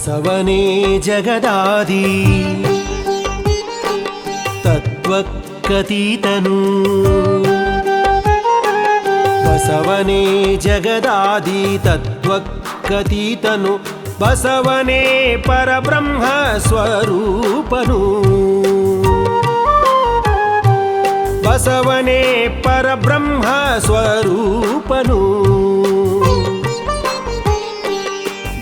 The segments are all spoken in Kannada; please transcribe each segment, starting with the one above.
ಬಸವನೇ ಜಗದಾದಿ ತತ್ವಕ್ಕತೀತನು ಬಸವನೇ ಜಗದಾದಿ ತತ್ವಕ್ಕತೀತನು ಬಸವನೇ ಪರಬ್ರಹ್ಮ ಸ್ವರೂಪನು ಬಸವನೇ ಪರಬ್ರಹ್ಮ ಸ್ವರೂಪನು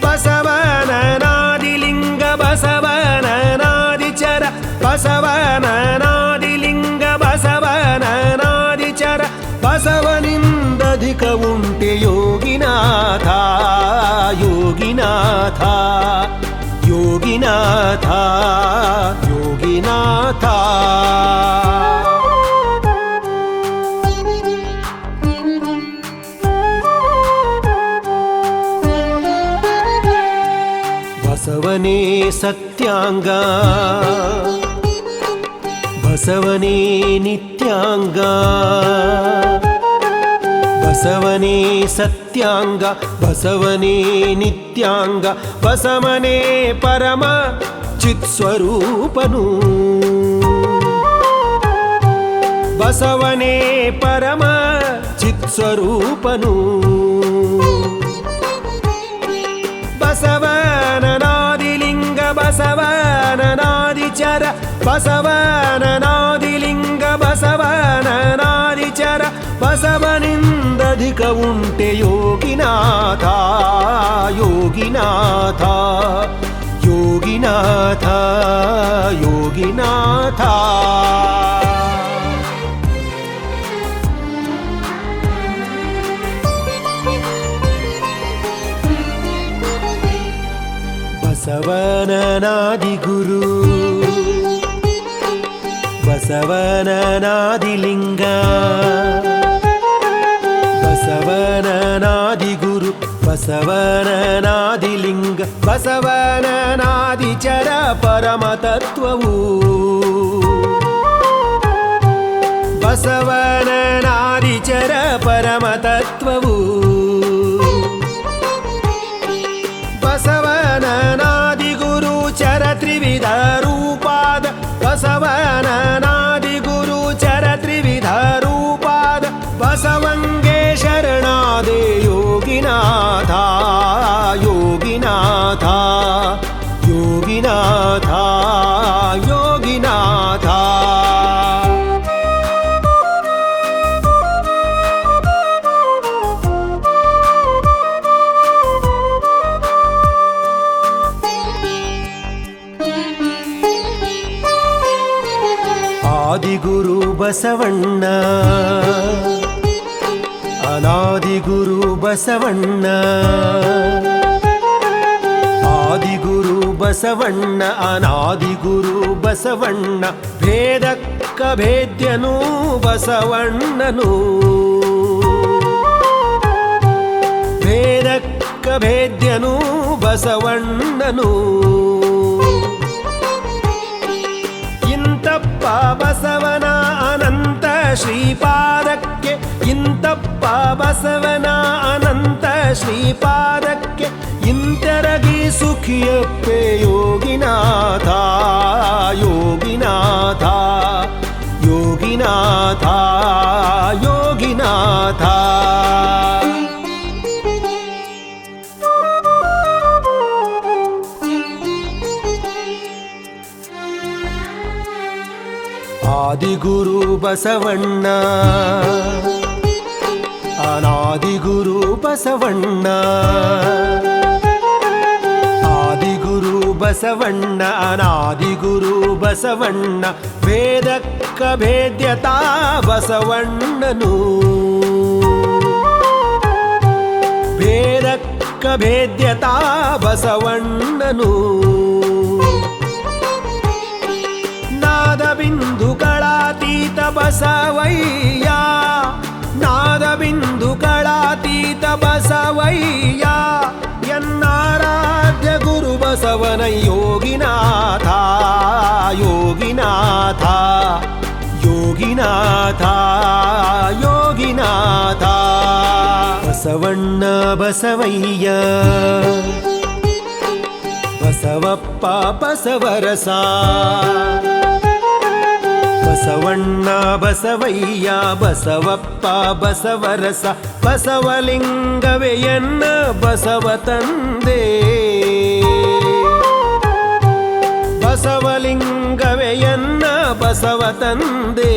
ಬಸವನನಾದಿಲಿಂಗ ಬಸವನನಾದಿಚರ ಬಸವನನಾದಿಲಿಂಗ ಬಸವನನಾದಿಚರ ಬಸವನಿಂದಧಿಕ ಉಂಟೆ ಯೋಗಿನಾಥ ಯೋಗಿನಾಥ ಯೋಗಿನಾಥ ಯೋಗಿನಾಥ ಬಸವನೇ ಸತ್ಯಾಂಗ ಬಸವನೇ ನಿತ್ಯಾಂಗ ಬಸವನೇ ಸತ್ಯಾಂಗ ಬಸವನೇ ನಿತ್ಯಾಂಗ ಬಸವನೇ ಪರಮ ಚಿತ್ಸ್ವರೂಪನು ಬಸವನೇ ಪರಮ ಚಿತ್ಸ್ವರೂಪನು ಬಸವನನಾದಿಲಿಂಗ ಬಸವನನಾದಿಚರ ಬಸವನನಾದಿಲಿಂಗ ಬಸವನನಾದಿಚರ ಬಸವನಿಂದಧಿಕ ಉಂಟೆ ಯೋಗಿನಾಥ ಯೋಗಿನಾಥ ಯೋಗಿನಾಥ ಯೋಗಿನಾಥ ಬಸವನನಾದಿಗುರು ಬಸವನನಾದಿಲಿಂಗ ಬಸವನನಾದಿಗುರು ಬಸವನನಾದಿಲಿಂಗ ಬಸವನನಾದಿಚರ ಪರಮತತ್ವವು ಬಸವನನಾದಿಚರ ಪರಮತತ್ವವು ಬಸವನನಾದಿಗುರು ಚರ ತ್ರಿವಿಧ ರೂಪಾದ ಬಸವನನಾದಿಗುರು ಚರ ತ್ರಿವಿಧ ರೂಪಾದ ಬಸವಂಗೆ ಶರಣಾದೆ ಯೋಗಿನಾಥ ಯೋಗಿನಾಥ ಯೋಗಿನಾಥ ಯೋಗಿನಾಥ ಆದಿಗುರು ಬಸವಣ್ಣ ಅನಾದಿಗುರು ಬಸವಣ್ಣ ಆದಿಗುರು ಬಸವಣ್ಣ ಅನಾದಿಗುರು ಬಸವಣ್ಣ ಭೇದಕ್ಕ ಭೇದ್ಯನು ಬಸವಣ್ಣನು ಭೇದಕ್ಕ ಭೇದ್ಯನು ಬಸವಣ್ಣನು ಇಂತಪ್ಪ ಬಸವನ ಅನಂತ ಶ್ರೀಪಾದಕ್ಕೆ ಇಂತಪ್ಪ ಬಸವನ ಅನಂತ ಶ್ರೀಪಾದಕ್ಕೆ ಇಂತೆರಗಿ ಸುಖಿಯಪ್ಪೆ ಯೋಗಿನಾಥ ಯೋಗಿನಾಥ ಯೋಗಿನಾಥ ಯೋಗಿನಾಥ ಆದಿಗುರು ಬಸವಣ್ಣ ಅನಾದಿಗುರು ಬಸವಣ್ಣ ಆದಿಗುರು ಬಸವಣ್ಣ ಅನಾದಿಗುರು ಬಸವಣ್ಣ ಭೇದಕ್ಕ ಭೇದ್ಯತಾ ಬಸವಣ್ಣನು ಭೇದಕ್ಕ ಭೇದ್ಯತಾ ಬಸವಣ್ಣನು ನಾದಬಿಂದುಗಳಾತೀತ ಬಸವಯ್ಯ ನಾದಬಿಂದುಗಳಾತೀತ ಬಸವಯ್ಯ ಎನ್ನಾರಾಧ್ಯ ಗುರು ಬಸವನ ಯೋಗಿನಾಥ ಯೋಗಿನಾಥ ಯೋಗಿನಾಥ ಯೋಗಿನಾಥ ಬಸವಣ್ಣ ಬಸವಯ್ಯ ಬಸವಪ್ಪ ಬಸವರಸ ಬಸವಣ್ಣ ಬಸವಯ್ಯ ಬಸವಪ್ಪ ಬಸವರಸ ಬಸವಲಿಂಗವೇ ಎನ್ನ ಬಸವ ತಂದೆ ಬಸವಲಿಂಗವೇ ಎನ್ನ ಬಸವ ತಂದೆ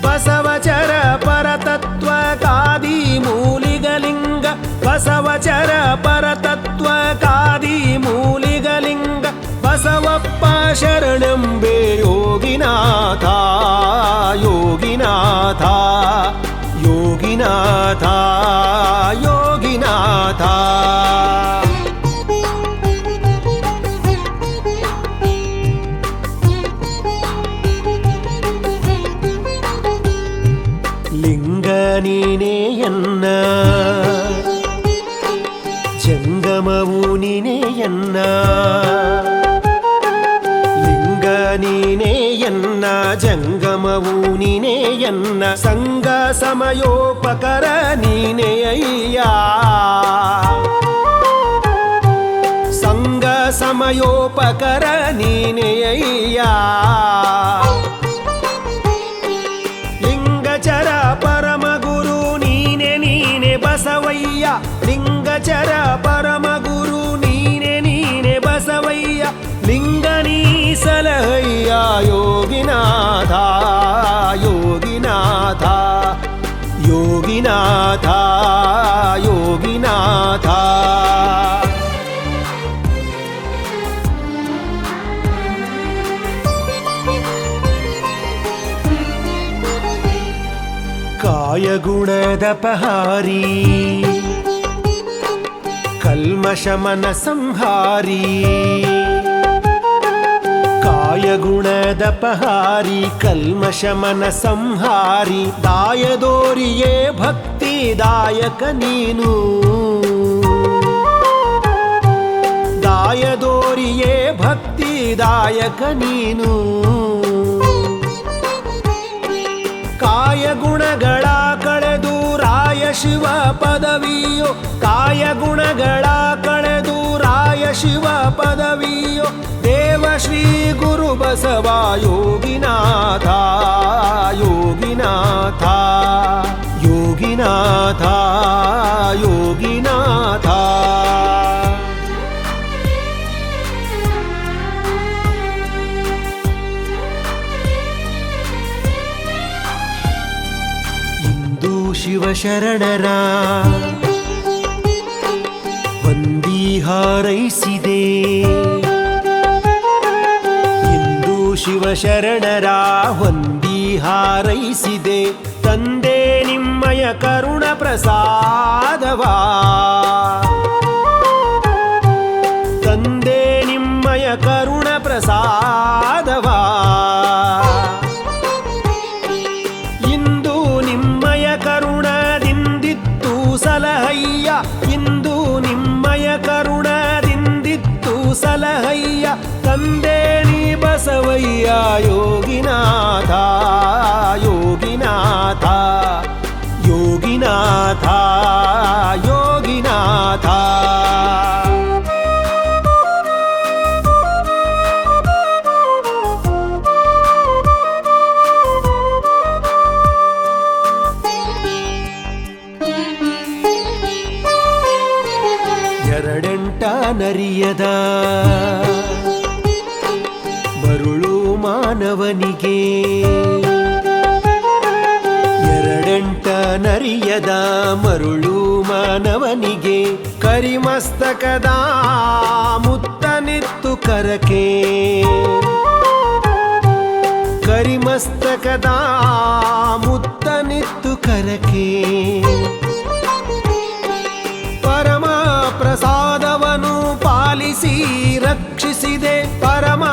ಬಸವಚರ ಪರತತ್ವ ಕಾದಿ ಮೂಲಿಗಲಿಂಗ ಬಸವಚರ ಪರತತ್ವ ಕಾದಿ ಮೂಲಿಗಲಿಂಗ ಬಸವಪ್ಪ ಶರಣಂಬೆ ಯೋಗಿನಾಥ ಯೋಗಿನಾಥ ಯೋಗಿನಾಥ ಯೋಗಿನಾಥ ಲಿಂಗ ನೀನೇ ಎನ್ನ ಜಂಗಮವು ನೀನೇ ಎನ್ನ ಲಿಂಗ ನೀನೇ ಎನ್ನ ಜಂಗಮವು ನೀನೇ ಎನ್ನ ಸಂಗ ಸಮಯೋಪಕರ ನೀನೇ ಅಯ್ಯ ಸಂಗ ಸಮಯೋಪಕರ ನೀನೇ ಅಯ್ಯ ಲಿಂಗಚರ ಪರಮಗುರು ನೀನೆ ನೀನೆ ಬಸವಯ್ಯ ಲಿಂಗಚರ ಪರಮಗುರು ನೀನೆ ನೀನೆ ಬಸವಯ್ಯ ಲಿಂಗ ನೀ ಸಲಹಯ್ಯ ಯೋಗಿನಾಥ ಯೋಗಿನಾಥ ಯೋಗಿನಾಥ ಯೋಗಿನಾಥ ಕಾಯಗುಣದ ಪಹಾರಿ ಕಲ್ಮಶಮನ ಸಂಹಾರಿ ಕಾಯಗುಣದ ಪಹಾರಿ ಕಲ್ಮಶಮನ ಸಂಹಾರಿ ದಾಯದೋರಿಯೇ ಭಕ್ತಿದಾಯಕ ನೀನು ದಾಯದೋರಿಯೇ ಭಕ್ತಿದಾಯಕ ನೀನು ಕಾಯ ಗುಣಗಳ ಕಳೆದು ರಾಯ ಶಿವ ಪದವಿಯೋ ಕಾಯ ಗುಣಗಳ ಕಳೆದು ರಾಯ ಶಿವ ಪದವಿಯೋ ದೇವ ಶ್ರೀ ಗುರು ಬಸವ ಯೋಗಿನಾಥ ಯೋಗಿನಾಥ ಯೋಗಿನಾಥ ಯೋಗಿನಾಥ ಶಿವಶರಣರ ವಂದಿ ಹಾರೈಸಿದೆ ಇಂದು ಶಿವಶರಣರ ವಂದಿ ಹಾರೈಸಿದೆ ತಂದೆ ನಿಮ್ಮಯ ಕರುಣ ಪ್ರಸಾದವಾ ತಂದೆ ನಿಮ್ಮಯ ಕರುಣ ಪ್ರಸಾದವಾ ಸಲಹಯ್ಯ ಇಂದು ನಿಮ್ಮಯ ಕರುಣದಿಂದಿತ್ತು ಸಲಹಯ್ಯ ತಂದೆ ನೀ ಬಸವಯ್ಯ ಯೋಗಿನಾಥ ಯೋಗಿನಾಥ ಯೋಗಿನಾಥ ಯೋಗಿನಾಥ ಎರಡೆಂಟ ನರಿಯದ ಮರುಳು ಮಾನವನಿಗೆ ಎರಡೆಂಟ ನರಿಯದ ಮರುಳು ಮಾನವನಿಗೆ ಕರಿಮಸ್ತಕದ ಮುತ್ತನಿತ್ತು ಕರಕೆ ಕರಿಮಸ್ತಕದ ಮುತ್ತನಿತ್ತು ಕರಕೆ ಪರಮ ಪ್ರಸಾದವನು ಪಾಲಿಸಿ ರಕ್ಷಿಸಿದೆ ಪರಮ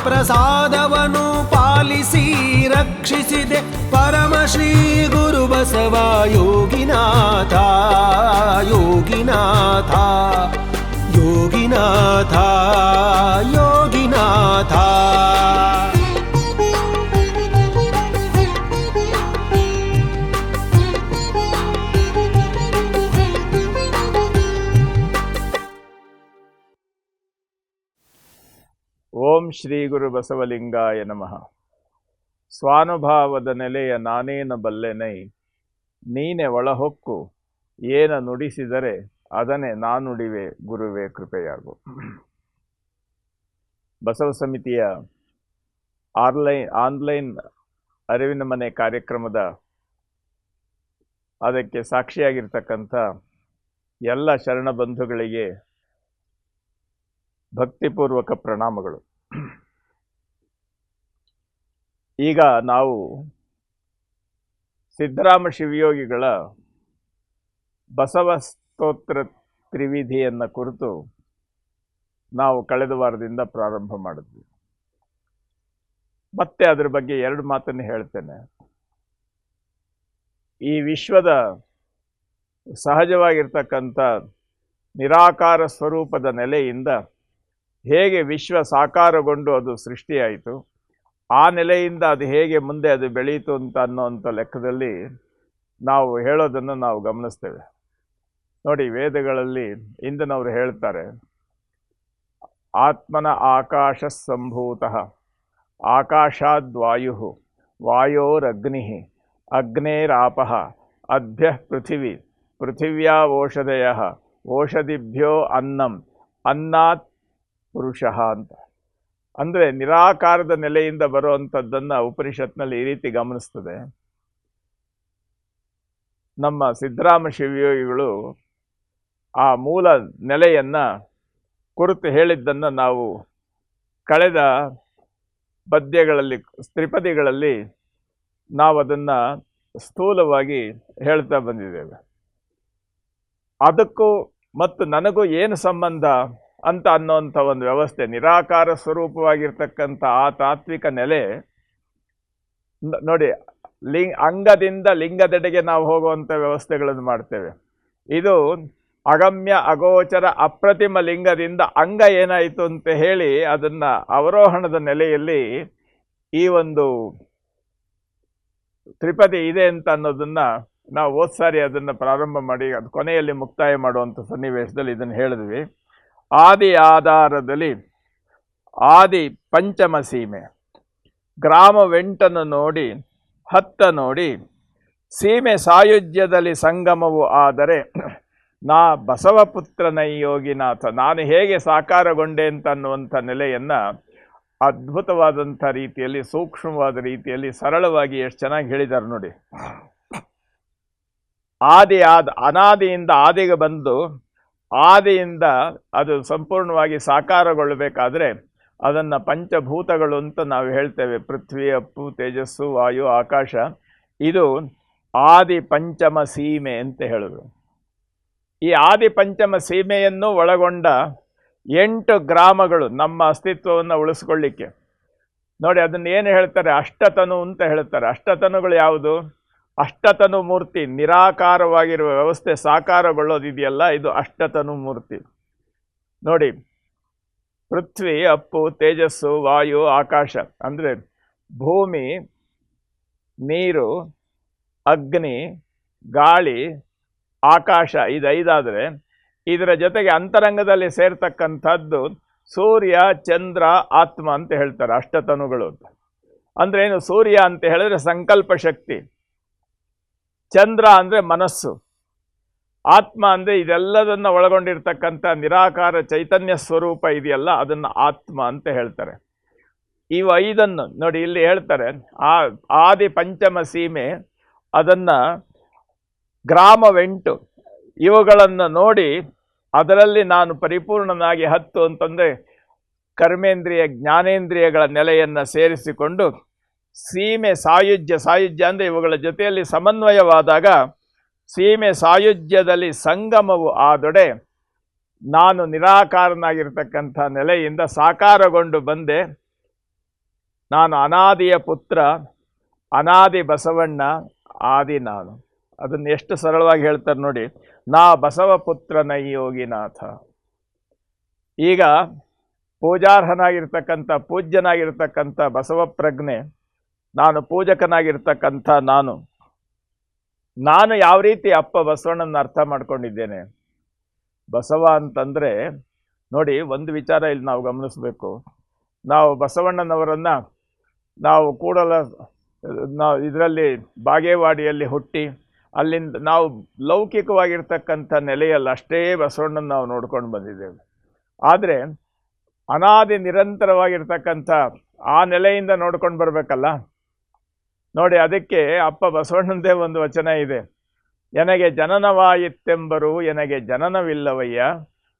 ಪ್ರಸಾದವನು ಪಾಲಿಸಿ ರಕ್ಷಿಸಿದೆ ಪರಮ ಶ್ರೀ ಗುರು ಬಸವ ಯೋಗಿನಾಥ ಯೋಗಿನಾಥ ಯೋಗಿನಾಥ ಯೋಗಿನಾಥ ಶ್ರೀ ಗುರು ಬಸವಲಿಂಗಾಯ ನಮಃ. ಸ್ವಾನುಭಾವದ ನೆಲೆಯ ನಾನೇನ ಬಲ್ಲೆನೈ, ನೀನೆ ಒಳಹೊಕ್ಕು ಏನ ನುಡಿಸಿದರೆ ಅದನ್ನೇ ನಾನುಡಿವೆ ಗುರುವೇ ಕೃಪೆಯಾಗು. ಬಸವ ಸಮಿತಿಯ ಆನ್ಲೈನ್ ಅರಿವಿನ ಮನೆ ಕಾರ್ಯಕ್ರಮದ ಅದಕ್ಕೆ ಸಾಕ್ಷಿಯಾಗಿರ್ತಕ್ಕಂಥ ಎಲ್ಲ ಶರಣ ಬಂಧುಗಳಿಗೆ ಭಕ್ತಿಪೂರ್ವಕ ಪ್ರಣಾಮಗಳು. ಈಗ ನಾವು ಸಿದ್ದರಾಮ ಶಿವಯೋಗಿಗಳ ಬಸವ ಸ್ತೋತ್ರ ತ್ರಿವಿಧಿಯನ್ನು ಕುರಿತು ನಾವು ಕಳೆದ ವಾರದಿಂದ ಪ್ರಾರಂಭ ಮಾಡಿದ್ವಿ. ಮತ್ತೆ ಅದರ ಬಗ್ಗೆ ಎರಡು ಮಾತನ್ನು ಹೇಳ್ತೇನೆ. ಈ ವಿಶ್ವದ ಸಹಜವಾಗಿರ್ತಕ್ಕಂಥ ನಿರಾಕಾರ ಸ್ವರೂಪದ ನೆಲೆಯಿಂದ ಹೇಗೆ ವಿಶ್ವ ಸಾಕಾರಗೊಂಡು ಅದು ಸೃಷ್ಟಿಯಾಯಿತು, ಆ ನೆಲೆಯಿಂದ ಅದು ಹೇಗೆ ಮುಂದೆ ಅದು ಬೆಳೀತು ಅಂತ ಅನ್ನೋಂಥ ಲೆಕ್ಕದಲ್ಲಿ ನಾವು ಹೇಳೋದನ್ನು ನಾವು ಗಮನಿಸ್ತೇವೆ. ನೋಡಿ, ವೇದಗಳಲ್ಲಿ ಇಂದಿನವರು ಹೇಳ್ತಾರೆ, ಆತ್ಮನ ಆಕಾಶ ಸಂಭೂತಃ, ಆಕಾಶಾದ್ವಾಯು, ವಾಯೋರಗ್ನಿ, ಅಗ್ನೇರಾಪಃ, ಅದ್ಭ್ಯಃ ಪೃಥಿವಿ, ಪೃಥಿವ್ಯಾ ಓಷಧಯ, ಓಷಧಿಭ್ಯೋ ಅನ್ನಂ, ಅನ್ನಾತ್ ಪುರುಷಃ ಅಂತ. ಅಂದರೆ ನಿರಾಕಾರದ ನೆಲೆಯಿಂದ ಬರುವಂಥದ್ದನ್ನು ಉಪನಿಷತ್ನಲ್ಲಿ ಈ ರೀತಿ ಗಮನಿಸ್ತದೆ. ನಮ್ಮ ಸಿದ್ದರಾಮ ಶಿವಯೋಗಿಗಳು ಆ ಮೂಲ ನೆಲೆಯನ್ನು ಕುರಿತು ಹೇಳಿದ್ದನ್ನು ನಾವು ಕಳೆದ ಪದ್ಯಗಳಲ್ಲಿ, ತ್ರಿಪದಿಗಳಲ್ಲಿ ನಾವು ಅದನ್ನು ಸ್ಥೂಲವಾಗಿ ಹೇಳ್ತಾ ಬಂದಿದ್ದೇವೆ. ಅದಕ್ಕೂ ಮತ್ತು ನನಗೂ ಏನು ಸಂಬಂಧ ಅಂತ ಅನ್ನೋಂಥ ಒಂದು ವ್ಯವಸ್ಥೆ, ನಿರಾಕಾರ ಸ್ವರೂಪವಾಗಿರ್ತಕ್ಕಂಥ ಆ ತಾತ್ವಿಕ ನೆಲೆ ನೋಡಿ, ಅಂಗದಿಂದ ಲಿಂಗದೆಡೆಗೆ ನಾವು ಹೋಗುವಂಥ ವ್ಯವಸ್ಥೆಗಳನ್ನು ಮಾಡ್ತೇವೆ. ಇದು ಅಗಮ್ಯ ಅಗೋಚರ ಅಪ್ರತಿಮ ಲಿಂಗದಿಂದ ಅಂಗ ಏನಾಯಿತು ಅಂತ ಹೇಳಿ ಅದನ್ನು ಅವರೋಹಣದ ನೆಲೆಯಲ್ಲಿ ಈ ಒಂದು ತ್ರಿಪದಿ ಇದೆ ಅಂತ ಅನ್ನೋದನ್ನು ನಾವು ಹೋದ ಸಾರಿ ಅದನ್ನು ಪ್ರಾರಂಭ ಮಾಡಿ ಅದು ಕೊನೆಯಲ್ಲಿ ಮುಕ್ತಾಯ ಮಾಡುವಂಥ ಸನ್ನಿವೇಶದಲ್ಲಿ ಇದನ್ನು ಹೇಳಿದ್ವಿ. ಆದಿ ಆಧಾರದಲ್ಲಿ ಆದಿ ಪಂಚಮ ಸೀಮೆ, ಗ್ರಾಮವೆಂಟನ್ನು ನೋಡಿ ಹತ್ತ ನೋಡಿ, ಸೀಮೆ ಸಾಯುಜ್ಯದಲ್ಲಿ ಸಂಗಮವು ಆದರೆ ನಾ ಬಸವಪುತ್ರನೈ ಯೋಗಿನಾಥ, ನಾನು ಹೇಗೆ ಸಾಕಾರಗೊಂಡೆ ಅಂತ ಅನ್ನುವಂಥ ನೆಲೆಯನ್ನು ಅದ್ಭುತವಾದಂಥ ರೀತಿಯಲ್ಲಿ, ಸೂಕ್ಷ್ಮವಾದ ರೀತಿಯಲ್ಲಿ, ಸರಳವಾಗಿ ಎಷ್ಟು ಚೆನ್ನಾಗಿ ಹೇಳಿದ್ದಾರೆ ನೋಡಿ. ಅನಾದಿಯಿಂದ ಆದಿಗೆ ಬಂದು ಆದಿಯಿಂದ ಅದು ಸಂಪೂರ್ಣವಾಗಿ ಸಾಕಾರಗೊಳ್ಳಬೇಕಾದ್ರೆ ಅದನ್ನು ಪಂಚಭೂತಗಳು ಅಂತ ನಾವು ಹೇಳ್ತೇವೆ. ಪೃಥ್ವಿ, ಅಪ್ಪು, ತೇಜಸ್ಸು, ವಾಯು, ಆಕಾಶ. ಇದು ಆದಿ ಪಂಚಮ ಸೀಮೆ ಅಂತ ಹೇಳಿದ್ರು. ಈ ಆದಿ ಪಂಚಮ ಸೀಮೆಯನ್ನು ಒಳಗೊಂಡ 8 ಗ್ರಾಮಗಳು ನಮ್ಮ ಅಸ್ತಿತ್ವವನ್ನು ಉಳಿಸ್ಕೊಳ್ಳಿಕ್ಕೆ. ನೋಡಿ, ಅದನ್ನು ಏನು ಹೇಳ್ತಾರೆ, ಅಷ್ಟತನು ಅಂತ ಹೇಳ್ತಾರೆ. ಅಷ್ಟತನುಗಳು ಯಾವುದು? ಅಷ್ಟತನು ಮೂರ್ತಿ, ನಿರಾಕಾರವಾಗಿರುವ ವ್ಯವಸ್ಥೆ ಸಾಕಾರಗೊಳ್ಳೋದಿದೆಯಲ್ಲ, ಇದು ಅಷ್ಟತನು ಮೂರ್ತಿ. ನೋಡಿ, ಪೃಥ್ವಿ, ಅಪ್ಪು, ತೇಜಸ್ಸು, ವಾಯು, ಆಕಾಶ ಅಂದರೆ ಭೂಮಿ, ನೀರು, ಅಗ್ನಿ, ಗಾಳಿ, ಆಕಾಶ, ಇದು 5 ಆದರೆ ಇದರ ಜೊತೆಗೆ ಅಂತರಂಗದಲ್ಲಿ ಸೇರ್ತಕ್ಕಂಥದ್ದು ಸೂರ್ಯ, ಚಂದ್ರ, ಆತ್ಮ ಅಂತ ಹೇಳ್ತಾರೆ ಅಷ್ಟತನುಗಳು. ಅಂದರೆ ಏನು? ಸೂರ್ಯ ಅಂತ ಹೇಳಿದ್ರೆ ಸಂಕಲ್ಪ ಶಕ್ತಿ, ಚಂದ್ರ ಅಂದರೆ ಮನಸ್ಸು, ಆತ್ಮ ಅಂದರೆ ಇದೆಲ್ಲದನ್ನು ಒಳಗೊಂಡಿರ್ತಕ್ಕಂಥ ನಿರಾಕಾರ ಚೈತನ್ಯ ಸ್ವರೂಪ ಇದೆಯಲ್ಲ, ಅದನ್ನು ಆತ್ಮ ಅಂತ ಹೇಳ್ತಾರೆ. ಇವು 5 ನೋಡಿ ಇಲ್ಲಿ ಹೇಳ್ತಾರೆ. ಆದಿ ಪಂಚಮ ಸೀಮೆ, ಅದನ್ನು ಗ್ರಾಮವೆಂಟು, ಇವುಗಳನ್ನು ನೋಡಿ ಅದರಲ್ಲಿ ನಾನು ಪರಿಪೂರ್ಣನಾಗಿ 10 ಅಂತಂದರೆ ಕರ್ಮೇಂದ್ರಿಯ ಜ್ಞಾನೇಂದ್ರಿಯಗಳ ನೆಲೆಯನ್ನು ಸೇರಿಸಿಕೊಂಡು ಸೀಮೆ ಸಾಯುಜ್ಯ ಅಂದರೆ ಇವುಗಳ ಜೊತೆಯಲ್ಲಿ ಸಮನ್ವಯವಾದಾಗ ಸೀಮೆ ಸಾಯುಜ್ಯದಲ್ಲಿ ಸಂಗಮವು ಆದೊಡೆ ನಾನು ನಿರಾಕಾರನಾಗಿರ್ತಕ್ಕಂಥ ನೆಲೆಯಿಂದ ಸಾಕಾರಗೊಂಡು ಬಂದೆ. ನಾನು ಅನಾದಿಯ ಪುತ್ರ, ಅನಾದಿ ಬಸವಣ್ಣ, ಆದಿ ನಾನು. ಅದನ್ನು ಎಷ್ಟು ಸರಳವಾಗಿ ಹೇಳ್ತಾರೆ ನೋಡಿ. ನಾ ಬಸವಪುತ್ರನೈ ಯೋಗಿನಾಥ. ಈಗ ಪೂಜಾರ್ಹನಾಗಿರ್ತಕ್ಕಂಥ, ಪೂಜ್ಯನಾಗಿರ್ತಕ್ಕಂಥ ಬಸವ ಪ್ರಜ್ಞೆ, ನಾನು ಪೂಜಕನಾಗಿರ್ತಕ್ಕಂಥ ನಾನು ಯಾವ ರೀತಿ ಅಪ್ಪ ಬಸವಣ್ಣನ ಅರ್ಥ ಮಾಡ್ಕೊಂಡಿದ್ದೇನೆ. ಬಸವ ಅಂತಂದರೆ ನೋಡಿ, ಒಂದು ವಿಚಾರ ಇಲ್ಲಿ ನಾವು ಗಮನಿಸಬೇಕು. ನಾವು ಬಸವಣ್ಣನವರನ್ನು ನಾವು ನಾವು ಇದರಲ್ಲಿ ಬಾಗೇವಾಡಿಯಲ್ಲಿ ಹುಟ್ಟಿ ಅಲ್ಲಿಂದ ನಾವು ಲೌಕಿಕವಾಗಿರ್ತಕ್ಕಂಥ ನೆಲೆಯಲ್ಲಿ ಅಷ್ಟೇ ಬಸವಣ್ಣನ ನಾವು ನೋಡ್ಕೊಂಡು ಬಂದಿದ್ದೇವೆ. ಆದರೆ ಅನಾದಿ ನಿರಂತರವಾಗಿರ್ತಕ್ಕಂಥ ಆ ನೆಲೆಯಿಂದ ನೋಡ್ಕೊಂಡು ಬರಬೇಕಲ್ಲ. ನೋಡಿ, ಅದಕ್ಕೆ ಅಪ್ಪ ಬಸವಣ್ಣಂದೇ ಒಂದು ವಚನ ಇದೆ. ಎನಗೆ ಜನನವಾಯಿತೆಂಬರು ಎನಗೆ ಜನನವಿಲ್ಲವಯ್ಯ,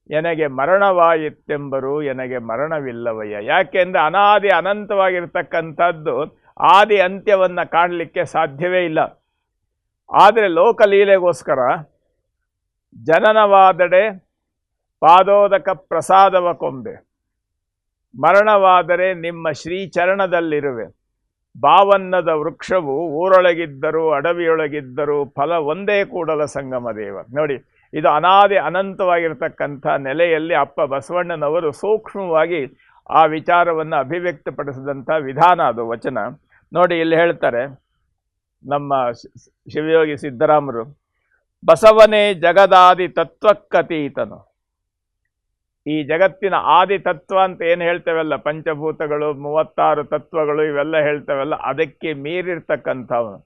ಎನಗೆ ಮರಣವಾಯಿತೆಂಬರು ಎನಗೆ ಮರಣವಿಲ್ಲವಯ್ಯ. ಯಾಕೆಂದರೆ ಅನಾದಿ ಅನಂತವಾಗಿರ್ತಕ್ಕಂಥದ್ದು ಆದಿ ಅಂತ್ಯವನ್ನು ಕಾಣಲಿಕ್ಕೆ ಸಾಧ್ಯವೇ ಇಲ್ಲ. ಆದರೆ ಲೋಕಲೀಲೆಗೋಸ್ಕರ ಜನನವಾದಡೆ ಪಾದೋದಕ ಪ್ರಸಾದವ ಕೊಂಬೆ, ಮರಣವಾದರೆ ನಿಮ್ಮ ಶ್ರೀಚರಣದಲ್ಲಿರುವೆ, ಬಾವನ್ನದ ವೃಕ್ಷವು ಊರೊಳಗಿದ್ದರೂ ಅಡವಿಯೊಳಗಿದ್ದರೂ ಫಲ ಒಂದೇ ಕೂಡಲ ಸಂಗಮ ದೇವ. ನೋಡಿ, ಇದು ಅನಾದಿ ಅನಂತವಾಗಿರ್ತಕ್ಕಂಥ ನೆಲೆಯಲ್ಲಿ ಅಪ್ಪ ಬಸವಣ್ಣನವರು ಸೂಕ್ಷ್ಮವಾಗಿ ಆ ವಿಚಾರವನ್ನು ಅಭಿವ್ಯಕ್ತಪಡಿಸಿದಂಥ ವಿಧಾನ ಅದು ವಚನ. ನೋಡಿ, ಇಲ್ಲಿ ಹೇಳ್ತಾರೆ ನಮ್ಮ ಶಿವಯೋಗಿ ಸಿದ್ದರಾಮರು, ಬಸವನೇ ಜಗದಾದಿ ತತ್ವಕ್ಕತೀತನು. ಈ ಜಗತ್ತಿನ ಆದಿ ತತ್ವ ಅಂತ ಏನು ಹೇಳ್ತೇವಲ್ಲ, ಪಂಚಭೂತಗಳು 36 ತತ್ವಗಳು ಇವೆಲ್ಲ ಹೇಳ್ತೇವಲ್ಲ, ಅದಕ್ಕೆ ಮೀರಿರ್ತಕ್ಕಂಥವನು.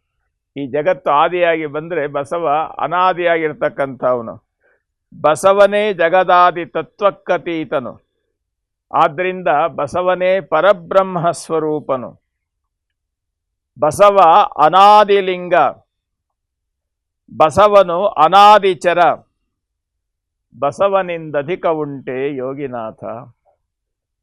ಈ ಜಗತ್ತು ಆದಿಯಾಗಿ ಬಂದರೆ ಬಸವ ಅನಾದಿಯಾಗಿರ್ತಕ್ಕಂಥವನು. ಬಸವನೇ ಜಗದಾದಿ ತತ್ವಕ್ಕತೀತನು. ಆದ್ದರಿಂದ ಬಸವನೇ ಪರಬ್ರಹ್ಮ ಸ್ವರೂಪನು. ಬಸವ ಅನಾದಿಲಿಂಗ, ಬಸವನು ಅನಾದಿಚರ, ಬಸವನಿಂದಧಿಕ ಉಂಟೆ ಯೋಗಿನಾಥ.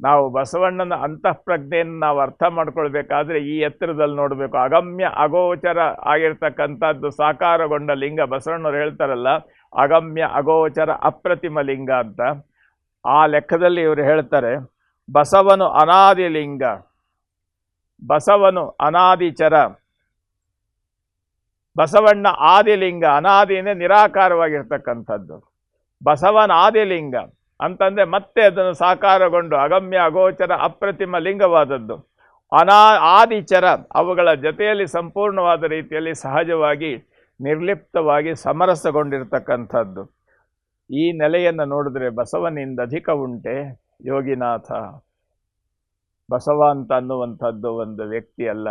ನಾವು ಬಸವಣ್ಣನ ಅಂತಃಪ್ರಜ್ಞೆಯನ್ನು ನಾವು ಅರ್ಥ ಮಾಡ್ಕೊಳ್ಬೇಕಾದ್ರೆ ಈ ಎತ್ತರದಲ್ಲಿ ನೋಡಬೇಕು. ಅಗಮ್ಯ ಅಗೋಚರ ಆಗಿರ್ತಕ್ಕಂಥದ್ದು ಸಾಕಾರಗೊಂಡ ಲಿಂಗ. ಬಸವಣ್ಣವ್ರು ಹೇಳ್ತಾರಲ್ಲ, ಅಗಮ್ಯ ಅಗೋಚರ ಅಪ್ರತಿಮ ಲಿಂಗ ಅಂತ. ಆ ಲೆಕ್ಕದಲ್ಲಿ ಇವರು ಹೇಳ್ತಾರೆ, ಬಸವನು ಅನಾದಿಲಿಂಗ, ಬಸವನು ಅನಾದಿಚರ, ಬಸವಣ್ಣ ಆದಿಲಿಂಗ. ಅನಾದಿನೇ ನಿರಾಕಾರವಾಗಿರ್ತಕ್ಕಂಥದ್ದು. ಬಸವನ ಆದಿಲಿಂಗ ಅಂತಂದರೆ ಮತ್ತೆ ಅದನ್ನು ಸಾಕಾರಗೊಂಡು ಅಗಮ್ಯ ಅಗೋಚರ ಅಪ್ರತಿಮ ಲಿಂಗವಾದದ್ದು. ಆದಿಚರ, ಅವುಗಳ ಜೊತೆಯಲ್ಲಿ ಸಂಪೂರ್ಣವಾದ ರೀತಿಯಲ್ಲಿ ಸಹಜವಾಗಿ ನಿರ್ಲಿಪ್ತವಾಗಿ ಸಮರಸಗೊಂಡಿರ್ತಕ್ಕಂಥದ್ದು. ಈ ನೆಲೆಯನ್ನು ನೋಡಿದ್ರೆ ಬಸವನಿಂದ ಅಧಿಕ ಉಂಟೆ ಯೋಗಿನಾಥ. ಬಸವ ಅಂತ ಅನ್ನುವಂಥದ್ದು ಒಂದು ವ್ಯಕ್ತಿ ಅಲ್ಲ,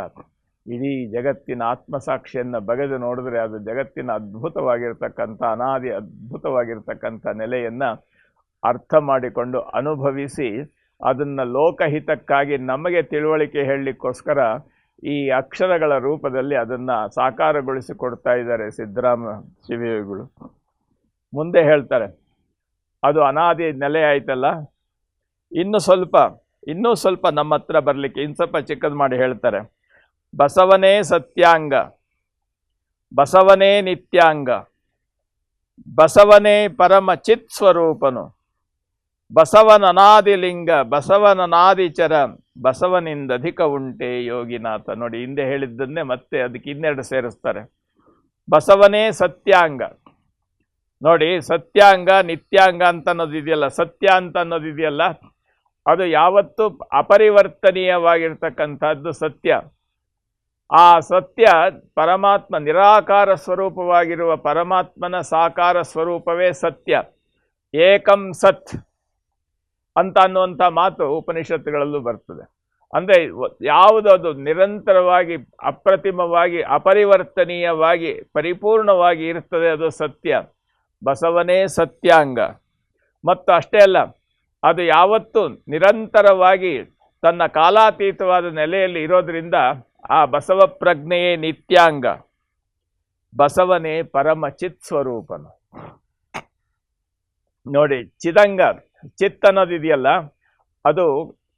ಇಡೀ ಜಗತ್ತಿನ ಆತ್ಮಸಾಕ್ಷಿಯನ್ನು ಬಗೆದು ನೋಡಿದ್ರೆ ಅದು ಜಗತ್ತಿನ ಅದ್ಭುತವಾಗಿರ್ತಕ್ಕಂಥ ಅನಾದಿ ಅದ್ಭುತವಾಗಿರ್ತಕ್ಕಂಥ ನೆಲೆಯನ್ನು ಅರ್ಥ ಮಾಡಿಕೊಂಡು ಅನುಭವಿಸಿ ಅದನ್ನು ಲೋಕಹಿತಕ್ಕಾಗಿ ನಮಗೆ ತಿಳುವಳಿಕೆ ಹೇಳಲಿಕ್ಕೋಸ್ಕರ ಈ ಅಕ್ಷರಗಳ ರೂಪದಲ್ಲಿ ಅದನ್ನು ಸಾಕಾರಗೊಳಿಸಿಕೊಡ್ತಾ ಇದ್ದಾರೆ ಸಿದ್ದರಾಮ ಶಿವಯೋಗಿಗಳು. ಮುಂದೆ ಹೇಳ್ತಾರೆ, ಅದು ಅನಾದಿ ನೆಲೆ ಆಯ್ತಲ್ಲ, ಇನ್ನೂ ಸ್ವಲ್ಪ ನಮ್ಮ ಹತ್ರ ಬರಲಿಕ್ಕೆ ಇನ್ನು ಸ್ವಲ್ಪ ಚಿಕ್ಕದು ಮಾಡಿ ಹೇಳ್ತಾರೆ. ಬಸವನೇ ಸತ್ಯಾಂಗ, ಬಸವನೇ ನಿತ್ಯಾಂಗ, ಬಸವನೇ ಪರಮ ಚಿತ್ ಸ್ವರೂಪನು, ಬಸವನನಾದಿಲಿಂಗ, ಬಸವನನಾದಿಚರ, ಬಸವನಿಂದಧಿಕ ಉಂಟೆ ಯೋಗಿನಾಥ. ನೋಡಿ, ಹಿಂದೆ ಹೇಳಿದ್ದನ್ನೇ ಮತ್ತೆ ಅದಕ್ಕೆ ಇನ್ನೆರಡು ಸೇರಿಸ್ತಾರೆ. ಬಸವನೇ ಸತ್ಯಾಂಗ. ನೋಡಿ, ಸತ್ಯಾಂಗ ನಿತ್ಯಾಂಗ ಅಂತ ಅನ್ನೋದಿದೆಯಲ್ಲ, ಸತ್ಯ ಅಂತ ಅನ್ನೋದಿದೆಯಲ್ಲ, ಅದು ಯಾವತ್ತೂ ಅಪರಿವರ್ತನೀಯವಾಗಿರ್ತಕ್ಕಂಥದ್ದು ಸತ್ಯ. ಆ ಸತ್ಯ ಪರಮಾತ್ಮ ನಿರಾಕಾರ ಸ್ವರೂಪವಾಗಿರುವ ಪರಮಾತ್ಮನ ಸಾಕಾರ ಸ್ವರೂಪವೇ ಸತ್ಯ. ಏಕಂ ಸತ್ ಅಂತ ಅನ್ನುವಂಥ ಮಾತು ಉಪನಿಷತ್ತುಗಳಲ್ಲೂ ಬರ್ತದೆ. ಅಂದರೆ ಯಾವುದದು ನಿರಂತರವಾಗಿ ಅಪ್ರತಿಮವಾಗಿ ಅಪರಿವರ್ತನೀಯವಾಗಿ ಪರಿಪೂರ್ಣವಾಗಿ ಇರ್ತದೆ, ಅದು ಸತ್ಯ. ಬಸವನೇ ಸತ್ಯಾಂಗ. ಮತ್ತು ಅಷ್ಟೇ ಅಲ್ಲ, ಅದು ಯಾವತ್ತೂ ನಿರಂತರವಾಗಿ ತನ್ನ ಕಾಲಾತೀತವಾದ ನೆಲೆಯಲ್ಲಿ ಇರೋದರಿಂದ ಆ ಬಸವ ಪ್ರಜ್ಞೆಯೇ ನಿತ್ಯಾಂಗ. ಬಸವನೇ ಪರಮ ಚಿತ್ ಸ್ವರೂಪನು. ನೋಡಿ, ಚಿದಂಗ, ಚಿತ್ ಅನ್ನೋದಿದೆಯಲ್ಲ, ಅದು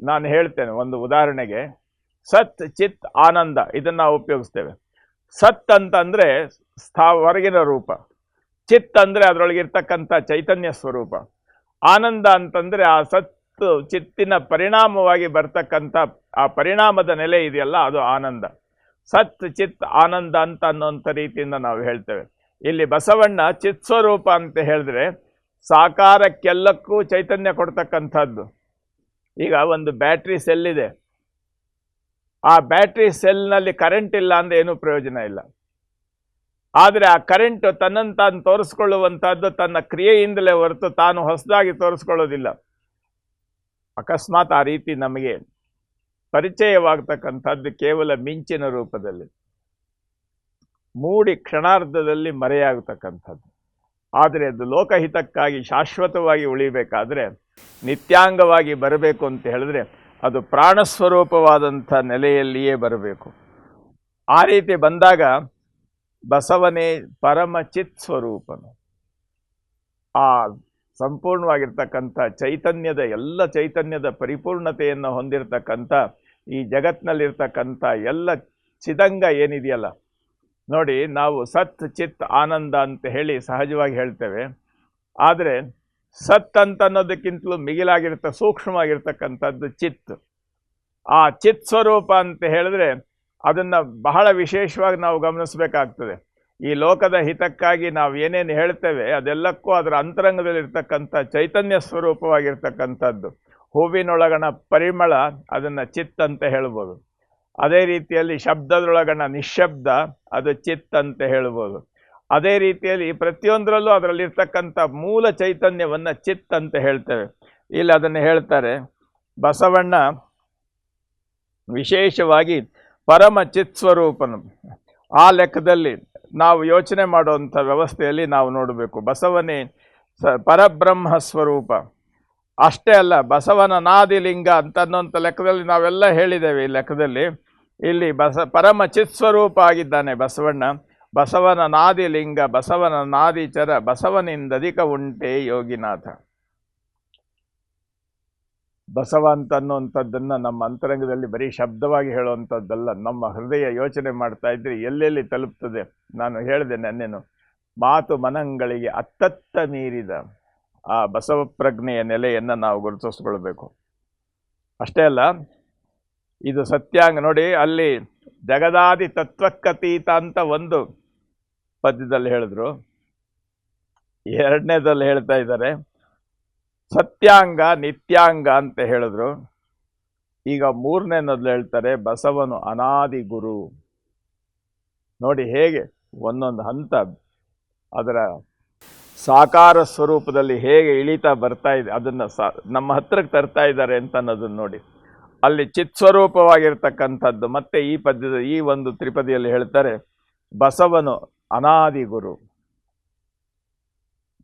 ನಾನು ಹೇಳ್ತೇನೆ ಒಂದು ಉದಾಹರಣೆಗೆ. ಸತ್, ಚಿತ್, ಆನಂದ ಇದನ್ನು ನಾವು ಉಪಯೋಗಿಸ್ತೇವೆ. ಸತ್ ಅಂತಂದರೆ ಹೊರಗಿನ ರೂಪ, ಚಿತ್ ಅಂದರೆ ಅದರೊಳಗಿರ್ತಕ್ಕಂಥ ಚೈತನ್ಯ ಸ್ವರೂಪ, ಆನಂದ ಅಂತಂದರೆ ಆ ಸತ್ತು ಚಿತ್ತಿನ ಪರಿಣಾಮವಾಗಿ ಬರ್ತಕ್ಕಂಥ ಆ ಪರಿಣಾಮದ ನೆಲೆ ಇದೆಯಲ್ಲ, ಅದು ಆನಂದ. ಸತ್, ಚಿತ್, ಆನಂದ ಅಂತ ಅನ್ನೋಂಥ ರೀತಿಯಿಂದ ನಾವು ಹೇಳ್ತೇವೆ. ಇಲ್ಲಿ ಬಸವಣ್ಣ ಚಿತ್ ಸ್ವರೂಪ ಅಂತ ಹೇಳಿದ್ರೆ ಸಾಕಾರಕ್ಕೆಲ್ಲಕ್ಕೂ ಚೈತನ್ಯ ಕೊಡ್ತಕ್ಕಂಥದ್ದು. ಈಗ ಒಂದು ಬ್ಯಾಟ್ರಿ ಸೆಲ್ ಇದೆ, ಆ ಬ್ಯಾಟ್ರಿ ಸೆಲ್ನಲ್ಲಿ ಕರೆಂಟ್ ಇಲ್ಲ ಅಂದರೆ ಏನೂ ಪ್ರಯೋಜನ ಇಲ್ಲ. ಆದರೆ ಆ ಕರೆಂಟ್ ತನ್ನನ್ನು ತಾನು ತೋರಿಸ್ಕೊಳ್ಳುವಂಥದ್ದು ತನ್ನ ಕ್ರಿಯೆಯಿಂದಲೇ ಹೊರತು ತಾನು ಹೊಸದಾಗಿ ತೋರಿಸ್ಕೊಳ್ಳೋದಿಲ್ಲ. ಅಕಸ್ಮಾತ್ ಆ ರೀತಿ ನಮಗೆ ಪರಿಚಯವಾಗ್ತಕ್ಕಂಥದ್ದು ಕೇವಲ ಮಿಂಚಿನ ರೂಪದಲ್ಲಿ, ಮೂಡಿ ಕ್ಷಣಾರ್ಧದಲ್ಲಿ ಮರೆಯಾಗತಕ್ಕಂಥದ್ದು. ಆದರೆ ಅದು ಲೋಕಹಿತಕ್ಕಾಗಿ ಶಾಶ್ವತವಾಗಿ ಉಳಿಬೇಕಾದ್ರೆ, ನಿತ್ಯಾಂಗವಾಗಿ ಬರಬೇಕು ಅಂತ ಹೇಳಿದ್ರೆ ಅದು ಪ್ರಾಣಸ್ವರೂಪವಾದಂಥ ನೆಲೆಯಲ್ಲಿಯೇ ಬರಬೇಕು. ಆ ರೀತಿ ಬಂದಾಗ ಬಸವನೇ ಪರಮ ಚಿತ್ ಸ್ವರೂಪನು. ಆ ಸಂಪೂರ್ಣವಾಗಿರ್ತಕ್ಕಂಥ ಚೈತನ್ಯದ ಎಲ್ಲ ಚೈತನ್ಯದ ಪರಿಪೂರ್ಣತೆಯನ್ನು ಹೊಂದಿರತಕ್ಕಂಥ ಈ ಜಗತ್ತಿನಲ್ಲಿರ್ತಕ್ಕಂಥ ಎಲ್ಲ ಚಿದಂಗ ಏನಿದೆಯಲ್ಲ ನೋಡಿ, ನಾವು ಸತ್ ಚಿತ್ ಆನಂದ ಅಂತ ಹೇಳಿ ಸಹಜವಾಗಿ ಹೇಳ್ತೇವೆ. ಆದರೆ ಸತ್ ಅಂತ ಅನ್ನೋದಕ್ಕಿಂತಲೂ ಸೂಕ್ಷ್ಮವಾಗಿರ್ತಕ್ಕಂಥದ್ದು ಚಿತ್. ಆ ಚಿತ್ ಸ್ವರೂಪ ಅಂತ ಹೇಳಿದ್ರೆ ಅದನ್ನು ಬಹಳ ವಿಶೇಷವಾಗಿ ನಾವು ಗಮನಿಸಬೇಕಾಗ್ತದೆ. ಈ ಲೋಕದ ಹಿತಕ್ಕಾಗಿ ನಾವು ಏನೇನು ಹೇಳ್ತೇವೆ ಅದೆಲ್ಲಕ್ಕೂ ಅದರ ಅಂತರಂಗದಲ್ಲಿರ್ತಕ್ಕಂಥ ಚೈತನ್ಯ ಸ್ವರೂಪವಾಗಿರ್ತಕ್ಕಂಥದ್ದು. ಹೂವಿನೊಳಗಣ ಪರಿಮಳ ಅದನ್ನು ಚಿತ್ ಅಂತ ಹೇಳ್ಬೋದು. ಅದೇ ರೀತಿಯಲ್ಲಿ ಶಬ್ದದೊಳಗಣ ನಿಶ್ಶಬ್ದ ಅದು ಚಿತ್ ಅಂತ ಹೇಳ್ಬೋದು. ಅದೇ ರೀತಿಯಲ್ಲಿ ಪ್ರತಿಯೊಂದರಲ್ಲೂ ಅದರಲ್ಲಿರ್ತಕ್ಕಂಥ ಮೂಲ ಚೈತನ್ಯವನ್ನು ಚಿತ್ ಅಂತ ಹೇಳ್ತೇವೆ. ಇಲ್ಲಿ ಅದನ್ನು ಹೇಳ್ತಾರೆ ಬಸವಣ್ಣ ವಿಶೇಷವಾಗಿ ಪರಮ ಚಿತ್ ಸ್ವರೂಪನು. ಆ ಲೆಕ್ಕದಲ್ಲಿ ನಾವು ಯೋಚನೆ ಮಾಡುವಂಥ ವ್ಯವಸ್ಥೆಯಲ್ಲಿ ನಾವು ನೋಡಬೇಕು, ಬಸವನೇ ಪರಬ್ರಹ್ಮ ಸ್ವರೂಪ. ಅಷ್ಟೇ ಅಲ್ಲ, ಬಸವನ ನಾದಿಲಿಂಗ ಅಂತ ಅನ್ನೋಂಥ ಲೆಕ್ಕದಲ್ಲಿ ನಾವೆಲ್ಲ ಹೇಳಿದ್ದೇವೆ. ಈ ಲೆಕ್ಕದಲ್ಲಿ ಇಲ್ಲಿ ಪರಮ ಚಿತ್ ಸ್ವರೂಪ ಆಗಿದ್ದಾನೆ ಬಸವಣ್ಣ. ಬಸವನ ನಾದಿಲಿಂಗ, ಬಸವನ ನಾದಿಚರ, ಬಸವನಿಂದಧಿಕ ಉಂಟೆ ಯೋಗಿನಾಥ. ಬಸವ ಅಂತ ಅನ್ನುವಂಥದ್ದನ್ನು ನಮ್ಮ ಅಂತರಂಗದಲ್ಲಿ ಬರೀ ಶಬ್ದವಾಗಿ ಹೇಳುವಂಥದ್ದಲ್ಲ, ನಮ್ಮ ಹೃದಯ ಯೋಚನೆ ಮಾಡ್ತಾ ಇದ್ರೆ ಎಲ್ಲೆಲ್ಲಿ ತಲುಪ್ತದೆ. ನಾನು ಹೇಳಿದೆ ನೆನ್ನೆನು, ಮಾತು ಮನಗಳಿಗೆ ಅತ್ತತ್ತ ಮೀರಿದ ಆ ಬಸವ ಪ್ರಜ್ಞೆಯ ನೆಲೆಯನ್ನು ನಾವು ಗುರುತಿಸ್ಕೊಳ್ಬೇಕು. ಅಷ್ಟೇ ಅಲ್ಲ, ಇದು ಸತ್ಯಾಂಗ ನೋಡಿ. ಅಲ್ಲಿ ಜಗದಾದಿ ತತ್ವಕ್ಕತೀತ ಅಂತ ಒಂದು ಪದ್ಯದಲ್ಲಿ ಹೇಳಿದ್ರು, ಎರಡನೇದಲ್ಲಿ ಹೇಳ್ತಾ ಇದ್ದಾರೆ ಸತ್ಯಾಂಗ ನಿತ್ಯಾಂಗ ಅಂತ ಹೇಳಿದ್ರು. ಈಗ ಮೂರನೇನದ್ದು ಹೇಳ್ತಾರೆ ಬಸವನು ಅನಾದಿ ಗುರು. ನೋಡಿ ಹೇಗೆ ಒಂದೊಂದು ಹಂತ ಅದರ ಸಾಕಾರ ಸ್ವರೂಪದಲ್ಲಿ ಹೇಗೆ ಇಳಿತಾ ಬರ್ತಾ ಇದೆ, ಅದನ್ನು ನಮ್ಮ ಹತ್ರಕ್ಕೆ ತರ್ತಾ ಇದ್ದಾರೆ ಅಂತ ಅನ್ನೋದನ್ನು ನೋಡಿ. ಅಲ್ಲಿ ಚಿತ್ಸ್ವರೂಪವಾಗಿರ್ತಕ್ಕಂಥದ್ದು ಮತ್ತೆ ಈ ಒಂದು ತ್ರಿಪದಿಯಲ್ಲಿ ಹೇಳ್ತಾರೆ ಬಸವನು ಅನಾದಿ ಗುರು,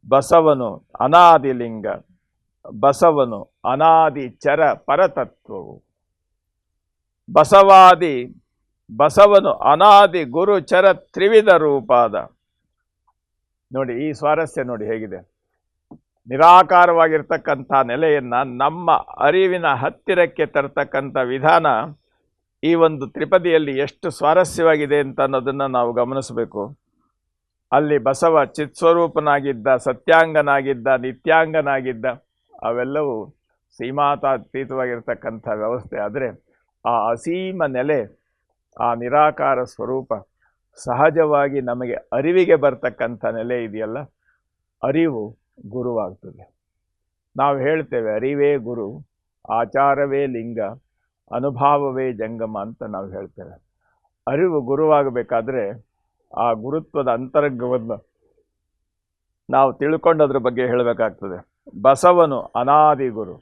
ಬಸವನು ಅನಾದಿ ಲಿಂಗ, ಬಸವನು ಅನಾದಿ ಚರ ಪರತತ್ವವು, ಬಸವನು ಅನಾದಿ ಗುರು ಚರ ತ್ರಿವಿಧ ರೂಪಾದ. ನೋಡಿ ಈ ಸ್ವಾರಸ್ಯ ನೋಡಿ ಹೇಗಿದೆ. ನಿರಾಕಾರವಾಗಿರ್ತಕ್ಕಂಥ ನೆಲೆಯನ್ನು ನಮ್ಮ ಅರಿವಿನ ಹತ್ತಿರಕ್ಕೆ ತರ್ತಕ್ಕಂಥ ವಿಧಾನ ಈ ಒಂದು ತ್ರಿಪದಿಯಲ್ಲಿ ಎಷ್ಟು ಸ್ವಾರಸ್ಯವಾಗಿದೆ ಅಂತ ಅನ್ನೋದನ್ನು ನಾವು ಗಮನಿಸಬೇಕು. ಅಲ್ಲಿ ಬಸವ ಚಿತ್ಸ್ವರೂಪನಾಗಿದ್ದ, ಸತ್ಯಾಂಗನಾಗಿದ್ದ, ನಿತ್ಯಾಂಗನಾಗಿದ್ದ, ಅವೆಲ್ಲವೂ ಸೀಮಾತಾತೀತವಾಗಿರ್ತಕ್ಕಂಥ ವ್ಯವಸ್ಥೆ. ಆದರೆ ಆ ಅಸೀಮ ನೆಲೆ, ಆ ನಿರಾಕಾರ ಸ್ವರೂಪ ಸಹಜವಾಗಿ ನಮಗೆ ಅರಿವಿಗೆ ಬರ್ತಕ್ಕಂಥ ನೆಲೆ ಇದೆಯಲ್ಲ, ಅರಿವು ಗುರುವಾಗ್ತದೆ. ನಾವು ಹೇಳ್ತೇವೆ ಅರಿವೇ ಗುರು, ಆಚಾರವೇ ಲಿಂಗ, ಅನುಭಾವವೇ ಜಂಗಮ ಅಂತ ನಾವು ಹೇಳ್ತೇವೆ. ಅರಿವು ಗುರುವಾಗಬೇಕಾದ್ರೆ ಆ ಗುರುತ್ವದ ಅಂತರಂಗವನ್ನು ನಾವು ತಿಳ್ಕೊಂಡದ್ರ ಬಗ್ಗೆ ಹೇಳಬೇಕಾಗ್ತದೆ. ಬಸವನು ಅನಾದಿ ಗುರು.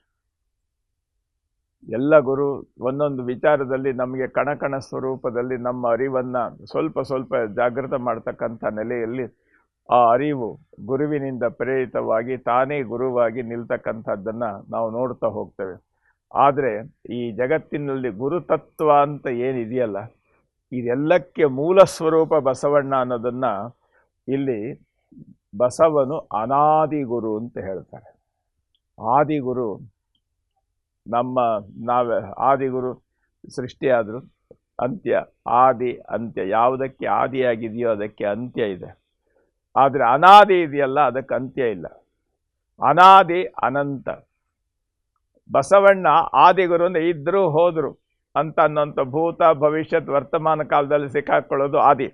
ಎಲ್ಲ ಗುರು ಒಂದೊಂದು ವಿಚಾರದಲ್ಲಿ ನಮಗೆ ಕಣಕಣ ಸ್ವರೂಪದಲ್ಲಿ ನಮ್ಮ ಅರಿವನ್ನು ಸ್ವಲ್ಪ ಸ್ವಲ್ಪ ಜಾಗೃತ ಮಾಡ್ತಕ್ಕಂಥ ನೆಲೆಯಲ್ಲಿ ಆ ಅರಿವು ಗುರುವಿನಿಂದ ಪ್ರೇರಿತವಾಗಿ ತಾನೇ ಗುರುವಾಗಿ ನಿಲ್ತಕ್ಕಂಥದ್ದನ್ನು ನಾವು ನೋಡ್ತಾ ಹೋಗ್ತೇವೆ. ಆದರೆ ಈ ಜಗತ್ತಿನಲ್ಲಿ ಗುರುತತ್ವ ಅಂತ ಏನಿದೆಯಲ್ಲ, ಇದೆಲ್ಲಕ್ಕೆ ಮೂಲ ಸ್ವರೂಪ ಬಸವಣ್ಣ ಅನ್ನೋದನ್ನು ಇಲ್ಲಿ ಬಸವನು ಅನಾದಿ ಗುರು ಅಂತ ಹೇಳ್ತಾರೆ. ಆದಿಗುರು ಆದಿಗುರು ಸೃಷ್ಟಿಯಾದರು, ಅಂತ್ಯ, ಆದಿ ಅಂತ್ಯ. ಯಾವುದಕ್ಕೆ ಆದಿಯಾಗಿದೆಯೋ ಅದಕ್ಕೆ ಅಂತ್ಯ ಇದೆ. ಆದರೆ ಅನಾದಿ ಇದೆಯಲ್ಲ, ಅದಕ್ಕೆ ಅಂತ್ಯ ಇಲ್ಲ. ಅನಾದಿ ಅನಂತ. ಬಸವಣ್ಣ ಆದಿಗುರು ಅಂದರೆ ಇದ್ದರು ಹೋದರು ಅಂತ ಅನ್ನೋಂಥ ಭೂತ ಭವಿಷ್ಯತ್ ವರ್ತಮಾನ ಕಾಲದಲ್ಲಿ ಸಿಕ್ಕಾಕೊಳ್ಳೋದು ಆದಿ.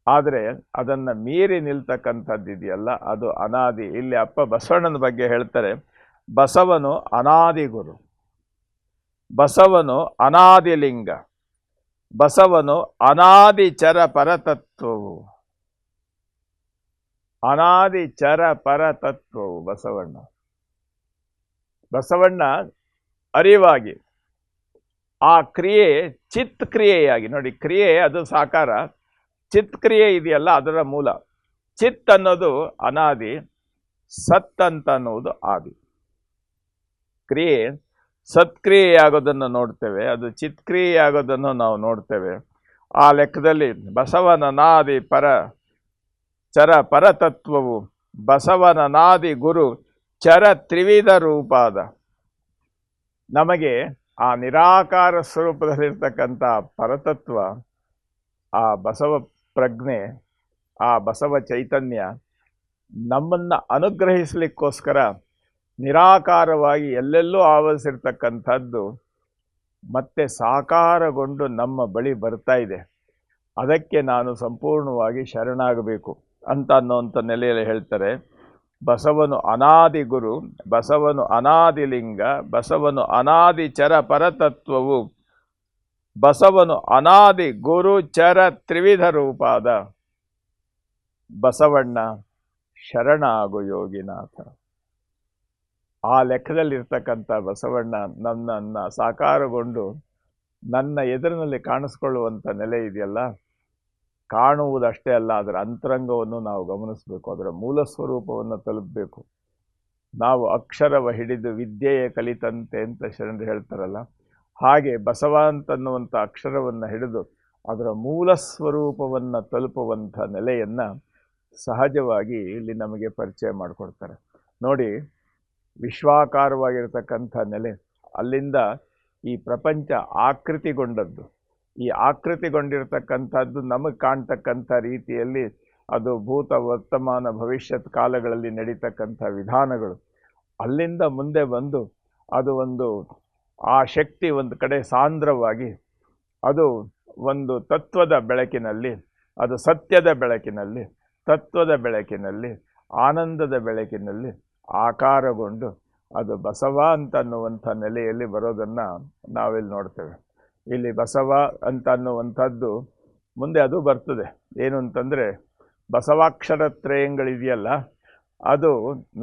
ಆದರೆ ಅದನ್ನು ಮೀರಿ ನಿಲ್ತಕ್ಕಂಥದ್ದು ಇದೆಯಲ್ಲ, ಅದು ಅನಾದಿ. ಇಲ್ಲಿ ಅಪ್ಪ ಬಸವಣ್ಣನ ಬಗ್ಗೆ ಹೇಳ್ತಾರೆ, ಬಸವನು ಅನಾದಿ ಗುರು, ಬಸವನು ಅನಾದಿ ಲಿಂಗ, ಬಸವನು ಅನಾದಿ ಚರ ಪರತತ್ವವು. ಅನಾದಿ ಚರ ಪರತತ್ವವು ಬಸವಣ್ಣ. ಬಸವಣ್ಣ ಅರಿವಾಗಿ ಆ ಕ್ರಿಯೆ ಚಿತ್ ಕ್ರಿಯೆಯಾಗಿ, ನೋಡಿ ಕ್ರಿಯೆ ಅದು ಸಾಕಾರ, ಚಿತ್ ಕ್ರಿಯೆ ಇದೆಯಲ್ಲ ಅದರ ಮೂಲ. ಚಿತ್ ಅನ್ನೋದು ಅನಾದಿ, ಸತ್ ಅಂತ ಅನ್ನೋದು ಆದಿ. ಕ್ರಿಯೆ ಸತ್ಕ್ರಿಯೆಯಾಗೋದನ್ನು ನೋಡ್ತೇವೆ, ಅದು ಚಿತ್ಕ್ರಿಯೆಯಾಗೋದನ್ನು ನಾವು ನೋಡ್ತೇವೆ. ಆ ಲೆಕ್ಕದಲ್ಲಿ ಬಸವನನಾದಿ ಚರ ಪರತತ್ವವು ಬಸವನನಾದಿ ಗುರು ಚರ ತ್ರಿವಿಧ ರೂಪಾದ. ನಮಗೆ ಆ ನಿರಾಕಾರ ಸ್ವರೂಪದಲ್ಲಿರ್ತಕ್ಕಂಥ ಪರತತ್ವ, ಆ ಬಸವ ಪ್ರಜ್ಞೆ, ಆ ಬಸವ ಚೈತನ್ಯ ನಮ್ಮನ್ನು ಅನುಗ್ರಹಿಸಲಿಕ್ಕೋಸ್ಕರ ನಿರಾಕಾರವಾಗಿ ಎಲ್ಲೆಲ್ಲೂ ಆವರಿಸಿರ್ತಕ್ಕಂಥದ್ದು ಮತ್ತೆ ಸಾಕಾರಗೊಂಡು ನಮ್ಮ ಬಳಿ ಬರ್ತಾ ಇದೆ. ಅದಕ್ಕೆ ನಾನು ಸಂಪೂರ್ಣವಾಗಿ ಶರಣಾಗಬೇಕು ಅಂತ ಅನ್ನೋಂಥ ನೆಲೆಯಲ್ಲಿ ಹೇಳ್ತಾರೆ. ಬಸವನು ಅನಾದಿ ಗುರು, ಬಸವನು ಅನಾದಿ ಲಿಂಗ, ಬಸವನು ಅನಾದಿ ಚರ ಪರತತ್ವವು, ಬಸವನು ಅನಾದಿ ಗುರು ಚರ ತ್ರಿವಿಧ ರೂಪಾದ. ಬಸವಣ್ಣ ಶರಣಾಗು ಯೋಗಿನಾಥ. ಆ ಲೆಕ್ಕದಲ್ಲಿರ್ತಕ್ಕಂಥ ಬಸವಣ್ಣ ನನ್ನನ್ನು ಸಾಕಾರಗೊಂಡು ನನ್ನ ಎದುರಿನಲ್ಲಿ ಕಾಣಿಸ್ಕೊಳ್ಳುವಂಥ ನೆಲೆ ಇದೆಯಲ್ಲ, ಕಾಣುವುದಷ್ಟೇ ಅಲ್ಲ, ಅದರ ಅಂತರಂಗವನ್ನು ನಾವು ಗಮನಿಸಬೇಕು, ಅದರ ಮೂಲ ಸ್ವರೂಪವನ್ನು ತಲುಪಬೇಕು. ನಾವು ಅಕ್ಷರವ ಹಿಡಿದು ವಿದ್ಯೆಯೇ ಕಲಿತಂತೆ ಅಂತ ಶರಣರು ಹೇಳ್ತಾರಲ್ಲ, ಹಾಗೆ ಬಸವ ಅಂತನ್ನುವಂಥ ಅಕ್ಷರವನ್ನು ಹಿಡಿದು ಅದರ ಮೂಲ ಸ್ವರೂಪವನ್ನು ತಲುಪುವಂಥ ನೆಲೆಯನ್ನು ಸಹಜವಾಗಿ ಇಲ್ಲಿ ನಮಗೆ ಪರಿಚಯ ಮಾಡಿಕೊಡ್ತಾರೆ. ನೋಡಿ, ವಿಶ್ವಾಕಾರವಾಗಿರ್ತಕ್ಕಂಥ ನೆಲೆ, ಅಲ್ಲಿಂದ ಈ ಪ್ರಪಂಚ ಆಕೃತಿಗೊಂಡದ್ದು. ಈ ಆಕೃತಿಗೊಂಡಿರ್ತಕ್ಕಂಥದ್ದು ನಮಗೆ ಕಾಣ್ತಕ್ಕಂಥ ರೀತಿಯಲ್ಲಿ ಅದು ಭೂತ ವರ್ತಮಾನ ಭವಿಷ್ಯತ್ ಕಾಲಗಳಲ್ಲಿ ನಡೀತಕ್ಕಂಥ ವಿಧಾನಗಳು. ಅಲ್ಲಿಂದ ಮುಂದೆ ಬಂದು ಅದು ಆ ಶಕ್ತಿ ಒಂದು ಕಡೆ ಸಾಂದ್ರವಾಗಿ ಅದು ಒಂದು ತತ್ವದ ಬೆಳಕಿನಲ್ಲಿ, ಅದು ಸತ್ಯದ ಬೆಳಕಿನಲ್ಲಿ, ತತ್ವದ ಬೆಳಕಿನಲ್ಲಿ, ಆನಂದದ ಬೆಳಕಿನಲ್ಲಿ ಆಕಾರಗೊಂಡು ಅದು ಬಸವ ಅಂತ ಅನ್ನುವಂಥ ನೆಲೆಯಲ್ಲಿ ಬರೋದನ್ನು ನಾವಿಲ್ಲಿ ನೋಡ್ತೇವೆ. ಇಲ್ಲಿ ಬಸವ ಅಂತ ಅನ್ನುವಂಥದ್ದು ಮುಂದೆ ಅದು ಬರ್ತದೆ. ಏನು ಅಂತಂದರೆ, ಬಸವಾಕ್ಷರತ್ರಯಗಳಿದೆಯಲ್ಲ, ಅದು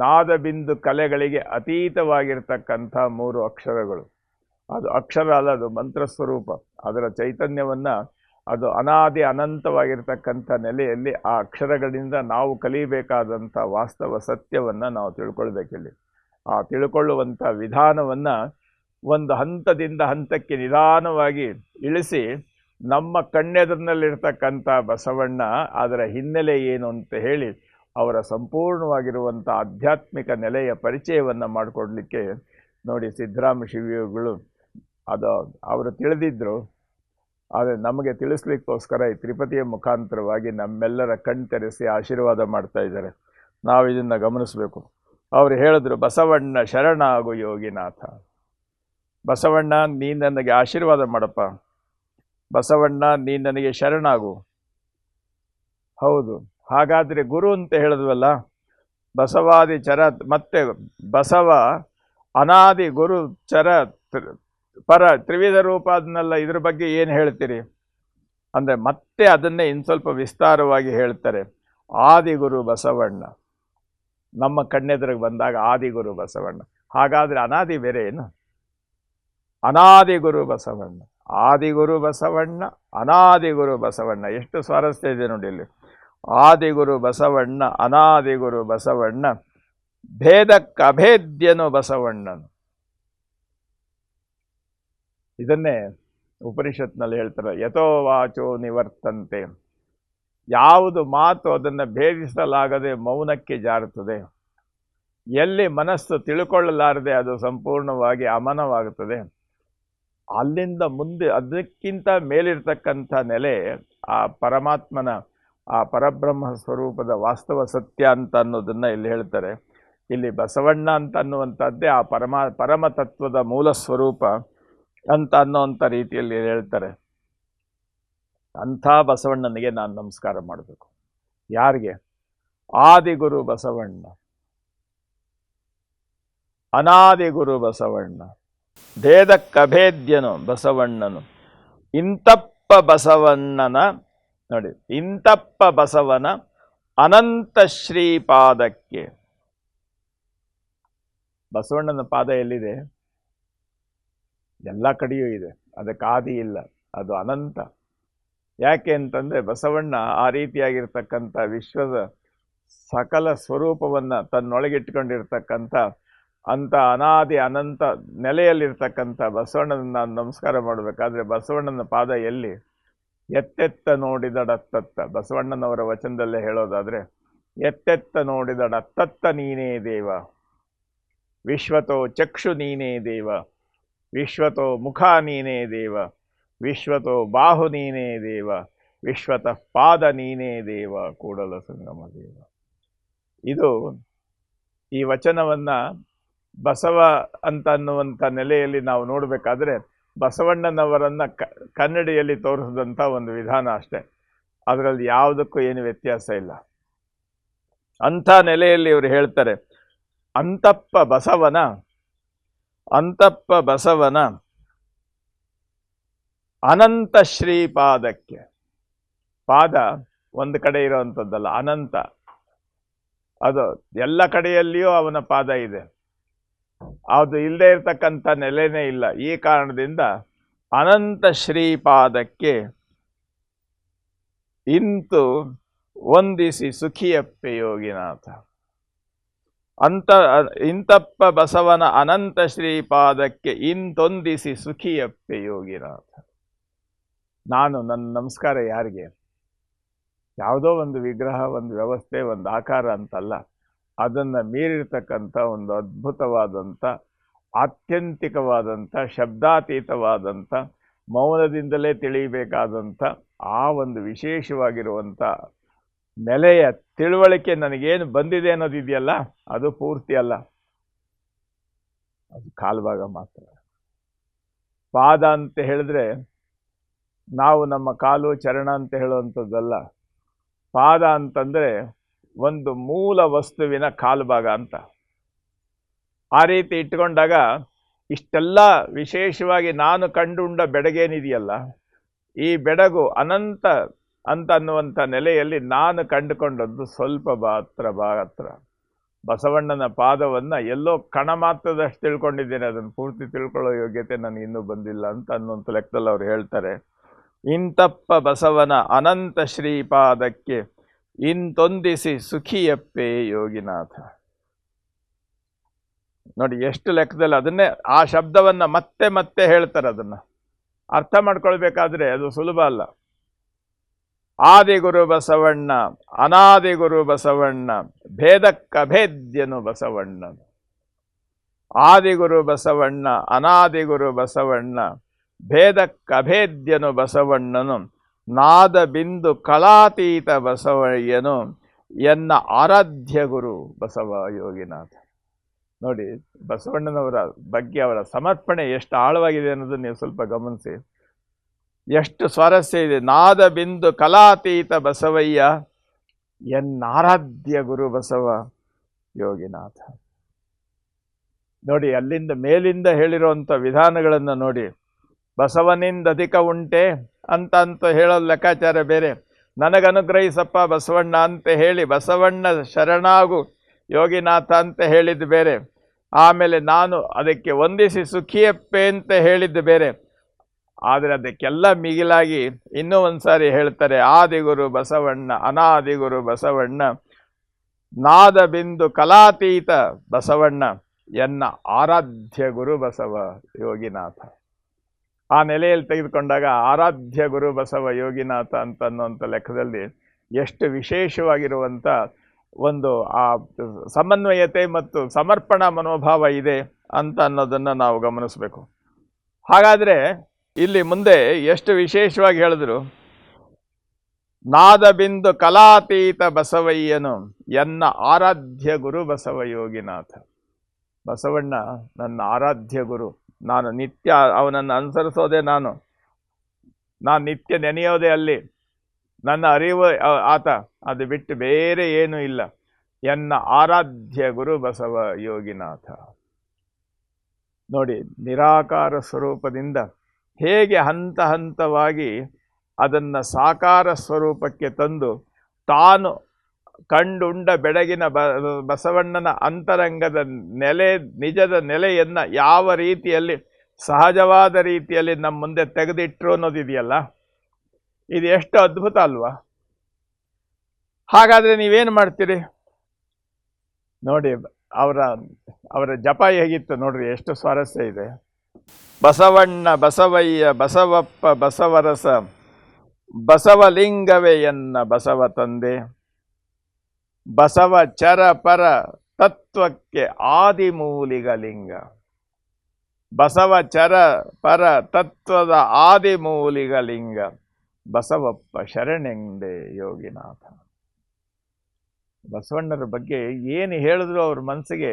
ನಾದಬಿಂದು ಕಲೆಗಳಿಗೆ ಅತೀತವಾಗಿರ್ತಕ್ಕಂಥ 3 ಅಕ್ಷರಗಳು. ಅದು ಅಕ್ಷರ ಅಲ್ಲ, ಅದು ಮಂತ್ರಸ್ವರೂಪ. ಅದರ ಚೈತನ್ಯವನ್ನು ಅದು ಅನಾದಿ ಅನಂತವಾಗಿರ್ತಕ್ಕಂಥ ನೆಲೆಯಲ್ಲಿ ಆ ಅಕ್ಷರಗಳಿಂದ ನಾವು ಕಲಿಬೇಕಾದಂಥ ವಾಸ್ತವ ಸತ್ಯವನ್ನು ನಾವು ತಿಳ್ಕೊಳ್ಬೇಕಿಲ್ಲಿ. ಆ ತಿಳ್ಕೊಳ್ಳುವಂಥ ವಿಧಾನವನ್ನು ಒಂದು ಹಂತದಿಂದ ಹಂತಕ್ಕೆ ನಿಧಾನವಾಗಿ ಇಳಿಸಿ ನಮ್ಮ ಕಣ್ಣೆದುರಿನಲ್ಲಿರ್ತಕ್ಕಂಥ ಬಸವಣ್ಣ ಅದರ ಹಿನ್ನೆಲೆ ಏನು ಅಂತ ಹೇಳಿ ಅವರ ಸಂಪೂರ್ಣವಾಗಿರುವಂಥ ಆಧ್ಯಾತ್ಮಿಕ ನೆಲೆಯ ಪರಿಚಯವನ್ನು ಮಾಡಿಕೊಡ್ಲಿಕ್ಕೆ ನೋಡಿ ಸಿದ್ದರಾಮ ಶಿವಯೋಗಿಗಳು ಅವರು ತಿಳಿದಿದ್ದರು. ಆದರೆ ನಮಗೆ ತಿಳಿಸ್ಲಿಕ್ಕೋಸ್ಕರ ಈ ತ್ರಿಪದಿಯ ಮುಖಾಂತರವಾಗಿ ನಮ್ಮೆಲ್ಲರ ಕಣ್ತೆರೆಸಿ ಆಶೀರ್ವಾದ ಮಾಡ್ತಾ ಇದ್ದಾರೆ. ನಾವು ಇದನ್ನು ಗಮನಿಸಬೇಕು. ಅವರು ಹೇಳಿದ್ರು, ಬಸವಣ್ಣ ಶರಣಾಗು ಯೋಗಿನಾಥ. ಬಸವಣ್ಣ, ನೀನು ನನಗೆ ಆಶೀರ್ವಾದ ಮಾಡಪ್ಪ. ಬಸವಣ್ಣ, ನೀನು ನನಗೆ ಶರಣಾಗು. ಹೌದು, ಹಾಗಾದರೆ ಗುರು ಅಂತ ಹೇಳಿದ್ವಲ್ಲ, ಬಸವಾದಿ ಚರ, ಮತ್ತೆ ಬಸವ ಅನಾದಿ ಗುರು ಚರ ಪರ ತ್ರಿವಿಧ ರೂಪ ಅದನ್ನೆಲ್ಲ, ಇದ್ರ ಬಗ್ಗೆ ಏನು ಹೇಳ್ತೀರಿ ಅಂದರೆ ಮತ್ತೆ ಅದನ್ನೇ ಇನ್ನು ಸ್ವಲ್ಪ ವಿಸ್ತಾರವಾಗಿ ಹೇಳ್ತಾರೆ. ಆದಿಗುರು ಬಸವಣ್ಣ ನಮ್ಮ ಕಣ್ಣೆದುರಿಗೆ ಬಂದಾಗ ಆದಿಗುರು ಬಸವಣ್ಣ. ಹಾಗಾದರೆ ಅನಾದಿ ಬೇರೆ ಏನು? ಅನಾದಿಗುರು ಬಸವಣ್ಣ, ಆದಿಗುರು ಬಸವಣ್ಣ, ಅನಾದಿಗುರು ಬಸವಣ್ಣ. ಎಷ್ಟು ಸ್ವಾರಸ್ಯ ಇದೆ ನೋಡಿ ಇಲ್ಲಿ. ಆದಿಗುರು ಬಸವಣ್ಣ, ಅನಾದಿಗುರು ಬಸವಣ್ಣ, ಭೇದಕ್ಕೆ ಅಭೇದ್ಯನು ಬಸವಣ್ಣನು. ಇದನ್ನೇ ಉಪನಿಷತ್ನಲ್ಲಿ ಹೇಳ್ತಾರೆ, ಯಥೋ ವಾಚೋ ನಿವರ್ತಂತೆ. ಯಾವುದು ಮಾತು ಅದನ್ನು ಭೇದಿಸಲಾಗದೆ ಮೌನಕ್ಕೆ ಜಾರುತ್ತದೆ, ಎಲ್ಲಿ ಮನಸ್ಸು ತಿಳ್ಕೊಳ್ಳಲಾರದೆ ಅದು ಸಂಪೂರ್ಣವಾಗಿ ಅಮನವಾಗುತ್ತದೆ, ಅಲ್ಲಿಂದ ಮುಂದೆ ಅದಕ್ಕಿಂತ ಮೇಲಿರ್ತಕ್ಕಂಥ ನೆಲೆ ಆ ಪರಮಾತ್ಮನ, ಆ ಪರಬ್ರಹ್ಮ ಸ್ವರೂಪದ ವಾಸ್ತವ ಸತ್ಯ ಅಂತ ಅನ್ನೋದನ್ನು ಇಲ್ಲಿ ಹೇಳ್ತಾರೆ. ಇಲ್ಲಿ ಬಸವಣ್ಣ ಅಂತ ಅನ್ನುವಂಥದ್ದೇ ಆ ಪರಮತತ್ವದ ಮೂಲ ಸ್ವರೂಪ ಅಂತ ಅನ್ನೋವಂಥ ರೀತಿಯಲ್ಲಿ ಹೇಳ್ತಾರೆ. ಅಂಥ ಬಸವಣ್ಣನಿಗೆ ನಾನು ನಮಸ್ಕಾರ ಮಾಡಬೇಕು. ಯಾರಿಗೆ? ಆದಿಗುರು ಬಸವಣ್ಣ, ಅನಾದಿಗುರು ಬಸವಣ್ಣ, ಭೇದಕ್ಕಭೇದ್ಯನು ಬಸವಣ್ಣನು. ಇಂತಪ್ಪ ಬಸವಣ್ಣನ ನೋಡಿ, ಇಂತಪ್ಪ ಬಸವನ ಅನಂತ ಶ್ರೀಪಾದಕ್ಕೆ. ಬಸವಣ್ಣನ ಪಾದ ಎಲ್ಲಿದೆ? ಎಲ್ಲ ಕಡೆಯೂ ಇದೆ. ಅದಕ್ಕೆ ಆದಿ ಇಲ್ಲ, ಅದು ಅನಂತ. ಯಾಕೆ ಅಂತಂದರೆ ಬಸವಣ್ಣ ಆ ರೀತಿಯಾಗಿರ್ತಕ್ಕಂಥ ವಿಶ್ವದ ಸಕಲ ಸ್ವರೂಪವನ್ನು ತನ್ನೊಳಗಿಟ್ಕೊಂಡಿರ್ತಕ್ಕಂಥ ಅಂಥ ಅನಾದಿ ಅನಂತ ನೆಲೆಯಲ್ಲಿರ್ತಕ್ಕಂಥ ಬಸವಣ್ಣನ ನಾನು ನಮಸ್ಕಾರ ಮಾಡಬೇಕಾದ್ರೆ ಬಸವಣ್ಣನ ಪಾದ ಎಲ್ಲಿ? ಎತ್ತೆತ್ತ ನೋಡಿದಡತ್ತತ್ತ. ಬಸವಣ್ಣನವರ ವಚನದಲ್ಲೇ ಹೇಳೋದಾದರೆ, ಎತ್ತೆತ್ತ ನೋಡಿದಡತ್ತತ್ತ ನೀನೇ ದೇವ, ವಿಶ್ವತೋ ಚಕ್ಷು ನೀನೇ ದೇವ, ವಿಶ್ವತೋ ಮುಖ ನೀನೇ ದೇವ, ವಿಶ್ವತೋ ಬಾಹು ನೀನೇ ದೇವ, ವಿಶ್ವತಃ ಪಾದ ನೀನೇ ದೇವ, ಕೂಡಲ ಸಂಗಮ ದೇವ. ಇದು ಈ ವಚನವನ್ನು ಬಸವ ಅಂತ ಅನ್ನುವಂಥ ನೆಲೆಯಲ್ಲಿ ನಾವು ನೋಡಬೇಕಾದ್ರೆ ಬಸವಣ್ಣನವರನ್ನು ಕನ್ನಡಿಯಲ್ಲಿ ತೋರಿಸಿದಂಥ ಒಂದು ವಿಧಾನ ಅಷ್ಟೆ. ಅದರಲ್ಲಿ ಯಾವುದಕ್ಕೂ ಏನು ವ್ಯತ್ಯಾಸ ಇಲ್ಲ. ಅಂಥ ನೆಲೆಯಲ್ಲಿ ಇವರು ಹೇಳ್ತಾರೆ, ಅಂತಪ್ಪ ಬಸವನ ಅನಂತ ಶ್ರೀಪಾದಕ್ಕೆ. ಪಾದ ಒಂದು ಕಡೆ ಇರೋವಂಥದ್ದಲ್ಲ, ಅನಂತ. ಅದು ಎಲ್ಲ ಕಡೆಯಲ್ಲಿಯೂ ಅವನ ಪಾದ ಇದೆ. ಅದು ಇಲ್ಲದೆ ಇರತಕ್ಕಂಥ ನೆಲೆನೇ ಇಲ್ಲ. ಈ ಕಾರಣದಿಂದ ಅನಂತ ಶ್ರೀಪಾದಕ್ಕೆ ಇಂತು ವಂದಿಸಿ ಸುಖಿಯಪ್ಪೆ ಯೋಗಿನಾಥ. ಇಂತಪ್ಪ ಬಸವನ ಅನಂತ ಶ್ರೀಪಾದಕ್ಕೆ ಇಂತೊಂದಿಸಿ ಸುಖಿಯಪ್ಪೆ ಯೋಗಿನಾಥ. ನಾನು ನನ್ನ ನಮಸ್ಕಾರ ಯಾರಿಗೆ? ಯಾವುದೋ ಒಂದು ವಿಗ್ರಹ, ಒಂದು ವ್ಯವಸ್ಥೆ, ಒಂದು ಆಕಾರ ಅಂತಲ್ಲ. ಅದನ್ನು ಮೀರಿರ್ತಕ್ಕಂಥ ಒಂದು ಅದ್ಭುತವಾದಂಥ, ಆತ್ಯಂತಿಕವಾದಂಥ, ಶಬ್ದಾತೀತವಾದಂಥ, ಮೌನದಿಂದಲೇ ತಿಳಿಯಬೇಕಾದಂಥ ಆ ಒಂದು ವಿಶೇಷವಾಗಿರುವಂಥ ನೆಲೆಯ ತಿಳುವಳಿಕೆ ನನಗೇನು ಬಂದಿದೆ ಅನ್ನೋದಿದೆಯಲ್ಲ, ಅದು ಪೂರ್ತಿ ಅಲ್ಲ, ಅದು ಕಾಲ್ಭಾಗ ಮಾತ್ರ. ಪಾದ ಅಂತ ಹೇಳಿದ್ರೆ ನಾವು ನಮ್ಮ ಕಾಲು ಚರಣ ಅಂತ ಹೇಳುವಂಥದ್ದಲ್ಲ. ಪಾದ ಅಂತಂದರೆ ಒಂದು ಮೂಲ ವಸ್ತುವಿನ ಕಾಲ್ಭಾಗ ಅಂತ. ಆ ರೀತಿ ಇಟ್ಕೊಂಡಾಗ ಇಷ್ಟೆಲ್ಲ ವಿಶೇಷವಾಗಿ ನಾನು ಕಂಡುಂಡ ಬೆಡಗೇನಿದೆಯಲ್ಲ, ಈ ಬೆಡಗು ಅನಂತ ಅಂತ ಅನ್ನುವಂಥ ನೆಲೆಯಲ್ಲಿ ನಾನು ಕಂಡುಕೊಂಡದ್ದು ಸ್ವಲ್ಪ ಮಾತ್ರ. ಬಸವಣ್ಣನ ಪಾದವನ್ನು ಎಲ್ಲೋ ಕಣ ಮಾತ್ರದಷ್ಟು ತಿಳ್ಕೊಂಡಿದ್ದೇನೆ, ಅದನ್ನು ಪೂರ್ತಿ ತಿಳ್ಕೊಳ್ಳೋ ಯೋಗ್ಯತೆ ನನಗೆ ಇನ್ನೂ ಬಂದಿಲ್ಲ ಅಂತ ಅನ್ನುವಂಥ ಲೆಕ್ಕದಲ್ಲಿ ಅವ್ರು ಹೇಳ್ತಾರೆ. ಇಂತಪ್ಪ ಬಸವನ ಅನಂತ ಶ್ರೀಪಾದಕ್ಕೆ ಇಂತೊಂದಿಸಿ ಸುಖಿಯಪ್ಪೆ ಯೋಗಿನಾಥ. ನೋಡಿ ಎಷ್ಟು ಲೆಕ್ಕದಲ್ಲಿ ಅದನ್ನೇ, ಆ ಶಬ್ದವನ್ನು ಮತ್ತೆ ಮತ್ತೆ ಹೇಳ್ತಾರೆ. ಅದನ್ನು ಅರ್ಥ ಮಾಡ್ಕೊಳ್ಬೇಕಾದ್ರೆ ಅದು ಸುಲಭ ಅಲ್ಲ. ಆದಿಗುರು ಬಸವಣ್ಣ, ಅನಾದಿಗುರು ಬಸವಣ್ಣ, ಭೇದಕ್ಕಭೇದ್ಯನು ಬಸವಣ್ಣನು. ಆದಿಗುರು ಬಸವಣ್ಣ, ಅನಾದಿಗುರು ಬಸವಣ್ಣ, ಭೇದಕ್ಕಭೇದ್ಯನು ಬಸವಣ್ಣನು, ನಾದ ಬಿಂದು ಕಲಾತೀತ ಬಸವಯ್ಯನು, ಎನ್ನ ಆರಾಧ್ಯ ಗುರು ಬಸವ ಯೋಗಿನಾಥ. ನೋಡಿ ಬಸವಣ್ಣನವರ ಬಗ್ಗೆ ಅವರ ಸಮರ್ಪಣೆ ಎಷ್ಟು ಆಳವಾಗಿದೆ ಅನ್ನೋದನ್ನು ನೀವು ಸ್ವಲ್ಪ ಗಮನಿಸಿ. ಎಷ್ಟು ಸ್ವಾರಸ್ಯ ಇದೆ. ನಾದ ಬಿಂದು ಕಲಾತೀತ ಬಸವಯ್ಯ, ಎನ್ನಾರಾಧ್ಯ ಗುರು ಬಸವ ಯೋಗಿನಾಥ. ನೋಡಿ ಅಲ್ಲಿಂದ ಮೇಲಿಂದ ಹೇಳಿರುವಂಥ ವಿಧಾನಗಳನ್ನು ನೋಡಿ. ಬಸವನಿಂದ ಅಧಿಕ ಉಂಟೆ ಅಂತ ಹೇಳೋ ಲೆಕ್ಕಾಚಾರ ಬೇರೆ. ನನಗನುಗ್ರಹಿಸಪ್ಪ ಬಸವಣ್ಣ ಅಂತ ಹೇಳಿ ಬಸವಣ್ಣ ಶರಣಾಗು ಯೋಗಿನಾಥ ಅಂತ ಹೇಳಿದ್ದು ಬೇರೆ. ಆಮೇಲೆ ನಾನು ಅದಕ್ಕೆ ವಂದಿಸಿ ಸುಖಿಯಪ್ಪೆ ಅಂತ ಹೇಳಿದ್ದು ಬೇರೆ. ಆದರೆ ಅದಕ್ಕೆಲ್ಲ ಮಿಗಿಲಾಗಿ ಇನ್ನೂ ಒಂದು ಸಾರಿ ಹೇಳ್ತಾರೆ, ಆದಿಗುರು ಬಸವಣ್ಣ, ಅನಾದಿಗುರು ಬಸವಣ್ಣ, ನಾದ ಬಿಂದು ಕಲಾತೀತ ಬಸವಣ್ಣ, ಎನ್ನ ಆರಾಧ್ಯ ಗುರು ಬಸವ ಯೋಗಿನಾಥ. ಆ ನೆಲೆಯಲ್ಲಿ ತೆಗೆದುಕೊಂಡಾಗ ಆರಾಧ್ಯ ಗುರು ಬಸವ ಯೋಗಿನಾಥ ಅಂತ ಅನ್ನುವಂಥ ಲೆಕ್ಕದಲ್ಲಿ ಎಷ್ಟು ವಿಶೇಷವಾಗಿರುವಂಥ ಒಂದು ಆ ಸಮನ್ವಯತೆ ಮತ್ತು ಸಮರ್ಪಣಾ ಮನೋಭಾವ ಇದೆ ಅಂತ ಅನ್ನೋದನ್ನು ನಾವು ಗಮನಿಸಬೇಕು. ಹಾಗಾದರೆ ಇಲ್ಲಿ ಮುಂದೆ ಎಷ್ಟು ವಿಶೇಷವಾಗಿ ಹೇಳಿದ್ರು, ನಾದ ಬಿಂದು ಕಲಾತೀತ ಬಸವಯ್ಯನು, ಎನ್ನ ಆರಾಧ್ಯ ಗುರು ಬಸವ ಯೋಗಿನಾಥ. ಬಸವಣ್ಣ ನನ್ನ ಆರಾಧ್ಯ ಗುರು. ನಾನು ನಿತ್ಯ ಅವನನ್ನು ಅನುಸರಿಸೋದೇ, ನಾನು ನಿತ್ಯ ನೆನೆಯೋದೇ ಅಲ್ಲಿ. ನನ್ನ ಅರಿವು ಆತ, ಅದು ಬಿಟ್ಟು ಬೇರೆ ಏನೂ ಇಲ್ಲ. ಎನ್ನ ಆರಾಧ್ಯ ಗುರು ಬಸವ ಯೋಗಿನಾಥ. ನೋಡಿ ನಿರಾಕಾರ ಸ್ವರೂಪದಿಂದ ಹೇಗೆ ಹಂತ ಹಂತವಾಗಿ ಅದನ್ನು ಸಾಕಾರ ಸ್ವರೂಪಕ್ಕೆ ತಂದು ತಾನು ಕಂಡುಂಡ ಬೆಳಗಿನ ಬಸವಣ್ಣನ ಅಂತರಂಗದ ನೆಲೆ, ನಿಜದ ನೆಲೆಯನ್ನು ಯಾವ ರೀತಿಯಲ್ಲಿ ಸಹಜವಾದ ರೀತಿಯಲ್ಲಿ ನಮ್ಮ ಮುಂದೆ ತೆಗೆದಿಟ್ರು ಅನ್ನೋದಿದೆಯಲ್ಲ, ಇದು ಎಷ್ಟು ಅದ್ಭುತ ಅಲ್ವಾ? ಹಾಗಾದ್ರೆ ನೀವೇನು ಮಾಡ್ತೀರಿ ನೋಡಿ. ಅವರ ಜಪ ಹೇಗಿತ್ತು ನೋಡ್ರಿ, ಎಷ್ಟು ಸ್ವಾರಸ್ಯ ಇದೆ. ಬಸವಣ್ಣ ಬಸವಯ್ಯ ಬಸವಪ್ಪ ಬಸವರಸ ಬಸವಲಿಂಗವೇ ಎನ್ನ ಬಸವ ತಂದೆ, ಬಸವ ಚರ ಪರ ತತ್ವಕ್ಕೆ ಆದಿಮೂಲಿಗ ಲಿಂಗ. ಬಸವ ಚರ ಪರ ತತ್ವದ ಆದಿಮೂಲಿಗ ಲಿಂಗ, ಬಸವಪ್ಪ ಶರಣೆಂದೆ ಯೋಗಿನಾಥ. ಬಸವಣ್ಣರ ಬಗ್ಗೆ ಏನು ಹೇಳಿದ್ರು ಅವ್ರ ಮನಸ್ಸಿಗೆ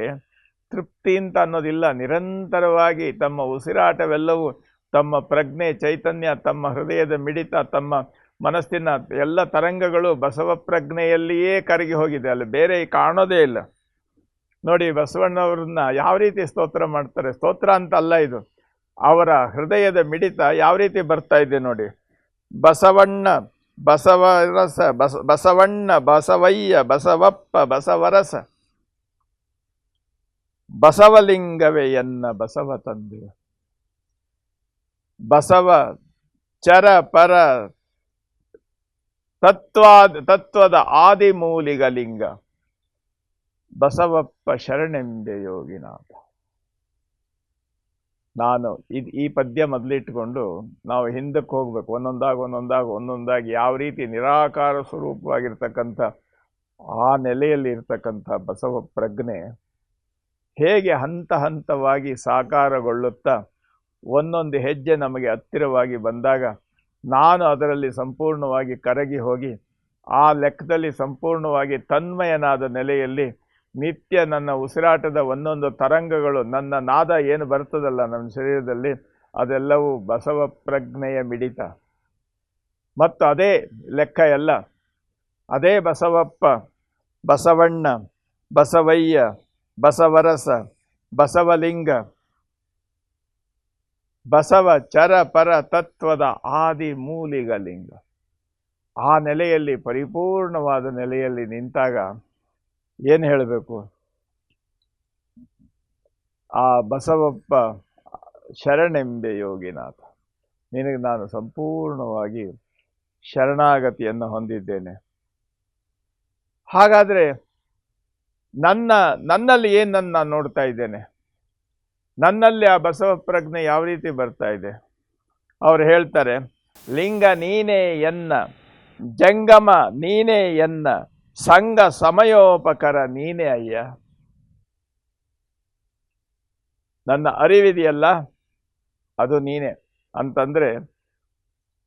ತೃಪ್ತಿ ಅಂತ ಅನ್ನೋದಿಲ್ಲ. ನಿರಂತರವಾಗಿ ತಮ್ಮ ಉಸಿರಾಟವೆಲ್ಲವೂ, ತಮ್ಮ ಪ್ರಜ್ಞೆ ಚೈತನ್ಯ, ತಮ್ಮ ಹೃದಯದ ಮಿಡಿತ, ತಮ್ಮ ಮನಸ್ಸಿನ ಎಲ್ಲ ತರಂಗಗಳು ಬಸವ ಪ್ರಜ್ಞೆಯಲ್ಲಿಯೇ ಕರಗಿ ಹೋಗಿದೆ, ಅಲ್ಲಿ ಬೇರೆ ಕಾಣೋದೇ ಇಲ್ಲ. ನೋಡಿ ಬಸವಣ್ಣವ್ರನ್ನ ಯಾವ ರೀತಿ ಸ್ತೋತ್ರ ಮಾಡ್ತಾರೆ. ಸ್ತೋತ್ರ ಅಂತ ಅಲ್ಲ ಇದು, ಅವರ ಹೃದಯದ ಮಿಡಿತ ಯಾವ ರೀತಿ ಬರ್ತಾ ಇದೆ ನೋಡಿ. ಬಸವಣ್ಣ ಬಸವರಸ ಬಸವಣ್ಣ ಬಸವಯ್ಯ ಬಸವಪ್ಪ ಬಸವರಸ ಬಸವಲಿಂಗವೇ ಎನ್ನ ಬಸವ ತಂದೆ, ಬಸವ ಚರ ಪರ ತತ್ವದ ಆದಿಮೂಲಿಗ ಲಿಂಗ, ಬಸವಪ್ಪ ಶರಣೆಂಬೆ ಯೋಗಿನಾಥ. ನಾನು ಈ ಪದ್ಯ ಮೊದಲಿಟ್ಟುಕೊಂಡು ನಾವು ಹಿಂದಕ್ಕೆ ಹೋಗ್ಬೇಕು, ಒಂದೊಂದಾಗಿ ಯಾವ ರೀತಿ ನಿರಾಕಾರ ಸ್ವರೂಪವಾಗಿರ್ತಕ್ಕಂಥ ಆ ನೆಲೆಯಲ್ಲಿ ಇರ್ತಕ್ಕಂಥ ಬಸವ ಪ್ರಜ್ಞೆ ಹೇಗೆ ಹಂತ ಹಂತವಾಗಿ ಸಾಕಾರಗೊಳ್ಳುತ್ತಾ ಒಂದೊಂದು ಹೆಜ್ಜೆ ನಮಗೆ ಹತ್ತಿರವಾಗಿ ಬಂದಾಗ ನಾನು ಅದರಲ್ಲಿ ಸಂಪೂರ್ಣವಾಗಿ ಕರಗಿ ಹೋಗಿ ಆ ಲೆಕ್ಕದಲ್ಲಿ ಸಂಪೂರ್ಣವಾಗಿ ತನ್ಮಯನಾದ ನೆಲೆಯಲ್ಲಿ ನಿತ್ಯ ನನ್ನ ಉಸಿರಾಟದ ಒಂದೊಂದು ತರಂಗಗಳು, ನನ್ನ ನಾದ ಏನು ಬರ್ತದಲ್ಲ ನನ್ನ ಶರೀರದಲ್ಲಿ, ಅದೆಲ್ಲವೂ ಬಸವ ಪ್ರಜ್ಞೆಯ ಮಿಡಿತ. ಮತ್ತು ಅದೇ ಲೆಕ್ಕ ಎಲ್ಲ, ಅದೇ ಬಸವಪ್ಪ ಬಸವಣ್ಣ ಬಸವಯ್ಯ ಬಸವರಸ ಬಸವಲಿಂಗ, ಬಸವ ಚರ ಪರ ತತ್ವದ ಆದಿ ಮೂಲಿಗ ಲಿಂಗ. ಆ ನೆಲೆಯಲ್ಲಿ, ಪರಿಪೂರ್ಣವಾದ ನೆಲೆಯಲ್ಲಿ ನಿಂತಾಗ ಏನು ಹೇಳಬೇಕು? ಆ ಬಸವಪ್ಪ ಶರಣೆಂಬೆ ಯೋಗಿನಾಥ, ನಿನಗೆ ನಾನು ಸಂಪೂರ್ಣವಾಗಿ ಶರಣಾಗತಿಯನ್ನು ಹೊಂದಿದ್ದೇನೆ. ಹಾಗಾದರೆ ನನ್ನಲ್ಲಿ ಏನನ್ನು ನಾನು ನೋಡ್ತಾ ಇದ್ದೇನೆ? ನನ್ನಲ್ಲಿ ಆ ಬಸವ ಪ್ರಜ್ಞೆ ಯಾವ ರೀತಿ ಬರ್ತಾ ಇದೆ? ಅವರು ಹೇಳ್ತಾರೆ, ಲಿಂಗ ನೀನೇ ಎನ್ನ, ಜಂಗಮ ನೀನೇ ಎನ್ನ, ಸಂಘ ಸಮಯೋಪಕರ ನೀನೇ ಅಯ್ಯ. ನನ್ನ ಅರಿವಿದೆಯಲ್ಲ ಅದು ನೀನೇ ಅಂತಂದ್ರೆ,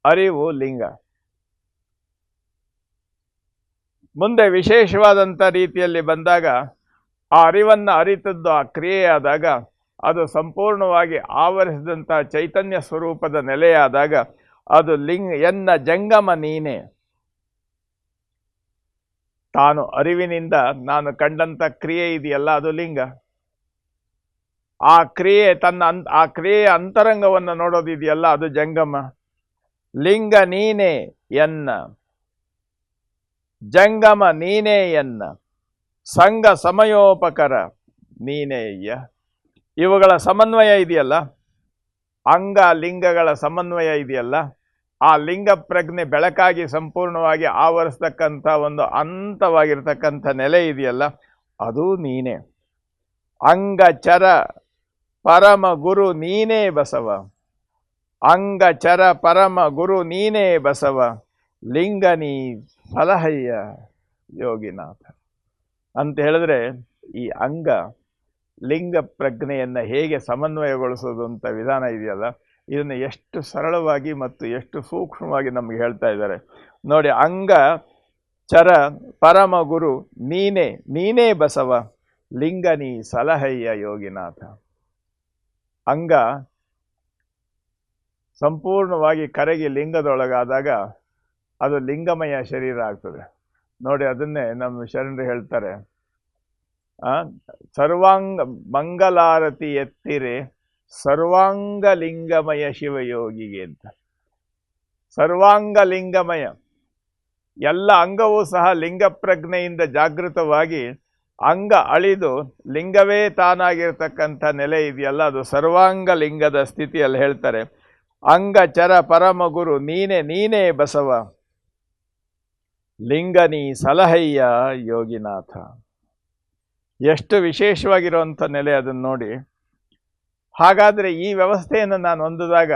ಅರಿವು ಲಿಂಗ. ಮುಂದೆ ವಿಶೇಷವಾದಂಥ ರೀತಿಯಲ್ಲಿ ಬಂದಾಗ ಆ ಅರಿವನ್ನು ಅರಿತದ್ದು ಆ ಕ್ರಿಯೆಯಾದಾಗ, ಅದು ಸಂಪೂರ್ಣವಾಗಿ ಆವರಿಸಿದಂಥ ಚೈತನ್ಯ ಸ್ವರೂಪದ ನೆಲೆಯಾದಾಗ ಅದು ಎನ್ನ ಜಂಗಮ ನೀನೇ. ತಾನು ಅರಿವಿನಿಂದ ನಾನು ಕಂಡಂಥ ಕ್ರಿಯೆ ಇದೆಯಲ್ಲ ಅದು ಲಿಂಗ. ಆ ಕ್ರಿಯೆಯ ಅಂತರಂಗವನ್ನು ನೋಡೋದಿದೆಯಲ್ಲ ಅದು ಜಂಗಮ. ಲಿಂಗ ನೀನೇ ಎನ್ನ, ಜಂಗಮ ನೀನೇ ಎನ್ನ, ಸಂಘ ಸಮಯೋಪಕರ ನೀನೇ ಅಯ್ಯ. ಇವುಗಳ ಸಮನ್ವಯ ಇದೆಯಲ್ಲ, ಅಂಗ ಲಿಂಗಗಳ ಸಮನ್ವಯ ಇದೆಯಲ್ಲ, ಆ ಲಿಂಗ ಪ್ರಜ್ಞೆ ಬೆಳಕಾಗಿ ಸಂಪೂರ್ಣವಾಗಿ ಆವರಿಸ್ತಕ್ಕಂಥ ಒಂದು ಅಂತವಾಗಿರ್ತಕ್ಕಂಥ ನೆಲೆ ಇದೆಯಲ್ಲ ಅದು ನೀನೇ. ಅಂಗಚರ ಪರಮ ಗುರು ನೀನೇ ಬಸವ, ಅಂಗಚರ ಪರಮ ಗುರು ನೀನೇ ಬಸವ, ಲಿಂಗ ನೀ ಸಲಹಯ್ಯ ಯೋಗಿನಾಥ ಅಂತ ಹೇಳಿದ್ರೆ, ಈ ಅಂಗ ಲಿಂಗ ಪ್ರಜ್ಞೆಯನ್ನು ಹೇಗೆ ಸಮನ್ವಯಗೊಳಿಸೋದು ಅಂತ ವಿಧಾನ ಇದೆಯಲ್ಲ, ಇದನ್ನು ಎಷ್ಟು ಸರಳವಾಗಿ ಮತ್ತು ಎಷ್ಟು ಸೂಕ್ಷ್ಮವಾಗಿ ನಮಗೆ ಹೇಳ್ತಾ ಇದ್ದಾರೆ ನೋಡಿ. ಅಂಗ ಚರ ಪರಮ ಗುರು ನೀನೇ ಬಸವ, ಲಿಂಗ ನೀ ಸಲಹಯ್ಯ ಯೋಗಿನಾಥ. ಅಂಗ ಸಂಪೂರ್ಣವಾಗಿ ಕರಗಿ ಲಿಂಗದೊಳಗಾದಾಗ ಅದು ಲಿಂಗಮಯ ಶರೀರ ಆಗ್ತದೆ ನೋಡಿ. ಅದನ್ನೇ ನಮ್ಮ ಶರಣರು ಹೇಳ್ತಾರೆ, ಸರ್ವಾಂಗ ಮಂಗಲಾರತಿ ಎತ್ತಿರೆ ಸರ್ವಾಂಗ ಲಿಂಗಮಯ ಶಿವಯೋಗಿಗೆ ಅಂತ. ಸರ್ವಾಂಗ ಲಿಂಗಮಯ, ಎಲ್ಲ ಅಂಗವೂ ಸಹ ಲಿಂಗ ಪ್ರಜ್ಞೆಯಿಂದ ಜಾಗೃತವಾಗಿ ಅಂಗ ಅಳಿದು ಲಿಂಗವೇ ತಾನಾಗಿರ್ತಕ್ಕಂಥ ನೆಲೆ ಇದೆಯಲ್ಲ, ಅದು ಸರ್ವಾಂಗ ಲಿಂಗದ ಸ್ಥಿತಿಯಲ್ಲಿ ಹೇಳ್ತಾರೆ. ಅಂಗ ಚರ ಪರಮಗುರು ನೀನೇ ನೀನೇ ಬಸವ, ಲಿಂಗನೀ ಸಲಹಯ್ಯ ಯೋಗಿನಾಥ. ಎಷ್ಟು ವಿಶೇಷವಾಗಿರುವಂಥ ನೆಲೆ ಅದನ್ನು ನೋಡಿ. ಹಾಗಾದರೆ ಈ ವ್ಯವಸ್ಥೆಯನ್ನು ನಾನು ಹೊಂದಿದಾಗ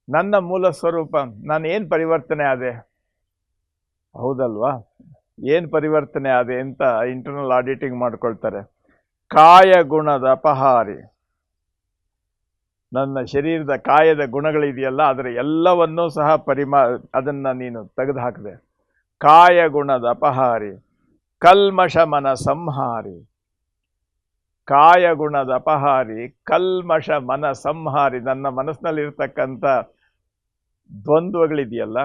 ನನ್ನ ಮೂಲ ಸ್ವರೂಪ ನಾನು ಏನು ಪರಿವರ್ತನೆ ಆದೆ? ಹೌದಲ್ವಾ? ಏನು ಪರಿವರ್ತನೆ ಆದೆ ಅಂತ ಇಂಟರ್ನಲ್ ಆಡಿಟಿಂಗ್ ಮಾಡ್ಕೊಳ್ತಾರೆ. ಕಾಯ ಗುಣದ ಅಪಹಾರಿ, ನನ್ನ ಶರೀರದ ಕಾಯದ ಗುಣಗಳಿದೆಯಲ್ಲ ಅದರ ಎಲ್ಲವನ್ನೂ ಸಹ ಅದನ್ನು ನೀನು ತೆಗೆದು ಹಾಕಿದೆ. ಕಾಯ ಗುಣದ ಅಪಹಾರಿ, ಕಲ್ಮಷ ಮನ ಸಂಹಾರಿ. ಕಾಯ ಗುಣದ ಅಪಹಾರಿ, ಕಲ್ಮಷ ಮನ ಸಂಹಾರಿ. ನನ್ನ ಮನಸ್ಸಿನಲ್ಲಿರ್ತಕ್ಕಂಥ ದ್ವಂದ್ವಗಳಿದೆಯಲ್ಲ,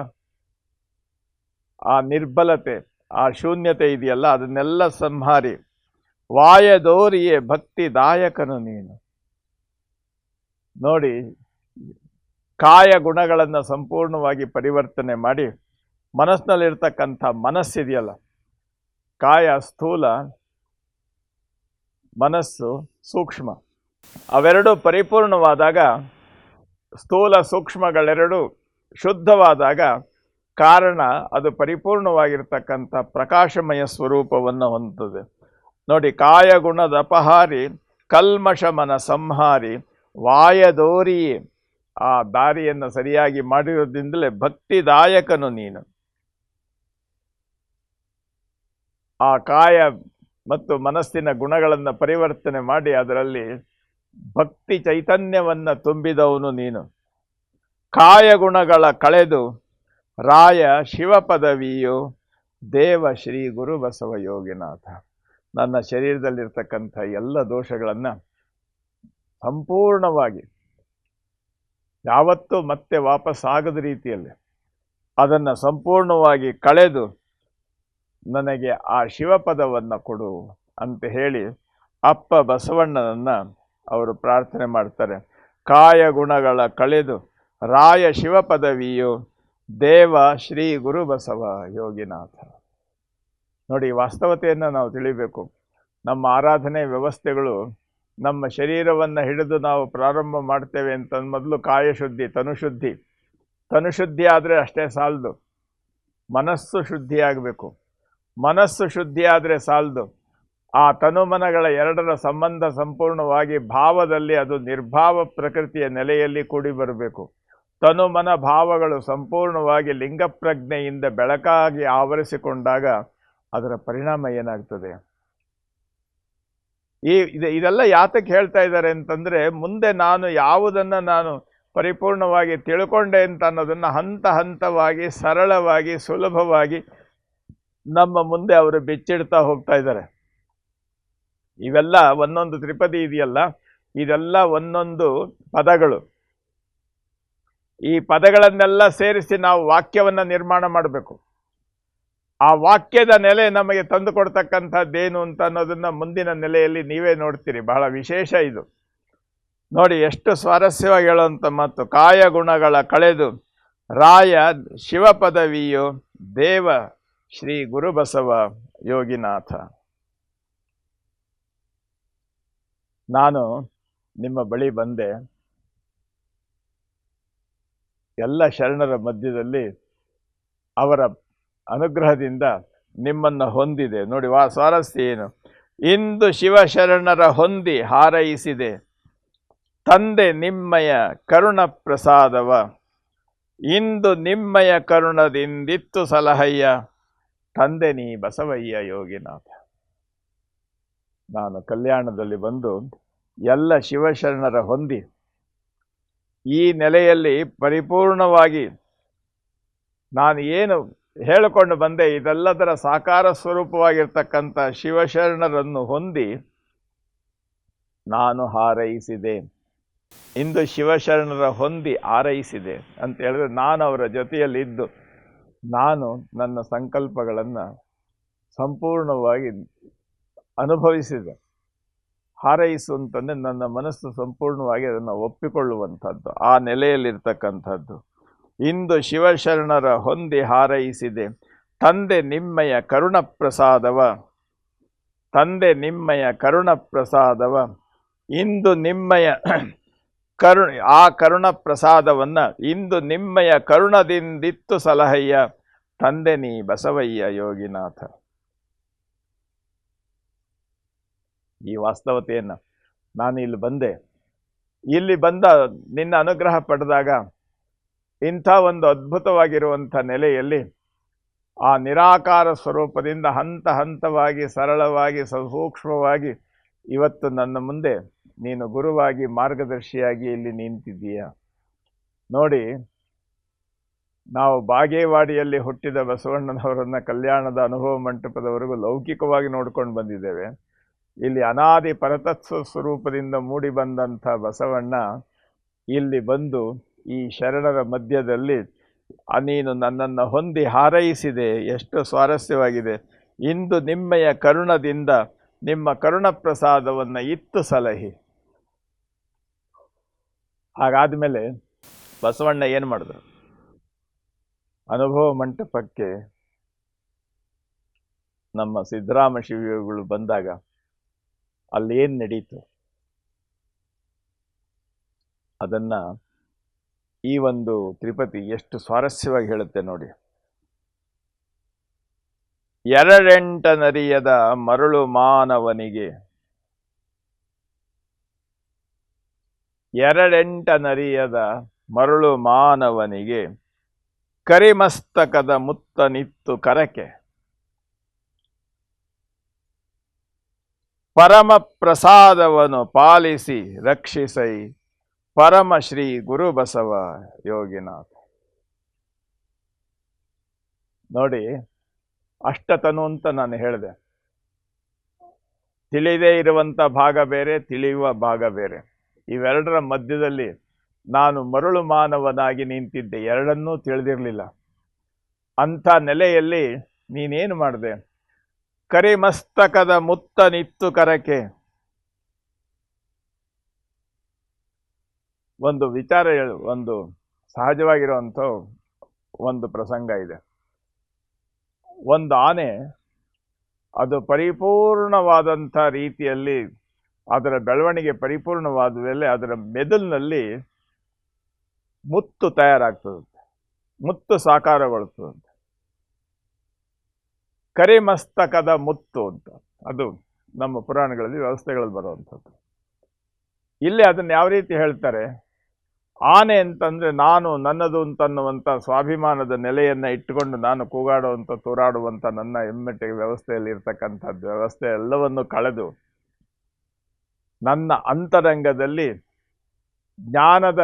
ಆ ನಿರ್ಬಲತೆ, ಆ ಶೂನ್ಯತೆ ಇದೆಯಲ್ಲ, ಅದನ್ನೆಲ್ಲ ಸಂಹಾರಿ. ವಾಯದೋರಿಯೇ ಭಕ್ತಿದಾಯಕನು ನೀನು. ನೋಡಿ, ಕಾಯ ಗುಣಗಳನ್ನು ಸಂಪೂರ್ಣವಾಗಿ ಪರಿವರ್ತನೆ ಮಾಡಿ ಮನಸ್ಸಿನಲ್ಲಿರ್ತಕ್ಕಂಥ ಮನಸ್ಸಿದೆಯಲ್ಲ, ಕಾಯ ಸ್ಥೂಲ, ಮನಸ್ಸು ಸೂಕ್ಷ್ಮ, ಅವೆರಡು ಪರಿಪೂರ್ಣವಾದಾಗ, ಸ್ಥೂಲ ಸೂಕ್ಷ್ಮಗಳೆರಡು ಶುದ್ಧವಾದಾಗ ಕಾರಣ ಅದು ಪರಿಪೂರ್ಣವಾಗಿರ್ತಕ್ಕಂಥ ಪ್ರಕಾಶಮಯ ಸ್ವರೂಪವನ್ನು ಹೊಂದುತ್ತದೆ. ನೋಡಿ, ಕಾಯ ಗುಣದ ಅಪಹಾರಿ, ಕಲ್ಮಷ ಮನ ಸಂಹಾರಿ, ವಾಯದೋರಿ. ಆ ದಾರಿಯನ್ನು ಸರಿಯಾಗಿ ಮಾಡಿರೋದ್ರಿಂದಲೇ ಭಕ್ತಿದಾಯಕನು ನೀನು. ಆ ಕಾಯ ಮತ್ತು ಮನಸ್ಸಿನ ಗುಣಗಳನ್ನು ಪರಿವರ್ತನೆ ಮಾಡಿ ಅದರಲ್ಲಿ ಭಕ್ತಿ ಚೈತನ್ಯವನ್ನು ತುಂಬಿದವನು ನೀನು. ಕಾಯ ಗುಣಗಳ ಕಳೆದು ರಾಯ ಶಿವ ಪದವಿಯು ದೇವ ಶ್ರೀ ಗುರು ಬಸವ ಯೋಗಿನಾಥ. ನನ್ನ ಶರೀರದಲ್ಲಿರ್ತಕ್ಕಂಥ ಎಲ್ಲ ದೋಷಗಳನ್ನು ಸಂಪೂರ್ಣವಾಗಿ ಯಾವತ್ತೂ ಮತ್ತೆ ವಾಪಸ್ ಆಗದ ರೀತಿಯಲ್ಲಿ ಅದನ್ನು ಸಂಪೂರ್ಣವಾಗಿ ಕಳೆದು ನನಗೆ ಆ ಶಿವಪದವನ್ನು ಕೊಡು ಅಂತ ಹೇಳಿ ಅಪ್ಪ ಬಸವಣ್ಣನನ್ನು ಅವರು ಪ್ರಾರ್ಥನೆ ಮಾಡ್ತಾರೆ. ಕಾಯ ಗುಣಗಳ ಕಳೆದು ರಾಯ ಶಿವ ಪದವಿಯು ದೇವ ಶ್ರೀ ಗುರು ಬಸವ ಯೋಗಿನಾಥ. ನೋಡಿ, ವಾಸ್ತವತೆಯನ್ನು ನಾವು ತಿಳಿಬೇಕು. ನಮ್ಮ ಆರಾಧನೆ ವ್ಯವಸ್ಥೆಗಳು ನಮ್ಮ ಶರೀರವನ್ನು ಹಿಡಿದು ನಾವು ಪ್ರಾರಂಭ ಮಾಡ್ತೇವೆ ಅಂತ ಮೊದಲು ಕಾಯಶುದ್ಧಿ, ತನುಶುದ್ಧಿ ಆದರೆ ಅಷ್ಟೇ ಸಾಲದು, ಮನಸ್ಸು ಶುದ್ಧಿಯಾಗಬೇಕು. ಮನಸ್ಸು ಶುದ್ಧಿ ಆದರೆ ಸಾಲದು, ಆ ತನುಮನಗಳ ಎರಡರ ಸಂಬಂಧ ಸಂಪೂರ್ಣವಾಗಿ ಭಾವದಲ್ಲಿ ಅದು ನಿರ್ಭಾವ ಪ್ರಕೃತಿಯ ನೆಲೆಯಲ್ಲಿ ಕೂಡಿ ಬರಬೇಕು. ತನುಮನ ಭಾವಗಳು ಸಂಪೂರ್ಣವಾಗಿ ಲಿಂಗ ಪ್ರಜ್ಞೆಯಿಂದ ಬೆಳಕಾಗಿ ಆವರಿಸಿಕೊಂಡಾಗ ಅದರ ಪರಿಣಾಮ ಏನಾಗ್ತದೆ? ಇದೆಲ್ಲ ಯಾತಕ್ಕೆ ಹೇಳ್ತಾ ಇದ್ದಾರೆ ಅಂತಂದರೆ, ಮುಂದೆ ನಾನು ಯಾವುದನ್ನು ನಾನು ಪರಿಪೂರ್ಣವಾಗಿ ತಿಳ್ಕೊಂಡೆ ಅಂತ ಅನ್ನೋದನ್ನು ಹಂತ ಹಂತವಾಗಿ, ಸರಳವಾಗಿ, ಸುಲಭವಾಗಿ ನಮ್ಮ ಮುಂದೆ ಅವರು ಬಿಚ್ಚಿಡ್ತಾ ಹೋಗ್ತಾ ಇದ್ದಾರೆ. ಇವೆಲ್ಲ ಒಂದೊಂದು ತ್ರಿಪದಿ ಇದೆಯಲ್ಲ, ಇದೆಲ್ಲ ಒಂದೊಂದು ಪದಗಳು. ಈ ಪದಗಳನ್ನೆಲ್ಲ ಸೇರಿಸಿ ನಾವು ವಾಕ್ಯವನ್ನು ನಿರ್ಮಾಣ ಮಾಡಬೇಕು. ಆ ವಾಕ್ಯದ ನೆಲೆ ನಮಗೆ ತಂದು ಕೊಡ್ತಕ್ಕಂಥದ್ದೇನು ಅಂತ ಅನ್ನೋದನ್ನು ಮುಂದಿನ ನೆಲೆಯಲ್ಲಿ ನೀವೇ ನೋಡ್ತೀರಿ. ಬಹಳ ವಿಶೇಷ ಇದು. ನೋಡಿ, ಎಷ್ಟು ಸ್ವಾರಸ್ಯವಾಗಿ ಹೇಳುವಂಥ ಮಾತು. ಕಾಯ ಗುಣಗಳ ಕಳೆದು ರಾಯ ಶಿವ ಪದವಿಯು ದೇವ ಶ್ರೀ ಗುರುಬಸವ ಯೋಗಿನಾಥ. ನಾನು ನಿಮ್ಮ ಬಳಿ ಬಂದೆ, ಎಲ್ಲ ಶರಣರ ಮಧ್ಯದಲ್ಲಿ ಅವರ ಅನುಗ್ರಹದಿಂದ ನಿಮ್ಮನ್ನು ಹೊಂದಿದೆ. ನೋಡಿ, ಸ್ವಾರಸ್ಯ ಏನು? ಇಂದು ಶಿವಶರಣರ ಹೊಂದಿ ಹಾರೈಸಿದೆ ತಂದೆ ನಿಮ್ಮಯ ಕರುಣ ಪ್ರಸಾದವ, ಇಂದು ನಿಮ್ಮಯ ಕರುಣದಿಂದಿತ್ತು ಸಲಹಯ್ಯ ತಂದೆ ನೀ ಬಸವಯ್ಯ ಯೋಗಿನಾಥ. ನಾನು ಕಲ್ಯಾಣದಲ್ಲಿ ಬಂದು ಎಲ್ಲ ಶಿವಶರಣರ ಹೊಂದಿ ಈ ನೆಲೆಯಲ್ಲಿ ಪರಿಪೂರ್ಣವಾಗಿ ನಾನು ಏನು ಹೇಳಿಕೊಂಡು ಬಂದೆ ಇದೆಲ್ಲದರ ಸಾಕಾರ ಸ್ವರೂಪವಾಗಿರ್ತಕ್ಕಂಥ ಶಿವಶರಣರನ್ನು ಹೊಂದಿ ನಾನು ಹಾರೈಸಿದೆ. ಇಂದು ಶಿವಶರಣರ ಹೊಂದಿ ಹಾರೈಸಿದೆ ಅಂತ ಹೇಳಿದ್ರೆ, ನಾನು ಅವರ ಜೊತೆಯಲ್ಲಿದ್ದು ನಾನು ನನ್ನ ಸಂಕಲ್ಪಗಳನ್ನು ಸಂಪೂರ್ಣವಾಗಿ ಅನುಭವಿಸಿದೆ. ಹಾರೈಸು ಅಂತಂದರೆ ನನ್ನ ಮನಸ್ಸು ಸಂಪೂರ್ಣವಾಗಿ ಅದನ್ನು ಒಪ್ಪಿಕೊಳ್ಳುವಂಥದ್ದು, ಆ ನೆಲೆಯಲ್ಲಿರ್ತಕ್ಕಂಥದ್ದು. ಇಂದು ಶಿವಶರಣರ ಹೊಂದಿ ಹಾರೈಸಿದೆ ತಂದೆ ನಿಮ್ಮಯ ಕರುಣ ಪ್ರಸಾದವ, ತಂದೆ ನಿಮ್ಮಯ ಕರುಣ ಪ್ರಸಾದವ ಇಂದು ನಿಮ್ಮಯ ಆ ಕರುಣ ಪ್ರಸಾದವನ್ನು ಇಂದು ನಿಮ್ಮಯ ಕರುಣದಿಂದಿತ್ತು ಸಲಹಯ್ಯ ತಂದೆ ನೀ ಬಸವಯ್ಯ ಯೋಗಿನಾಥ. ಈ ವಾಸ್ತವತೆಯನ್ನು ನಾನು ಇಲ್ಲಿ ಬಂದ ನಿನ್ನ ಅನುಗ್ರಹ ಪಡೆದಾಗ ಇಂಥ ಒಂದು ಅದ್ಭುತವಾಗಿರುವಂಥ ನೆಲೆಯಲ್ಲಿ ಆ ನಿರಾಕಾರ ಸ್ವರೂಪದಿಂದ ಹಂತ ಹಂತವಾಗಿ ಸರಳವಾಗಿ ಸೂಕ್ಷ್ಮವಾಗಿ ಇವತ್ತು ನನ್ನ ಮುಂದೆ ನೀನು ಗುರುವಾಗಿ ಮಾರ್ಗದರ್ಶಿಯಾಗಿ ಇಲ್ಲಿ ನಿಂತಿದ್ದೀಯ. ನೋಡಿ, ನಾವು ಬಾಗೇವಾಡಿಯಲ್ಲಿ ಹುಟ್ಟಿದ ಬಸವಣ್ಣನವರನ್ನ ಕಲ್ಯಾಣದ ಅನುಭವ ಮಂಟಪದವರೆಗೂ ಲೌಕಿಕವಾಗಿ ನೋಡ್ಕೊಂಡು ಬಂದಿದ್ದೇವೆ. ಇಲ್ಲಿ ಅನಾದಿ ಪರತತ್ವ ಸ್ವರೂಪದಿಂದ ಮೂಡಿ ಬಂದಂಥ ಬಸವಣ್ಣ ಇಲ್ಲಿ ಬಂದು ಈ ಶರಣರ ಮಧ್ಯದಲ್ಲಿ ನೀನು ನನ್ನನ್ನು ಹೊಂದಿ ಹಾರೈಸಿದೆ. ಎಷ್ಟು ಸ್ವಾರಸ್ಯವಾಗಿದೆ. ಇಂದು ನಿಮ್ಮಯ ಕರುಣದಿಂದ ನಿಮ್ಮ ಕರುಣ ಪ್ರಸಾದವನ್ನು ಇತ್ತು ಸಲಹಿ. ಹಾಗಾದ್ಮೇಲೆ ಬಸವಣ್ಣ ಏನು ಮಾಡಿದ್ರು? ಅನುಭವ ಮಂಟಪಕ್ಕೆ ನಮ್ಮ ಸಿದ್ದರಾಮ ಶಿವಯೋಗಿಗಳು ಬಂದಾಗ ಅಲ್ಲೇನು ನಡೀತು ಅದನ್ನ ಈ ಒಂದು ತ್ರಿಪದಿ ಎಷ್ಟು ಸ್ವಾರಸ್ಯವಾಗಿ ಹೇಳುತ್ತೆ ನೋಡಿ. ಎರಡೆಂಟನರಿಯದ ಮರಳು ಮಾನವನಿಗೆ, ಎರಡೆಂಟನರಿಯದ ಮರಳು ಮಾನವನಿಗೆ ಕರಿಮಸ್ತಕದ ಮುತ್ತನಿತ್ತು ಕರಕೆ ಪರಮ ಪ್ರಸಾದವನ್ನು ಪಾಲಿಸಿ ರಕ್ಷಿಸೈ ಪರಮ ಶ್ರೀ ಗುರು ಬಸವ ಯೋಗಿನಾಥ. ನೋಡಿ, ಅಷ್ಟತನು ಅಂತ ನಾನು ಹೇಳಿದೆ. ತಿಳಿದೇ ಇರುವಂಥ ಭಾಗ ಬೇರೆ, ತಿಳಿಯುವ ಭಾಗ ಬೇರೆ. ಇವೆರಡರ ಮಧ್ಯದಲ್ಲಿ ನಾನು ಮರಳು ಮಾನವನಾಗಿ ನಿಂತಿದ್ದೆ, ಎರಡನ್ನೂ ತಿಳಿದಿರಲಿಲ್ಲ. ಅಂಥ ನೆಲೆಯಲ್ಲಿ ನೀನೇನು ಮಾಡಿದೆ? ಕರಿಮಸ್ತಕದ ಮುತ್ತನಿತ್ತು ಕರಕೆ. ಒಂದು ವಿಚಾರ ಒಂದು ಸಹಜವಾಗಿರುವಂಥ ಒಂದು ಪ್ರಸಂಗ ಇದೆ. ಒಂದು ಆನೆ ಅದು ಪರಿಪೂರ್ಣವಾದಂಥ ರೀತಿಯಲ್ಲಿ ಅದರ ಬೆಳವಣಿಗೆ ಪರಿಪೂರ್ಣವಾದ ಮೇಲೆ ಅದರ ಮೆದುಳಿನಲ್ಲಿ ಮುತ್ತು ತಯಾರಾಗ್ತದಂತೆ, ಮುತ್ತು ಸಾಕಾರಗೊಳ್ತದಂತೆ. ಕರಿಮಸ್ತಕದ ಮುತ್ತು ಅಂತ ಅದು ನಮ್ಮ ಪುರಾಣಗಳಲ್ಲಿ ವ್ಯವಸ್ಥೆಗಳಲ್ಲಿ ಬರುವಂಥದ್ದು. ಇಲ್ಲಿ ಅದನ್ನು ಯಾವ ರೀತಿ ಹೇಳ್ತಾರೆ? ಆನೆ ಅಂತಂದರೆ ನಾನು ನನ್ನದು ಅಂತನ್ನುವಂಥ ಸ್ವಾಭಿಮಾನದ ನೆಲೆಯನ್ನು ಇಟ್ಟುಕೊಂಡು ನಾನು ಕೂಗಾಡುವಂಥ ತೂರಾಡುವಂಥ ನನ್ನ ಹೆಮ್ಮೆಟ್ಟಿಗೆ ವ್ಯವಸ್ಥೆಯಲ್ಲಿ ಇರ್ತಕ್ಕಂಥದ್ದು ವ್ಯವಸ್ಥೆ ಎಲ್ಲವನ್ನು ಕಳೆದು ನನ್ನ ಅಂತರಂಗದಲ್ಲಿ ಜ್ಞಾನದ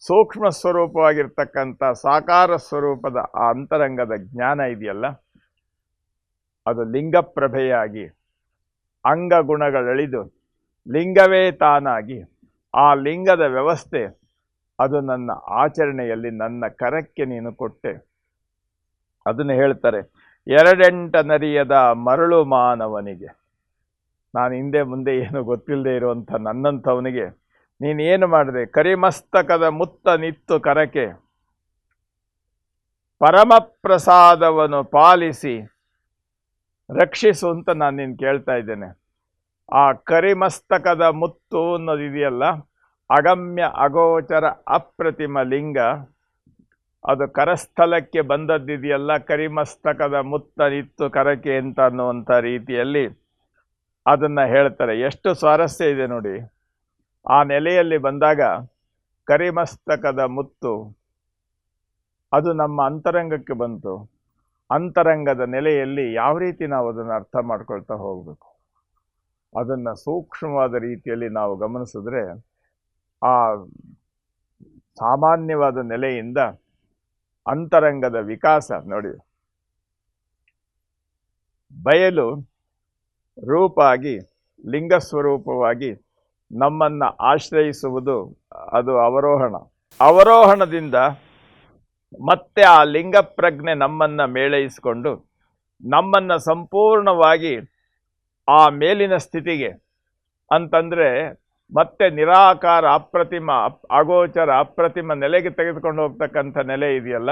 ಸೂಕ್ಷ್ಮ ಸ್ವರೂಪವಾಗಿರ್ತಕ್ಕಂಥ ಸಾಕಾರ ಸ್ವರೂಪದ ಆ ಅಂತರಂಗದ ಜ್ಞಾನ ಇದೆಯಲ್ಲ, ಅದು ಲಿಂಗಪ್ರಭೆಯಾಗಿ ಅಂಗಗುಣಗಳಳಿದು ಲಿಂಗವೇ ತಾನಾಗಿ ಆ ಲಿಂಗದ ವ್ಯವಸ್ಥೆ ಅದು ನನ್ನ ಆಚರಣೆಯಲ್ಲಿ ನನ್ನ ಕರಕ್ಕೆ ನೀನು ಕೊಟ್ಟೆ. ಅದನ್ನು ಹೇಳ್ತಾರೆ, ಎರಡೆಂಟನರಿಯದ ಮರಳು ಮಾನವನಿಗೆ. ನಾನು ಹಿಂದೆ ಮುಂದೆ ಏನು ಗೊತ್ತಿಲ್ಲದೆ ಇರುವಂಥ ನನ್ನಂಥವನಿಗೆ ನೀನೇನು ಮಾಡಿದೆ? ಕರಿಮಸ್ತಕದ ಮುತ್ತನಿತ್ತು ಕರಕೆ ಪರಮ ಪ್ರಸಾದವನ್ನು ಪಾಲಿಸಿ ರಕ್ಷಿಸು ಅಂತ ನಾನು ನೀನು ಕೇಳ್ತಾ ಇದ್ದೇನೆ. ಆ ಕರಿಮಸ್ತಕದ ಮುತ್ತು ಅನ್ನೋದಿದೆಯಲ್ಲ, ಅಗಮ್ಯ ಅಗೋಚರ ಅಪ್ರತಿಮ ಲಿಂಗ, ಅದು ಕರಸ್ಥಲಕ್ಕೆ ಬಂದದ್ದಿದೆಯಲ್ಲ, ಕರಿಮಸ್ತಕದ ಮುತ್ತನಿತ್ತು ಕರಕೆ ಅಂತ ಅನ್ನುವಂಥ ರೀತಿಯಲ್ಲಿ ಅದನ್ನು ಹೇಳ್ತಾರೆ. ಎಷ್ಟು ಸ್ವಾರಸ್ಯ ಇದೆ ನೋಡಿ. ಆ ನೆಲೆಯಲ್ಲಿ ಬಂದಾಗ ಕರಿಮಸ್ತಕದ ಮುತ್ತು ಅದು ನಮ್ಮ ಅಂತರಂಗಕ್ಕೆ ಬಂತು. ಅಂತರಂಗದ ನೆಲೆಯಲ್ಲಿ ಯಾವ ರೀತಿ ನಾವು ಅದನ್ನು ಅರ್ಥ ಮಾಡ್ಕೊಳ್ತಾ ಹೋಗಬೇಕು, ಅದನ್ನು ಸೂಕ್ಷ್ಮವಾದ ರೀತಿಯಲ್ಲಿ ನಾವು ಗಮನಿಸಿದ್ರೆ ಆ ಸಾಮಾನ್ಯವಾದ ನೆಲೆಯಿಂದ ಅಂತರಂಗದ ವಿಕಾಸ ನೋಡಿ. ಬಯಲು ರೂಪಾಗಿ ಲಿಂಗಸ್ವರೂಪವಾಗಿ ನಮ್ಮನ್ನು ಆಶ್ರಯಿಸುವುದು ಅದು ಅವರೋಹಣ. ಅವರೋಹಣದಿಂದ ಮತ್ತೆ ಆ ಲಿಂಗ ಪ್ರಜ್ಞೆ ನಮ್ಮನ್ನು ಮೇಳೈಸಿಕೊಂಡು ನಮ್ಮನ್ನು ಸಂಪೂರ್ಣವಾಗಿ ಆ ಮೇಲಿನ ಸ್ಥಿತಿಗೆ ಅಂತಂದರೆ ಮತ್ತೆ ನಿರಾಕಾರ ಅಪ್ರತಿಮ ಅಗೋಚರ ಅಪ್ರತಿಮ ನೆಲೆಗೆ ತೆಗೆದುಕೊಂಡು ಹೋಗ್ತಕ್ಕಂಥ ನೆಲೆ ಇದೆಯಲ್ಲ,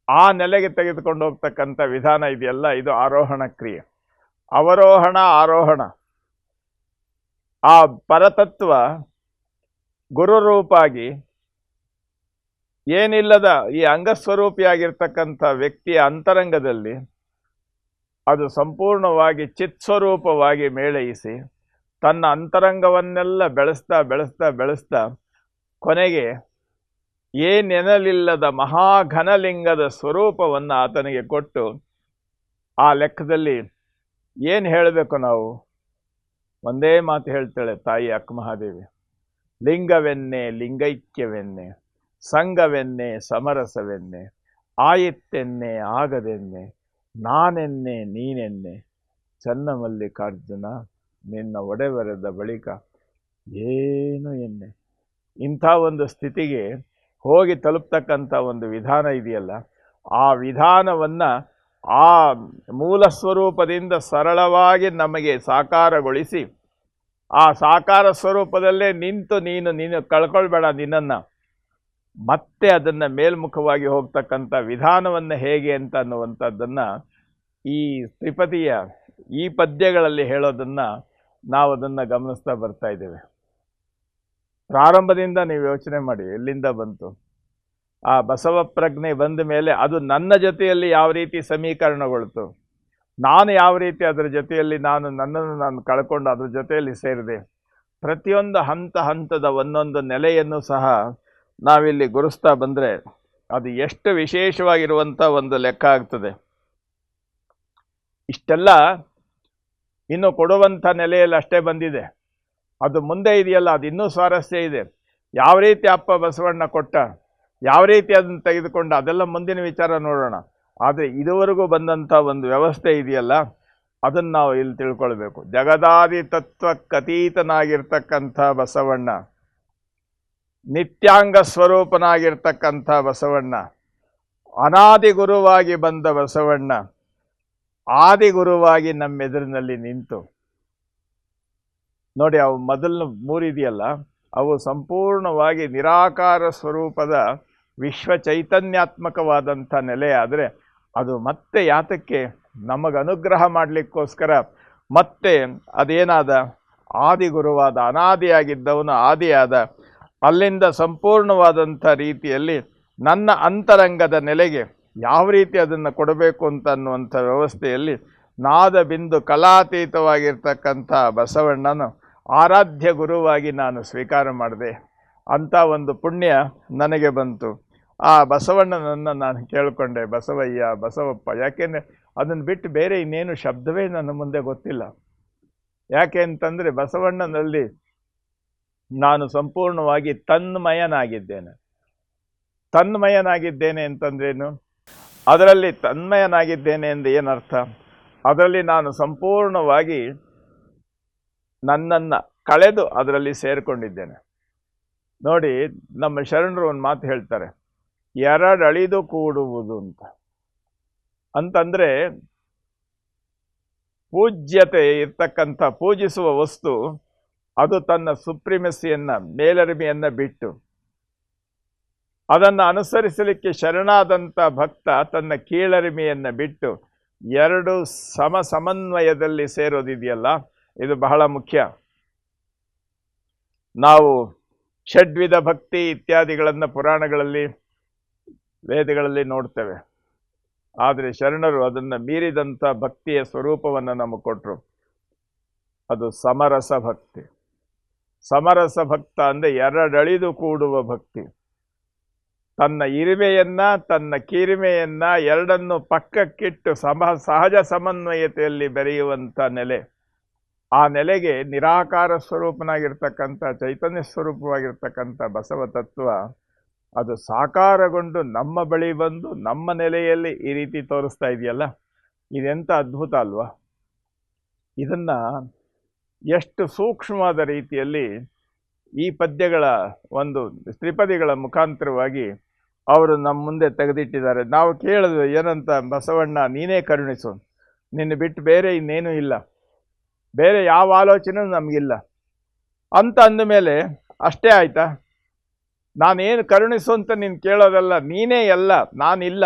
ಆ ನೆಲೆಗೆ ತೆಗೆದುಕೊಂಡು ಹೋಗ್ತಕ್ಕಂಥ ವಿಧಾನ ಇದೆಯಲ್ಲ, ಇದು ಆರೋಹಣ ಕ್ರಿಯೆ. ಅವರೋಹಣ ಆರೋಹಣ. ಆ ಪರತತ್ವ ಗುರುರೂಪಾಗಿ ಏನಿಲ್ಲದ ಈ ಅಂಗಸ್ವರೂಪಿಯಾಗಿರ್ತಕ್ಕಂಥ ವ್ಯಕ್ತಿಯ ಅಂತರಂಗದಲ್ಲಿ ಅದು ಸಂಪೂರ್ಣವಾಗಿ ಚಿತ್ಸ್ವರೂಪವಾಗಿ ಮೇಳೈಸಿ ತನ್ನ ಅಂತರಂಗವನ್ನೆಲ್ಲ ಬೆಳೆಸ್ತಾ ಬೆಳೆಸ್ತಾ ಬೆಳೆಸ್ತಾ ಕೊನೆಗೆ ಏನೆನಲಿಲ್ಲದ ಮಹಾಘನಲಿಂಗದ ಸ್ವರೂಪವನ್ನು ಆತನಿಗೆ ಕೊಟ್ಟು, ಆ ಲೆಕ್ಕದಲ್ಲಿ ಏನು ಹೇಳಬೇಕು ನಾವು? ಒಂದೇ ಮಾತು ಹೇಳ್ತಾಳೆ ತಾಯಿ ಅಕ್ಕಮಹಾದೇವಿ, ಲಿಂಗವೆನ್ನೆ ಲಿಂಗೈಕ್ಯವೆನ್ನೆ, ಸಂಗವೆನ್ನೆ ಸಮರಸವೆನ್ನೆ, ಆಯಿತೆನ್ನೆ ಆಗದೆನ್ನೆ, ನಾನೆನ್ನೆ ನೀನೆನ್ನೆ, ಚನ್ನಮಲ್ಲಿಕಾರ್ಜುನ ನಿನ್ನ ಒಡೆಬರೆದ ಬಳಿಕ ಏನು ಎನ್ನೆ. ಇಂಥ ಒಂದು ಸ್ಥಿತಿಗೆ ಹೋಗಿ ತಲುಪ್ತಕ್ಕಂಥ ಒಂದು ವಿಧಾನ ಇದೆಯಲ್ಲ, ಆ ವಿಧಾನವನ್ನು ಆ ಮೂಲ ಸ್ವರೂಪದಿಂದ ಸರಳವಾಗಿ ನಮಗೆ ಸಾಕಾರಗೊಳಿಸಿ, ಆ ಸಾಕಾರ ಸ್ವರೂಪದಲ್ಲೇ ನಿಂತು ನೀನು ಕಳ್ಕೊಳ್ಬೇಡ ನಿನ್ನನ್ನು, ಮತ್ತೆ ಅದನ್ನು ಮೇಲ್ಮುಖವಾಗಿ ಹೋಗ್ತಕ್ಕಂಥ ವಿಧಾನವನ್ನು ಹೇಗೆ ಅಂತ ಅನ್ನುವಂಥದ್ದನ್ನು ಈ ತ್ರಿಪದಿಯ ಈ ಪದ್ಯಗಳಲ್ಲಿ ಹೇಳೋದನ್ನು ನಾವು ಅದನ್ನು ಗಮನಿಸ್ತಾ ಬರ್ತಾ ಇದ್ದೇವೆ. ಪ್ರಾರಂಭದಿಂದ ನೀವು ಯೋಚನೆ ಮಾಡಿ, ಎಲ್ಲಿಂದ ಬಂತು ಆ ಬಸವ ಪ್ರಜ್ಞೆ ಬಂದ ಮೇಲೆ ಅದು ನನ್ನ ಜೊತೆಯಲ್ಲಿ ಯಾವ ರೀತಿ ಸಮೀಕರಣಗೊಳ್ತು, ನಾನು ಯಾವ ರೀತಿ ಅದರ ಜೊತೆಯಲ್ಲಿ ನನ್ನನ್ನು ನಾನು ಕಳ್ಕೊಂಡು ಅದ್ರ ಜೊತೆಯಲ್ಲಿ ಸೇರಿದೆ. ಪ್ರತಿಯೊಂದು ಹಂತದ ಒಂದೊಂದು ನೆಲೆಯನ್ನು ಸಹ ನಾವಿಲ್ಲಿ ಗುರುಸ್ತಾ ಬಂದರೆ ಅದು ಎಷ್ಟು ವಿಶೇಷವಾಗಿರುವಂಥ ಒಂದು ಲೆಕ್ಕ ಆಗ್ತದೆ. ಇಷ್ಟೆಲ್ಲ ಇನ್ನು ಕೊಡುವಂಥ ನೆಲೆಯಲ್ಲಿ ಅಷ್ಟೇ ಬಂದಿದೆ. ಅದು ಮುಂದೆ ಇದೆಯಲ್ಲ, ಅದು ಇನ್ನೂ ಸ್ವಾರಸ್ಯ ಇದೆ. ಯಾವ ರೀತಿ ಅಪ್ಪ ಬಸವಣ್ಣ ಕೊಟ್ಟ, ಯಾವ ರೀತಿ ಅದನ್ನು ತೆಗೆದುಕೊಂಡು, ಅದೆಲ್ಲ ಮುಂದಿನ ವಿಚಾರ ನೋಡೋಣ. ಆದರೆ ಇದುವರೆಗೂ ಬಂದಂಥ ಒಂದು ವ್ಯವಸ್ಥೆ ಇದೆಯಲ್ಲ, ಅದನ್ನು ನಾವು ಇಲ್ಲಿ ತಿಳ್ಕೊಳ್ಬೇಕು. ಜಗದಾದಿ ತತ್ವಕ್ಕತೀತನಾಗಿರ್ತಕ್ಕಂಥ ಬಸವಣ್ಣ, ನಿತ್ಯಾಂಗ ಸ್ವರೂಪನಾಗಿರ್ತಕ್ಕಂಥ ಬಸವಣ್ಣ, ಅನಾದಿ ಗುರುವಾಗಿ ಬಂದ ಬಸವಣ್ಣ, ಆದಿಗುರುವಾಗಿ ನಮ್ಮೆದುರಿನಲ್ಲಿ ನಿಂತು ನೋಡಿ. ಅವು ಮೊದಲು ಮೂರಿದೆಯಲ್ಲ, ಅವು ಸಂಪೂರ್ಣವಾಗಿ ನಿರಾಕಾರ ಸ್ವರೂಪದ ವಿಶ್ವ ಚೈತನ್ಯಾತ್ಮಕವಾದಂಥ ನೆಲೆ. ಆದರೆ ಅದು ಮತ್ತೆ ಯಾತಕ್ಕೆ ನಮಗೆ ಅನುಗ್ರಹ ಮಾಡಲಿಕ್ಕೋಸ್ಕರ ಮತ್ತೆ ಅದೇನಾದ ಆದಿಗುರುವಾದ, ಅನಾದಿಯಾಗಿದ್ದವನು ಆದಿಯಾದ, ಅಲ್ಲಿಂದ ಸಂಪೂರ್ಣವಾದಂಥ ರೀತಿಯಲ್ಲಿ ನನ್ನ ಅಂತರಂಗದ ನೆಲೆಗೆ ಯಾವ ರೀತಿ ಅದನ್ನು ಕೊಡಬೇಕು ಅಂತ ಅನ್ನುವಂಥ ವ್ಯವಸ್ಥೆಯಲ್ಲಿ ನಾದ ಬಿಂದು ಕಲಾತೀತವಾಗಿರ್ತಕ್ಕಂಥ ಬಸವಣ್ಣನ ಆರಾಧ್ಯ ಗುರುವಾಗಿ ನಾನು ಸ್ವೀಕಾರ ಮಾಡಿದೆ. ಅಂಥ ಒಂದು ಪುಣ್ಯ ನನಗೆ ಬಂತು. ಆ ಬಸವಣ್ಣನನ್ನು ನಾನು ಕೇಳಿಕೊಂಡೆ, ಬಸವಯ್ಯ ಬಸವಪ್ಪ. ಯಾಕೆಂದರೆ ಅದನ್ನು ಬಿಟ್ಟು ಬೇರೆ ಇನ್ನೇನು ಶಬ್ದವೇ ನನ್ನ ಮುಂದೆ ಗೊತ್ತಿಲ್ಲ. ಯಾಕೆ ಅಂತಂದರೆ ಬಸವಣ್ಣನಲ್ಲಿ ನಾನು ಸಂಪೂರ್ಣವಾಗಿ ತನ್ಮಯನಾಗಿದ್ದೇನೆ. ತನ್ಮಯನಾಗಿದ್ದೇನೆ ಅಂತಂದ್ರೇನು? ಅದರಲ್ಲಿ ತನ್ಮಯನಾಗಿದ್ದೇನೆ ಎಂದು ಏನರ್ಥ? ಅದರಲ್ಲಿ ನಾನು ಸಂಪೂರ್ಣವಾಗಿ ನನ್ನನ್ನು ಕಳೆದು ಅದರಲ್ಲಿ ಸೇರಿಕೊಂಡಿದ್ದೇನೆ. ನೋಡಿ, ನಮ್ಮ ಶರಣರು ಒಂದು ಮಾತು ಹೇಳ್ತಾರೆ, ಎರಡಳಿದು ಕೂಡುವುದು ಅಂತಂದರೆ ಪೂಜ್ಯತೆ ಇರ್ತಕ್ಕಂಥ ಪೂಜಿಸುವ ವಸ್ತು ಅದು ತನ್ನ ಸುಪ್ರಿಮೆಸಿಯನ್ನು, ಮೇಲರಿಮೆಯನ್ನು ಬಿಟ್ಟು ಅದನ್ನು ಅನುಸರಿಸಲಿಕ್ಕೆ ಶರಣಾದಂಥ ಭಕ್ತ ತನ್ನ ಕೀಳರಿಮೆಯನ್ನು ಬಿಟ್ಟು ಎರಡು ಸಮನ್ವಯದಲ್ಲಿ ಸೇರೋದಿದೆಯಲ್ಲ, ಇದು ಬಹಳ ಮುಖ್ಯ. ನಾವು ಷಡ್ವಿಧ ಭಕ್ತಿ ಇತ್ಯಾದಿಗಳನ್ನು ಪುರಾಣಗಳಲ್ಲಿ ವೇದಗಳಲ್ಲಿ ನೋಡ್ತೇವೆ. ಆದರೆ ಶರಣರು ಅದನ್ನು ಮೀರಿದಂಥ ಭಕ್ತಿಯ ಸ್ವರೂಪವನ್ನು ನಮಗೆ ಕೊಟ್ಟರು. ಅದು ಸಮರಸ ಭಕ್ತಿ. ಸಮರಸ ಭಕ್ತ ಅಂದರೆ ಎರಡಳಿದು ಕೂಡುವ ಭಕ್ತಿ. ತನ್ನ ಇರಿಮೆಯನ್ನು, ತನ್ನ ಕೀರಿಮೆಯನ್ನು ಎರಡನ್ನು ಪಕ್ಕಕ್ಕಿಟ್ಟು ಸಹಜ ಸಮನ್ವಯತೆಯಲ್ಲಿ ಬೆರೆಯುವಂಥ ನೆಲೆ. ಆ ನೆಲೆಗೆ ನಿರಾಕಾರ ಸ್ವರೂಪನಾಗಿರ್ತಕ್ಕಂಥ, ಚೈತನ್ಯ ಸ್ವರೂಪವಾಗಿರ್ತಕ್ಕಂಥ ಬಸವ ತತ್ವ ಅದು ಸಾಕಾರಗೊಂಡು ನಮ್ಮ ಬಳಿ ಬಂದು ನಮ್ಮ ನೆಲೆಯಲ್ಲಿ ಈ ರೀತಿ ತೋರಿಸ್ತಾ ಇದೆಯಲ್ಲ, ಇದೆಂಥ ಅದ್ಭುತ ಅಲ್ವಾ? ಇದನ್ನು ಎಷ್ಟು ಸೂಕ್ಷ್ಮವಾದ ರೀತಿಯಲ್ಲಿ ಈ ಪದ್ಯಗಳ ಒಂದು ತ್ರಿಪದಿಗಳ ಮುಖಾಂತರವಾಗಿ ಅವರು ನಮ್ಮ ಮುಂದೆ ತೆಗೆದಿಟ್ಟಿದ್ದಾರೆ. ನಾವು ಕೇಳಿದ್ವಿ ಏನಂತ, ಬಸವಣ್ಣ ನೀನೇ ಕರುಣಿಸು, ನಿನ್ನ ಬಿಟ್ಟು ಬೇರೆ ಇನ್ನೇನೂ ಇಲ್ಲ, ಬೇರೆ ಯಾವ ಆಲೋಚನೆಯೂ ನಮಗಿಲ್ಲ ಅಂತ ಅಂದಮೇಲೆ ಅಷ್ಟೇ ಆಯಿತಾ? ನಾನೇನು ಕರುಣಿಸು ಅಂತ ನೀನು ಕೇಳೋದಲ್ಲ, ನೀನೇ ಎಲ್ಲ, ನಾನಿಲ್ಲ.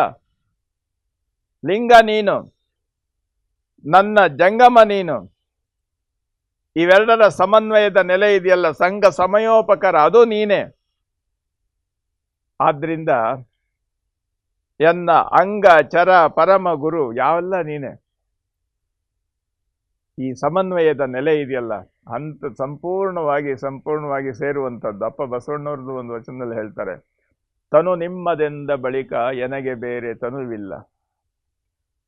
ಲಿಂಗ ನೀನು, ನನ್ನ ಜಂಗಮ ನೀನು. ಇವೆರಡರ ಸಮನ್ವಯದ ನೆಲೆ ಇದೆಯಲ್ಲ, ಸಂಘ ಸಮಯೋಪಕರ, ಅದು ನೀನೇ. ಆದ್ರಿಂದ ಎನ್ನ ಅಂಗ ಚರ ಪರಮ ಗುರು ಯಾವೆಲ್ಲ ನೀನೆ. ಈ ಸಮನ್ವಯದ ನೆಲೆ ಇದೆಯಲ್ಲ ಅಂತ ಸಂಪೂರ್ಣವಾಗಿ ಸೇರುವಂಥದ್ದು. ಅಪ್ಪ ಬಸವಣ್ಣವ್ರದ್ದು ಒಂದು ವಚನದಲ್ಲಿ ಹೇಳ್ತಾರೆ, ತನು ನಿಮ್ಮದೆಂದ ಬಳಿಕ ಎನಗೆ ಬೇರೆ ತನುವಿಲ್ಲ,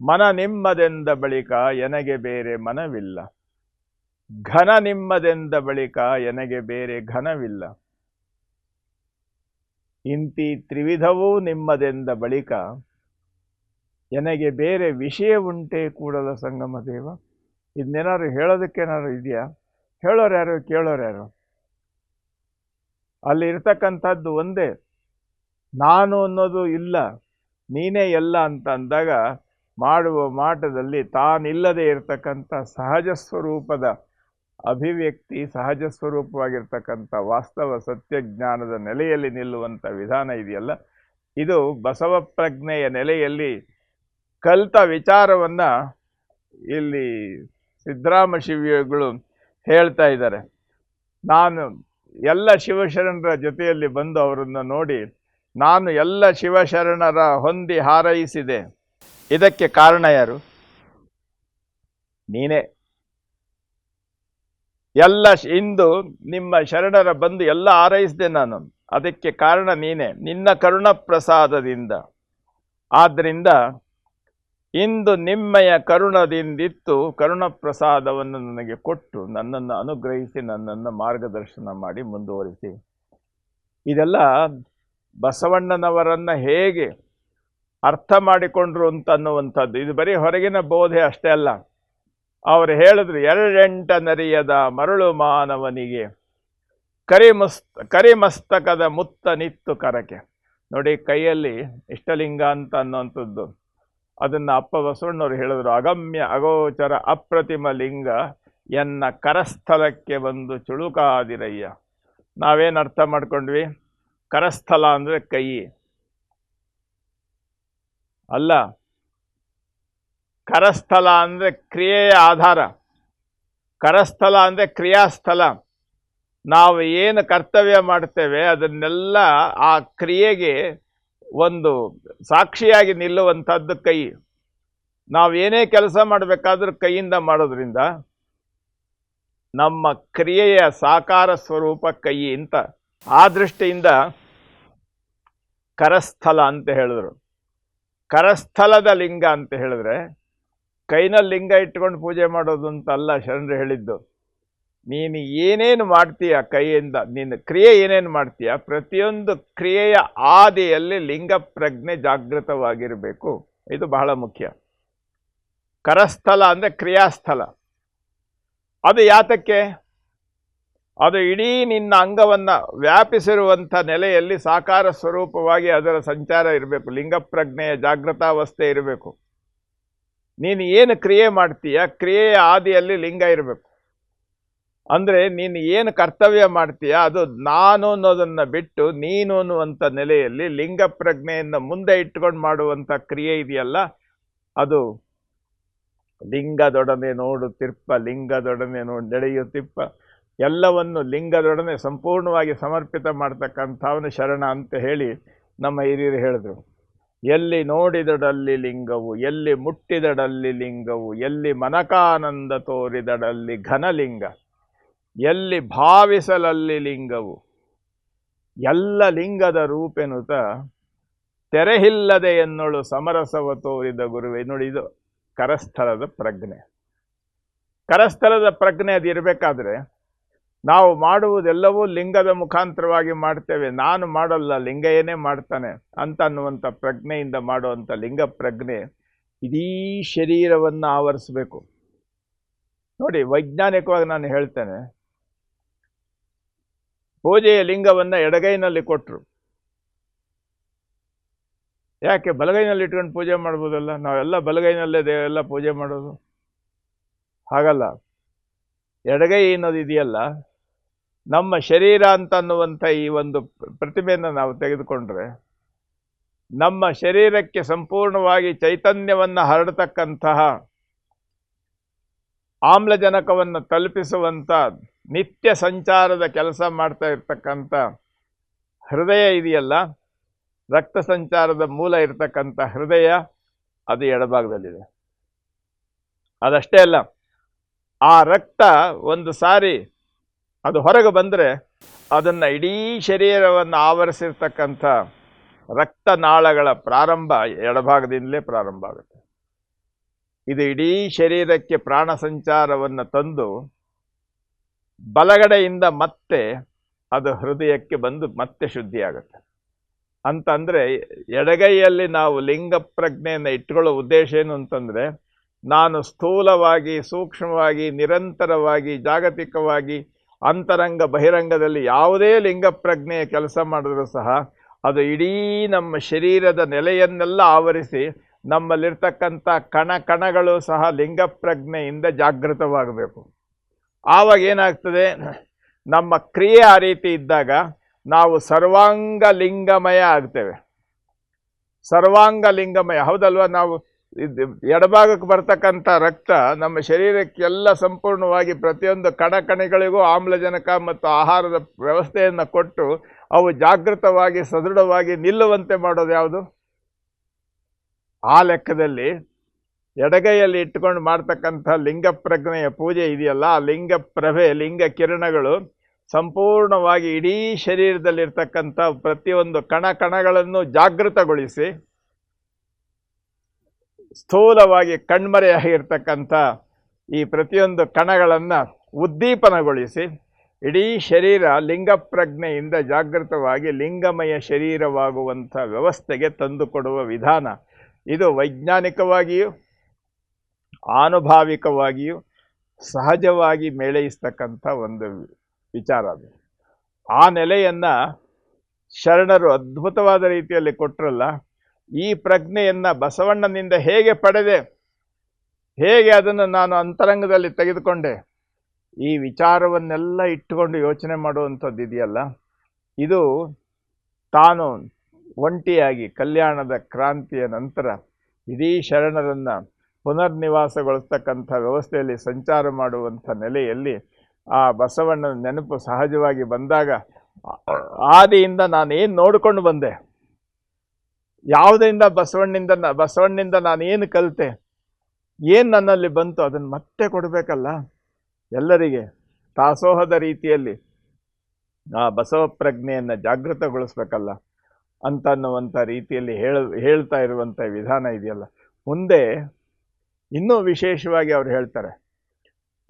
ಮನ ನಿಮ್ಮದೆಂದ ಬಳಿಕ ಎನಗೆ ಬೇರೆ ಮನವಿಲ್ಲ, ಘನ ನಿಮ್ಮದೆಂದ ಬಳಿಕ ಎನಗೆ ಬೇರೆ ಘನವಿಲ್ಲ, ಇಂತಿ ತ್ರಿವಿಧವೂ ನಿಮ್ಮದೆಂದ ಬಳಿಕ ಎನಗೆ ಬೇರೆ ವಿಷಯ ಉಂಟೆ ಕೂಡಲ ಸಂಗಮ ದೇವ. ಇದನ್ನೇನಾದ್ರು ಹೇಳೋದಕ್ಕೇನಾದ್ರು ಇದೆಯಾ? ಹೇಳೋರು ಯಾರು, ಕೇಳೋರು ಯಾರು? ಅಲ್ಲಿ ಇರ್ತಕ್ಕಂಥದ್ದು ಒಂದೇ, ನಾನು ಅನ್ನೋದು ಇಲ್ಲ, ನೀನೇ ಎಲ್ಲ ಅಂತ ಅಂದಾಗ ಮಾಡುವ ಮಾಟದಲ್ಲಿ ತಾನಿಲ್ಲದೆ ಇರತಕ್ಕಂಥ ಸಹಜ ಸ್ವರೂಪದ ಅಭಿವ್ಯಕ್ತಿ, ಸಹಜ ಸ್ವರೂಪವಾಗಿರ್ತಕ್ಕಂಥ ವಾಸ್ತವ ಸತ್ಯಜ್ಞಾನದ ನೆಲೆಯಲ್ಲಿ ನಿಲ್ಲುವಂಥ ವಿಧಾನ ಇದೆಯಲ್ಲ, ಇದು ಬಸವ ಪ್ರಜ್ಞೆಯ ನೆಲೆಯಲ್ಲಿ ಕಲಿತ ವಿಚಾರವನ್ನು ಇಲ್ಲಿ ಸಿದ್ದರಾಮ ಶಿವಯೋಗಿಗಳು ಹೇಳ್ತಾ ಇದ್ದಾರೆ. ನಾನು ಎಲ್ಲ ಶಿವಶರಣರ ಜೊತೆಯಲ್ಲಿ ಬಂದು ಅವರನ್ನು ನೋಡಿ, ನಾನು ಎಲ್ಲ ಶಿವಶರಣರ ಹೊಂದಿ ಹಾರೈಸಿದೆ. ಇದಕ್ಕೆ ಕಾರಣ ಯಾರು? ನೀನೇ. ಎಲ್ಲ ಇಂದು ನಿಮ್ಮ ಶರಣರ ಬಂದು ಎಲ್ಲ ಹಾರೈಸಿದೆ ನಾನು, ಅದಕ್ಕೆ ಕಾರಣ ನೀನೇ, ನಿನ್ನ ಕರುಣ ಪ್ರಸಾದದಿಂದ. ಆದ್ದರಿಂದ ಇಂದು ನಿಮ್ಮಯ ಕರುಣದಿಂದಿತ್ತು ಕರುಣ ಪ್ರಸಾದವನ್ನು ನನಗೆ ಕೊಟ್ಟು ನನ್ನನ್ನು ಅನುಗ್ರಹಿಸಿ ನನ್ನನ್ನು ಮಾರ್ಗದರ್ಶನ ಮಾಡಿ ಮುಂದುವರಿಸಿ. ಇದೆಲ್ಲ ಬಸವಣ್ಣನವರನ್ನು ಹೇಗೆ ಅರ್ಥ ಮಾಡಿಕೊಂಡ್ರು ಅಂತನ್ನುವಂಥದ್ದು. ಇದು ಬರೀ ಹೊರಗಿನ ಬೋಧೆ ಅಷ್ಟೇ ಅಲ್ಲ. ಅವರು ಹೇಳಿದ್ರು, ಎರಡೆಂಟ ನರಿಯದ ಮರಳು ಮಾನವನಿಗೆ ಕರಿಮಸ್ತಕದ ಮುತ್ತ ನಿತ್ತು ಕರಕೆ. ನೋಡಿ, ಕೈಯಲ್ಲಿ ಇಷ್ಟಲಿಂಗ ಅಂತ ಅನ್ನುವಂಥದ್ದು, ಅದನ್ನು ಅಪ್ಪ ಬಸವಣ್ಣವ್ರು ಹೇಳಿದ್ರು, ಅಗಮ್ಯ ಅಗೋಚರ ಅಪ್ರತಿಮ ಲಿಂಗ ಎನ್ನ ಕರಸ್ಥಲಕ್ಕೆ ಬಂದು ಚುಳುಕಾದಿರಯ್ಯ. ನಾವೇನು ಅರ್ಥ ಮಾಡ್ಕೊಂಡ್ವಿ? ಕರಸ್ಥಲ ಅಂದರೆ ಕೈ ಅಲ್ಲ, ಕರಸ್ಥಲ ಅಂದರೆ ಕ್ರಿಯೆಯ ಆಧಾರ, ಕರಸ್ಥಲ ಅಂದರೆ ಕ್ರಿಯಾಸ್ಥಲ. ನಾವು ಏನು ಕರ್ತವ್ಯ ಮಾಡ್ತೇವೆ ಅದನ್ನೆಲ್ಲ ಆ ಕ್ರಿಯೆಗೆ ಒಂದು ಸಾಕ್ಷಿಯಾಗಿ ನಿಲ್ಲುವಂಥದ್ದು ಕೈ. ನಾವು ಏನೇ ಕೆಲಸ ಮಾಡಬೇಕಾದ್ರೂ ಕೈಯಿಂದ ಮಾಡೋದ್ರಿಂದ ನಮ್ಮ ಕ್ರಿಯೆಯ ಸಾಕಾರ ಸ್ವರೂಪ ಕೈ ಅಂತ. ಆ ದೃಷ್ಟಿಯಿಂದ ಕರಸ್ಥಲ ಅಂತ ಹೇಳಿದ್ರು. ಕರಸ್ಥಲದ ಲಿಂಗ ಅಂತ ಹೇಳಿದ್ರೆ ಕೈನಲ್ಲಿ ಲಿಂಗ ಇಟ್ಕೊಂಡು ಪೂಜೆ ಮಾಡೋದು ಅಂತ ಅಲ್ಲ ಶರಣರು ಹೇಳಿದ್ದು. ನೀನು ಏನೇನು ಮಾಡ್ತೀಯ ಕೈಯಿಂದ, ನೀನು ಕ್ರಿಯೆ ಏನೇನು ಮಾಡ್ತೀಯ, ಪ್ರತಿಯೊಂದು ಕ್ರಿಯೆಯ ಆದಿಯಲ್ಲಿ ಲಿಂಗ ಪ್ರಜ್ಞೆ ಜಾಗೃತವಾಗಿರಬೇಕು. ಇದು ಬಹಳ ಮುಖ್ಯ. ಕರಸ್ಥಲ ಅಂದರೆ ಕ್ರಿಯಾಸ್ಥಲ. ಅದು ಯಾತಕ್ಕೆ? ಅದು ಇಡೀ ನಿನ್ನ ಅಂಗವನ್ನು ವ್ಯಾಪಿಸಿರುವಂಥ ನೆಲೆಯಲ್ಲಿ ಸಾಕಾರ ಸ್ವರೂಪವಾಗಿ ಅದರ ಸಂಚಾರ ಇರಬೇಕು, ಲಿಂಗ ಪ್ರಜ್ಞೆಯ ಜಾಗೃತಾವಸ್ಥೆ ಇರಬೇಕು. ನೀನು ಏನು ಕ್ರಿಯೆ ಮಾಡ್ತೀಯ, ಕ್ರಿಯೆಯ ಆದಿಯಲ್ಲಿ ಲಿಂಗ ಇರಬೇಕು. ಅಂದರೆ ನೀನು ಏನು ಕರ್ತವ್ಯ ಮಾಡ್ತೀಯ ಅದು ನಾನು ಅನ್ನೋದನ್ನು ಬಿಟ್ಟು ನೀನು ಅನ್ನುವಂಥ ನೆಲೆಯಲ್ಲಿ ಲಿಂಗ ಪ್ರಜ್ಞೆಯನ್ನು ಮುಂದೆ ಇಟ್ಕೊಂಡು ಮಾಡುವಂಥ ಕ್ರಿಯೆ ಇದೆಯಲ್ಲ, ಅದು ಲಿಂಗದೊಡನೆ ನೋಡು ತಿರ್ಪ, ಲಿಂಗದೊಡನೆ ನಡೆಯುತ್ತಿಪ್ಪ, ಎಲ್ಲವನ್ನು ಲಿಂಗದೊಡನೆ ಸಂಪೂರ್ಣವಾಗಿ ಸಮರ್ಪಿತ ಮಾಡ್ತಕ್ಕಂಥವನು ಶರಣ ಅಂತ ಹೇಳಿ ನಮ್ಮ ಹಿರಿಯರು ಹೇಳಿದ್ರು. ಎಲ್ಲಿ ನೋಡಿದಡಲ್ಲಿ ಲಿಂಗವು, ಎಲ್ಲಿ ಮುಟ್ಟಿದಡಲ್ಲಿ ಲಿಂಗವು, ಎಲ್ಲಿ ಮನಕಾನಂದ ತೋರಿದಡಲ್ಲಿ ಘನಲಿಂಗ, ಎಲ್ಲಿ ಭಾವಿಸಲಲ್ಲಿ ಲಿಂಗವು, ಎಲ್ಲ ಲಿಂಗದ ರೂಪೆನುತ ತೆರೆಹಿಲ್ಲದೆ ಎನ್ನೊಳು ಸಮರಸವ ತೋರಿದ ಗುರುವೆ. ನೋಡಿ, ಇದು ಕರಸ್ಥಲದ ಪ್ರಜ್ಞೆ. ಕರಸ್ಥಲದ ಪ್ರಜ್ಞೆ ಅದು ಇರಬೇಕಾದ್ರೆ ನಾವು ಮಾಡುವುದೆಲ್ಲವೂ ಲಿಂಗದ ಮುಖಾಂತರವಾಗಿ ಮಾಡ್ತೇವೆ. ನಾನು ಮಾಡಲ್ಲ, ಲಿಂಗ ಏನೇ ಮಾಡ್ತಾನೆ ಅಂತ ಅನ್ನುವಂಥ ಪ್ರಜ್ಞೆಯಿಂದ ಮಾಡುವಂಥ ಲಿಂಗ ಪ್ರಜ್ಞೆ ಇಡೀ ಶರೀರವನ್ನು ಆವರಿಸಬೇಕು. ನೋಡಿ, ವೈಜ್ಞಾನಿಕವಾಗಿ ನಾನು ಹೇಳ್ತೇನೆ, ಪೂಜೆಯ ಲಿಂಗವನ್ನು ಎಡಗೈನಲ್ಲಿ ಕೊಟ್ಟರು. ಯಾಕೆ? ಬಲಗೈನಲ್ಲಿ ಇಟ್ಕೊಂಡು ಪೂಜೆ ಮಾಡ್ಬೋದಲ್ಲ. ನಾವೆಲ್ಲ ಬಲಗೈನಲ್ಲೇ ಎಲ್ಲ ಪೂಜೆ ಮಾಡೋದು ಹಾಗಲ್ಲ. ಎಡಗೈ ಅನ್ನೋದು ಇದೆಯಲ್ಲ, ನಮ್ಮ ಶರೀರ ಅಂತ ಅನ್ನುವಂಥ ಈ ಒಂದು ಪ್ರತಿಮೆಯನ್ನು ನಾವು ತೆಗೆದುಕೊಂಡ್ರೆ ನಮ್ಮ ಶರೀರಕ್ಕೆ ಸಂಪೂರ್ಣವಾಗಿ ಚೈತನ್ಯವನ್ನು ಹರಡತಕ್ಕಂತಹ ಆಮ್ಲಜನಕವನ್ನು ತಲುಪಿಸುವಂಥ ನಿತ್ಯ ಸಂಚಾರದ ಕೆಲಸ ಮಾಡ್ತಾ ಇರ್ತಕ್ಕಂಥ ಹೃದಯ ಇದೆಯಲ್ಲ, ರಕ್ತ ಸಂಚಾರದ ಮೂಲ ಇರತಕ್ಕಂಥ ಹೃದಯ, ಅದು ಎಡಭಾಗದಲ್ಲಿದೆ. ಅದಷ್ಟೇ ಅಲ್ಲ, ಆ ರಕ್ತ ಒಂದು ಸಾರಿ ಅದು ಹೊರಗೆ ಬಂದರೆ ಅದನ್ನು ಇಡೀ ಶರೀರವನ್ನು ಆವರಿಸಿರ್ತಕ್ಕಂಥ ರಕ್ತನಾಳಗಳ ಪ್ರಾರಂಭ ಎಡಭಾಗದಿಂದಲೇ ಪ್ರಾರಂಭ ಆಗುತ್ತೆ. ಇದು ಇಡೀ ಶರೀರಕ್ಕೆ ಪ್ರಾಣ ಸಂಚಾರವನ್ನು ತಂದು ಬಲಗಡೆಯಿಂದ ಮತ್ತೆ ಅದು ಹೃದಯಕ್ಕೆ ಬಂದು ಮತ್ತೆ ಶುದ್ಧಿಯಾಗುತ್ತೆ. ಅಂತಂದರೆ ಎಡಗೈಯಲ್ಲಿ ನಾವು ಲಿಂಗ ಪ್ರಜ್ಞೆಯನ್ನು ಇಟ್ಕೊಳ್ಳೋ ಉದ್ದೇಶ ಏನು ಅಂತಂದರೆ, ನಾನು ಸ್ಥೂಲವಾಗಿ, ಸೂಕ್ಷ್ಮವಾಗಿ, ನಿರಂತರವಾಗಿ, ಜಾಗತಿಕವಾಗಿ, ಅಂತರಂಗ ಬಹಿರಂಗದಲ್ಲಿ ಯಾವುದೇ ಲಿಂಗ ಪ್ರಜ್ಞೆಯ ಕೆಲಸ ಮಾಡಿದ್ರೂ ಸಹ ಅದು ಇಡೀ ನಮ್ಮ ಶರೀರದ ನೆಲೆಯನ್ನೆಲ್ಲ ಆವರಿಸಿ ನಮ್ಮಲ್ಲಿರ್ತಕ್ಕಂಥ ಕಣಗಳು ಸಹ ಲಿಂಗ ಪ್ರಜ್ಞೆಯಿಂದ ಜಾಗೃತವಾಗಬೇಕು. ಆವಾಗ ಏನಾಗ್ತದೆ, ನಮ್ಮ ಕ್ರಿಯೆ ಆ ರೀತಿ ಇದ್ದಾಗ ನಾವು ಸರ್ವಾಂಗ ಲಿಂಗಮಯ ಆಗ್ತೇವೆ. ಸರ್ವಾಂಗ ಲಿಂಗಮಯ ಹೌದಲ್ವ? ನಾವು ಎಡಭಾಗಕ್ಕೆ ಬರ್ತಕ್ಕಂಥ ರಕ್ತ ನಮ್ಮ ಶರೀರಕ್ಕೆಲ್ಲ ಸಂಪೂರ್ಣವಾಗಿ ಪ್ರತಿಯೊಂದು ಕಣಗಳಿಗೂ ಆಮ್ಲಜನಕ ಮತ್ತು ಆಹಾರದ ವ್ಯವಸ್ಥೆಯನ್ನು ಕೊಟ್ಟು ಅವು ಜಾಗೃತವಾಗಿ ಸದೃಢವಾಗಿ ನಿಲ್ಲುವಂತೆ ಮಾಡೋದು ಯಾವುದು? ಆ ಲೆಕ್ಕದಲ್ಲಿ ಎಡಗೈಯಲ್ಲಿ ಇಟ್ಟುಕೊಂಡು ಮಾಡ್ತಕ್ಕಂಥ ಲಿಂಗ ಪ್ರಜ್ಞೆಯ ಪೂಜೆ ಇದೆಯಲ್ಲ, ಆ ಲಿಂಗ ಪ್ರಭೆ, ಲಿಂಗ ಕಿರಣಗಳು ಸಂಪೂರ್ಣವಾಗಿ ಇಡೀ ಶರೀರದಲ್ಲಿರ್ತಕ್ಕಂಥ ಪ್ರತಿಯೊಂದು ಕಣಗಳನ್ನು ಜಾಗೃತಗೊಳಿಸಿ ಸ್ಥೂಲವಾಗಿ ಕಣ್ಮರೆಯಾಗಿರ್ತಕ್ಕಂಥ ಈ ಪ್ರತಿಯೊಂದು ಕಣಗಳನ್ನು ಉದ್ದೀಪನಗೊಳಿಸಿ ಇಡೀ ಶರೀರ ಲಿಂಗ ಪ್ರಜ್ಞೆಯಿಂದ ಜಾಗೃತವಾಗಿ ಲಿಂಗಮಯ ಶರೀರವಾಗುವಂಥ ವ್ಯವಸ್ಥೆಗೆ ತಂದುಕೊಡುವ ವಿಧಾನ. ಇದು ವೈಜ್ಞಾನಿಕವಾಗಿಯೂ ಆನುಭಾವಿಕವಾಗಿಯೂ ಸಹಜವಾಗಿ ಮೇಳೈಸ್ತಕ್ಕಂಥ ಒಂದು ವಿಚಾರ ಅದು. ಆ ನೆಲೆಯನ್ನು ಶರಣರು ಅದ್ಭುತವಾದ ರೀತಿಯಲ್ಲಿ ಕೊಟ್ಟರಲ್ಲ. ಈ ಪ್ರಜ್ಞೆಯನ್ನು ಬಸವಣ್ಣನಿಂದ ಹೇಗೆ ಪಡೆದೆ, ಹೇಗೆ ಅದನ್ನು ನಾನು ಅಂತರಂಗದಲ್ಲಿ ತೆಗೆದುಕೊಂಡೆ, ಈ ವಿಚಾರವನ್ನೆಲ್ಲ ಇಟ್ಟುಕೊಂಡು ಯೋಚನೆ ಮಾಡುವಂಥದ್ದು ಇದೆಯಲ್ಲ, ಇದು ತಾನು ಒಂಟಿಯಾಗಿ ಕಲ್ಯಾಣದ ಕ್ರಾಂತಿಯ ನಂತರ ಇಡೀ ಶರಣರನ್ನು ಪುನರ್ನಿವಾಸಗೊಳಿಸ್ತಕ್ಕಂಥ ವ್ಯವಸ್ಥೆಯಲ್ಲಿ ಸಂಚಾರ ಮಾಡುವಂಥ ನೆಲೆಯಲ್ಲಿ ಆ ಬಸವಣ್ಣನ ನೆನಪು ಸಹಜವಾಗಿ ಬಂದಾಗ ಆದಿಯಿಂದ ನಾನೇನು ನೋಡಿಕೊಂಡು ಬಂದೆ, ಯಾವುದರಿಂದ ಬಸವಣ್ಣಿಂದ ನಾನೇನು ಕಲಿತೆ, ಏನು ನನ್ನಲ್ಲಿ ಬಂತು, ಅದನ್ನು ಮತ್ತೆ ಕೊಡಬೇಕಲ್ಲ ಎಲ್ಲರಿಗೆ. ದಾಸೋಹದ ರೀತಿಯಲ್ಲಿ ಆ ಬಸವ ಪ್ರಜ್ಞೆಯನ್ನು ಜಾಗೃತಗೊಳಿಸ್ಬೇಕಲ್ಲ ಅಂತನ್ನುವಂಥ ರೀತಿಯಲ್ಲಿ ಹೇಳ್ತಾ ಇರುವಂಥ ವಿಧಾನ ಇದೆಯಲ್ಲ. ಮುಂದೆ ಇನ್ನೂ ವಿಶೇಷವಾಗಿ ಅವರು ಹೇಳ್ತಾರೆ,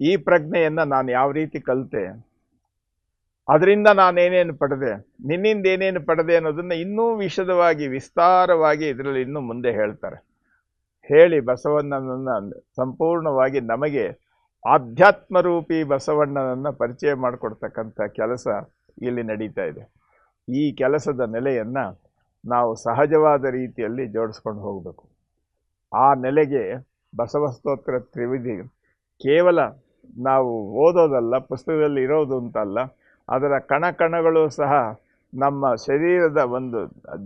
ಈ ಪ್ರಜ್ಞೆಯನ್ನು ನಾನು ಯಾವ ರೀತಿ ಕಲಿತೆ, ಅದರಿಂದ ನಾನೇನೇನು ಪಡೆದೆ, ನಿನ್ನಿಂದ ಏನೇನು ಪಡೆದೆ ಅನ್ನೋದನ್ನು ಇನ್ನೂ ವಿಶದವಾಗಿ ವಿಸ್ತಾರವಾಗಿ ಇದರಲ್ಲಿ ಇನ್ನೂ ಮುಂದೆ ಹೇಳ್ತಾರೆ. ಹೇಳಿ ಬಸವಣ್ಣನನ್ನು ಸಂಪೂರ್ಣವಾಗಿ ನಮಗೆ ಆಧ್ಯಾತ್ಮರೂಪಿ ಬಸವಣ್ಣನನ್ನು ಪರಿಚಯ ಮಾಡಿಕೊಡ್ತಕ್ಕಂಥ ಕೆಲಸ ಇಲ್ಲಿ ನಡೀತಾ ಇದೆ. ಈ ಕೆಲಸದ ನೆಲೆಯನ್ನು ನಾವು ಸಹಜವಾದ ರೀತಿಯಲ್ಲಿ ಜೋಡಿಸ್ಕೊಂಡು ಹೋಗಬೇಕು. ಆ ನೆಲೆಗೆ ಬಸವ ಸ್ತೋತ್ರ ತ್ರಿವಿಧಿ ಕೇವಲ ನಾವು ಓದೋದಲ್ಲ, ಪುಸ್ತಕದಲ್ಲಿ ಇರೋದು ಅಂತಲ್ಲ, ಅದರ ಕಣಗಳು ಸಹ ನಮ್ಮ ಶರೀರದ ಒಂದು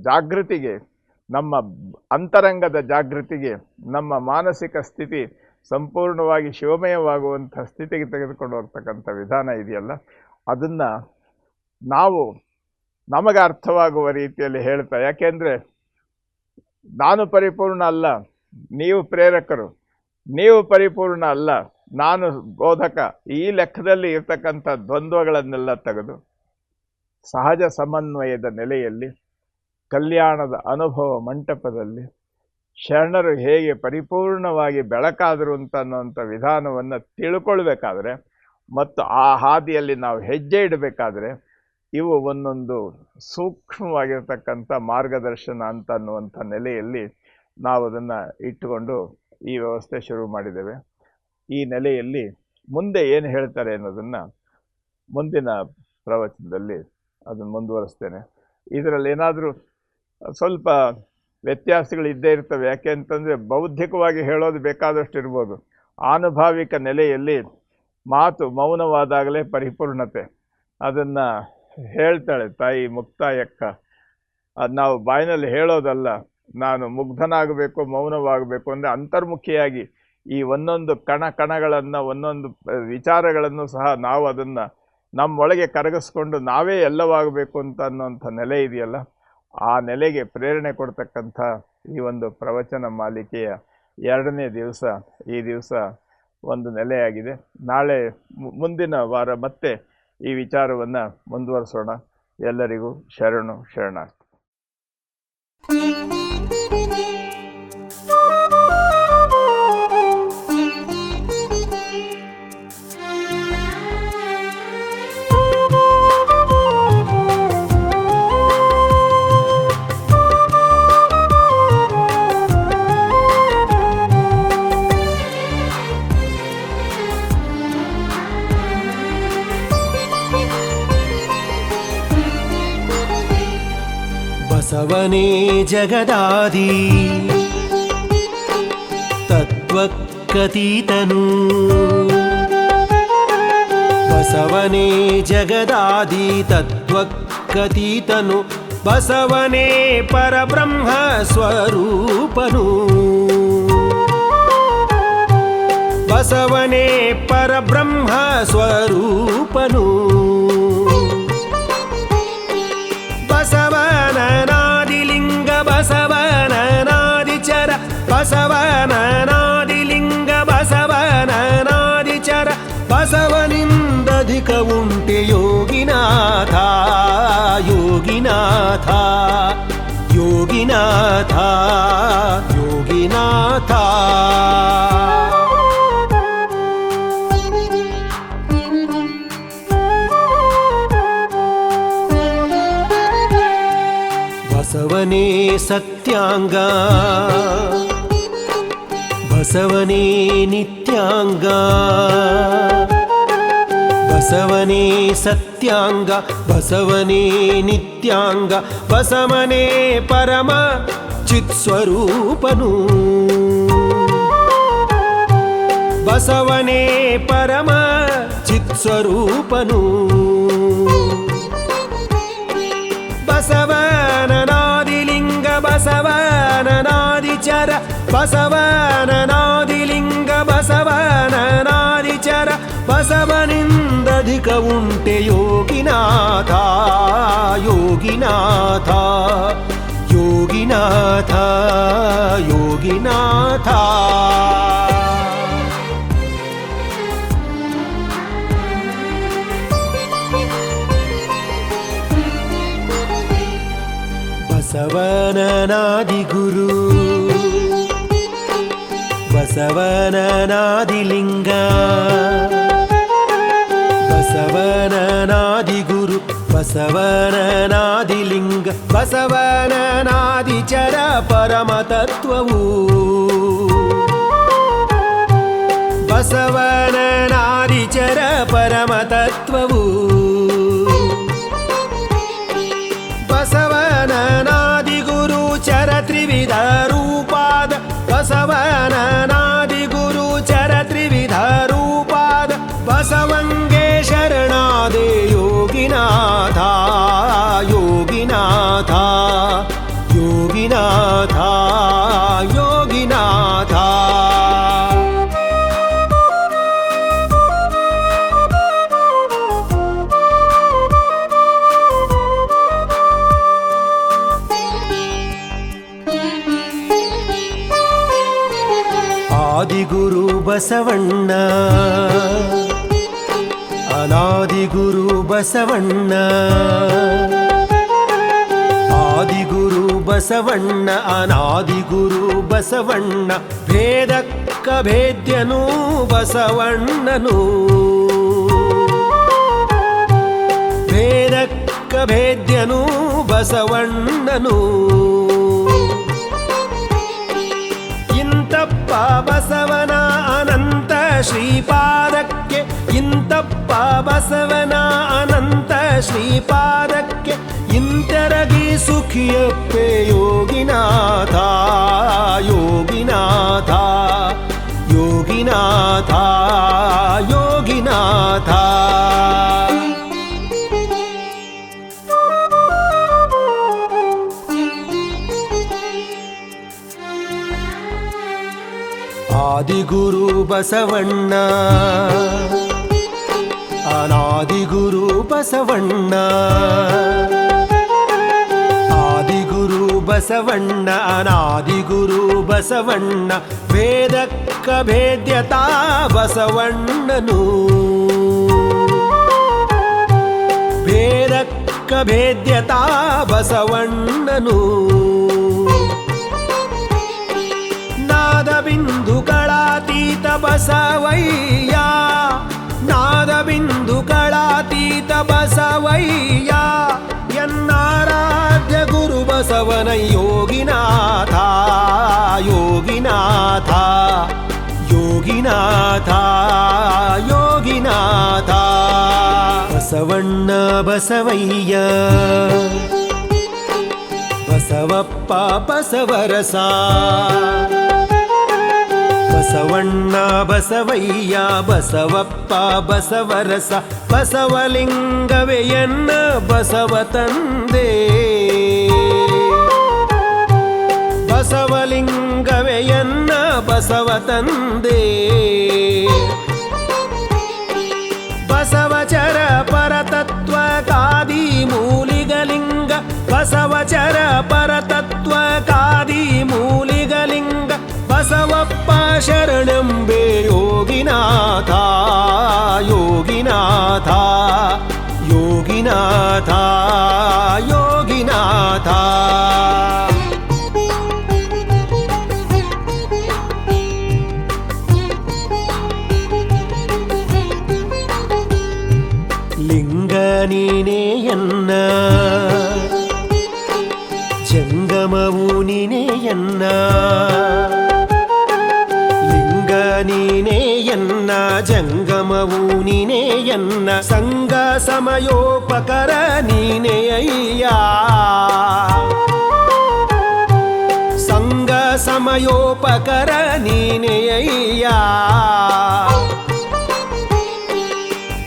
ಜಾಗೃತಿಗೆ, ನಮ್ಮ ಅಂತರಂಗದ ಜಾಗೃತಿಗೆ, ನಮ್ಮ ಮಾನಸಿಕ ಸ್ಥಿತಿ ಸಂಪೂರ್ಣವಾಗಿ ಶಿವಮಯವಾಗುವಂಥ ಸ್ಥಿತಿಗೆ ತೆಗೆದುಕೊಂಡು ಹೋಗ್ತಕ್ಕಂಥ ವಿಧಾನ ಇದೆಯಲ್ಲ, ಅದನ್ನು ನಾವು ನಮಗೆ ಅರ್ಥವಾಗುವ ರೀತಿಯಲ್ಲಿ ಹೇಳ್ತಾ, ಯಾಕೆಂದರೆ ನಾನು ಪರಿಪೂರ್ಣ ಅಲ್ಲ, ನೀವು ಪ್ರೇರಕರು, ನೀವು ಪರಿಪೂರ್ಣ ಅಲ್ಲ, ನಾನು ಬೋಧಕ, ಈ ಲೆಕ್ಕದಲ್ಲಿ ಇರ್ತಕ್ಕಂಥ ದ್ವಂದ್ವಗಳನ್ನೆಲ್ಲ ತೆಗೆದು ಸಹಜ ಸಮನ್ವಯದ ನೆಲೆಯಲ್ಲಿ ಕಲ್ಯಾಣದ ಅನುಭವ ಮಂಟಪದಲ್ಲಿ ಶರಣರು ಹೇಗೆ ಪರಿಪೂರ್ಣವಾಗಿ ಬೆಳಕಾದರು ಅನ್ನೋಂಥ ವಿಧಾನವನ್ನು ತಿಳ್ಕೊಳ್ಬೇಕಾದ್ರೆ ಮತ್ತು ಆ ಹಾದಿಯಲ್ಲಿ ನಾವು ಹೆಜ್ಜೆ ಇಡಬೇಕಾದ್ರೆ ಇವು ಒಂದೊಂದು ಸೂಕ್ಷ್ಮವಾಗಿರ್ತಕ್ಕಂಥ ಮಾರ್ಗದರ್ಶನ ಅನ್ನುವಂಥ ನೆಲೆಯಲ್ಲಿ ನಾವು ಅದನ್ನು ಇಟ್ಟುಕೊಂಡು ಈ ವ್ಯವಸ್ಥೆ ಶುರು ಮಾಡಿದ್ದೇವೆ. ಈ ನೆಲೆಯಲ್ಲಿ ಮುಂದೆ ಏನು ಹೇಳ್ತಾರೆ ಅನ್ನೋದನ್ನು ಮುಂದಿನ ಪ್ರವಚನದಲ್ಲಿ ಅದನ್ನು ಮುಂದುವರಿಸ್ತೇನೆ. ಇದರಲ್ಲಿ ಏನಾದರೂ ಸ್ವಲ್ಪ ವ್ಯತ್ಯಾಸಗಳು ಇದ್ದೇ ಇರ್ತವೆ. ಯಾಕೆ ಅಂತಂದರೆ ಬೌದ್ಧಿಕವಾಗಿ ಹೇಳೋದು ಬೇಕಾದಷ್ಟು ಇರ್ಬೋದು, ಆನುಭಾವಿಕ ನೆಲೆಯಲ್ಲಿ ಮಾತು ಮೌನವಾದಾಗಲೇ ಪರಿಪೂರ್ಣತೆ. ಅದನ್ನು ಹೇಳ್ತಾಳೆ ತಾಯಿ ಮುಕ್ತಾಯಕ್ಕ, ಅದು ನಾವು ಬಾಯಿನಲ್ಲಿ ಹೇಳೋದಲ್ಲ, ನಾನು ಮುಗ್ಧನಾಗಬೇಕು, ಮೌನವಾಗಬೇಕು ಅಂದರೆ ಅಂತರ್ಮುಖಿಯಾಗಿ ಈ ಒಂದೊಂದು ಕಣಗಳನ್ನು ಒಂದೊಂದು ವಿಚಾರಗಳನ್ನು ಸಹ ನಾವು ಅದನ್ನು ನಮ್ಮೊಳಗೆ ಕರಗಿಸ್ಕೊಂಡು ನಾವೇ ಎಲ್ಲವಾಗಬೇಕು ಅನ್ನೋಂಥ ನೆಲೆ ಇದೆಯಲ್ಲ, ಆ ನೆಲೆಗೆ ಪ್ರೇರಣೆ ಕೊಡ್ತಕ್ಕಂಥ ಈ ಒಂದು ಪ್ರವಚನ ಮಾಲಿಕೆಯ 2ನೇ ದಿವಸ ಈ ದಿವಸ ಒಂದು ನೆಲೆಯಾಗಿದೆ. ನಾಳೆ ಮುಂದಿನ ವಾರ ಮತ್ತೆ ಈ ವಿಚಾರವನ್ನು ಮುಂದುವರಿಸೋಣ. ಎಲ್ಲರಿಗೂ ಶರಣಾರ್ಥಿ. ಬಸವನೇ ಜಗದಾದಿ ತತ್ವಕ್ಕತೀತನು, ಬಸವನೇ ಜಗದಾದಿ ತತ್ವಕ್ಕತೀತನು, ಬಸವನೇ ಪರಬ್ರಹ್ಮ ಸ್ವರೂಪನು, ಬಸವನೇ ಪರಬ್ರಹ್ಮ ಸ್ವರೂಪನು, ಬಸವನನಾದಿಲಿಂಗ ಬಸವನನಾದಿಚರ, ಬಸವನನಾದಿಲಿಂಗ ಬಸವನನಾದಿಚರ, ಬಸವನಿಂದಧಿಕ ಉಂಟೆ ಯೋಗಿನಾಥ ಯೋಗಿನಾಥ ಯೋಗಿನಾಥ ಯೋಗಿನಾಥ. ಬಸವನೇ ಸತ್ಯಾಂಗ ಬಸವನೇ ನಿತ್ಯಾಂಗ, ಬಸವನೇ ಸತ್ಯಾಂಗ ಬಸವನೇ ನಿತ್ಯಾಂಗ, ಬಸವನೇ ಪರಮ ಚಿತ್ಸ್ವರೂಪನು, ಬಸವನೇ ಪರಮ ಚಿತ್ಸ್ವರೂಪನು, ಬಸವನನಾದಿಲಿಂಗ ಬಸವನನಾದಿಚರ, ಬಸವನನಾದಿಲಿಂಗ ಬಸವನನಾದಿಚರ, ಬಸವನಿಂದಧಿಕ ಉಂಟೆ ಯೋಗಿನಾಥ ಯೋಗಿನಾಥ ಯೋಗಿನಾಥ ಯೋಗಿನಾಥ. ಬಸವನನಾದಿಗುರು ಬಸವನನಾದಿಲಿಂಗ, ಬಸವನನಾದಿಗುರು ಬಸವನನಾದಿಲಿಂಗ, ಬಸವನನಾದಿಚರ ಪರಮತತ್ವವು, ಬಸವನನಾದಿಚರ ಪರಮತತ್ವವು, ಬಸವನನಾದಿಗುರು ಚರ ತ್ರಿವಿಧ ರೂಪಾದ, ಬಸವನನಾದಿಗುರು ಚರ ತ್ರಿವಿಧ ರೂಪಾದ, ಬಸವಂಗೆ ಶರಣಾದೆ ಯೋಗಿನಾಥ ಯೋಗಿನಾಥ ಯೋಗಿನಾಥ ಯೋಗಿನಾಥ. ಆದಿಗುರು ಬಸವಣ್ಣ ಅನಾದಿಗುರು ಬಸವಣ್ಣ, ಆದಿಗುರು ಬಸವಣ್ಣ ಅನಾದಿಗುರು ಬಸವಣ್ಣ, ಭೇದಕ್ಕ ಭೇದ್ಯನು ಬಸವಣ್ಣನು, ಭೇದಕ್ಕ ಭೇದ್ಯನು ಬಸವಣ್ಣನು, ಇಂತಪ್ಪ ಬಸವನ ಅನಂತ ಶ್ರೀಪಾದಕ್ಕೆ, ಇಂತಪ್ಪ ಬಸವನ ಅನಂತ ಶ್ರೀಪಾದಕ್ಕೆ, ಇಂತರಗಿ ಸುಖಿಯಪ್ಪೆ ಯೋಗಿನಾಥ ಯೋಗಿನಾಥ ಯೋಗಿನಾಥ ಯೋಗಿನಾಥ. ಆದಿಗುರು ಬಸವಣ್ಣ ಅನಾದಿಗುರು ಬಸವಣ್ಣ ಆದಿಗುರು ಬಸವಣ್ಣ ಅನಾದಿಗುರು ಬಸವಣ್ಣ ವೇದಕ್ಕ ಭೇದ್ಯತಾ ಬಸವಣ್ಣನು ವೇದಕ್ಕ ಭೇದ್ಯತಾ ಬಸವಣ್ಣನು ನಾದಬಿಂದುಗಳಾತೀತ ಬಸವಯ್ಯ ನಾದಬಿಂದುಗಳಾತೀತ ಬಸವಯ್ಯ ಎನ್ನಾರಾಧ್ಯ ಗುರು ಬಸವನ ಯೋಗಿನಾಥ ಯೋಗಿನಾಥ ಯೋಗಿನಾಥ ಯೋಗಿನಾಥ ಬಸವಣ್ಣ ಬಸವಯ್ಯ ಬಸವಪ್ಪ ಬಸವರಸ ಬಸವಣ್ಣ ಬಸವಯ್ಯ ಬಸವಪ್ಪ ಬಸವರಸ ಬಸವಲಿಂಗವೇ ಎನ್ನ ಬಸವ ತಂದೆ ಬಸವಲಿಂಗವೇ ಎನ್ನ ಬಸವ ತಂದೆ ಬಸವಚರ ಪರತತ್ವ ಕಾದಿ ಮೂಲಿಗಲಿಂಗ ಬಸವಚರ ಪರತತ್ವ ಕಾದಿ ಮೂಲಿಗಲಿಂಗ ಬಸವಪ್ಪ ಶರಣಂಬೆ ಯೋಗಿನಾಥ ಯೋಗಿನಾಥ ಯೋಗಿನಾಥ ಯೋಗಿನಾಥ ಲಿಂಗ ನೀನೆಯನ್ನ ಜಂಗಮವು ನೀನೆಯನ್ನ ಲಿಂಗ ನೀನೆಯನ್ನ ಜಂಗಮವು ನೀನೆಯನ್ನ ಸಂಗ ಸಮಯೋಪಕರ ನೀನೆಯಯ್ಯ ಸಂಗ ಸಮಯೋಪಕರ ನೀನೆಯಯ್ಯ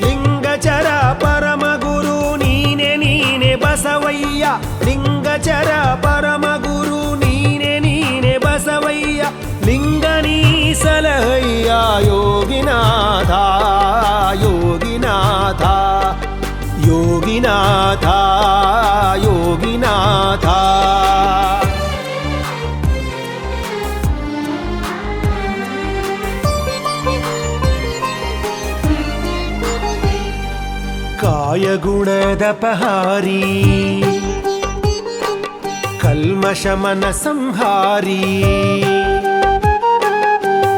ಲಿಂಗಚರ ಪರಮಗುರು ನೀನೆ ನೀನೆ ಬಸವಯ್ಯ ಲಿಂಗಚರ ಪರಮಗುರು ನೀನೆ ನೀನೆ ಬಸವಯ್ಯ ಲಿಂಗ ನೀ ಸಲಹಯ್ಯ ಯೋಗಿನಾಥ ಯೋಗಿನಾಥ ಯೋಗಿನಾಥ ಯೋಗಿನಾಥ ಕಾಯಗುಣದಪಹಾರಿ ಕಲ್ಮಷಮನ ಸಂಹಾರಿ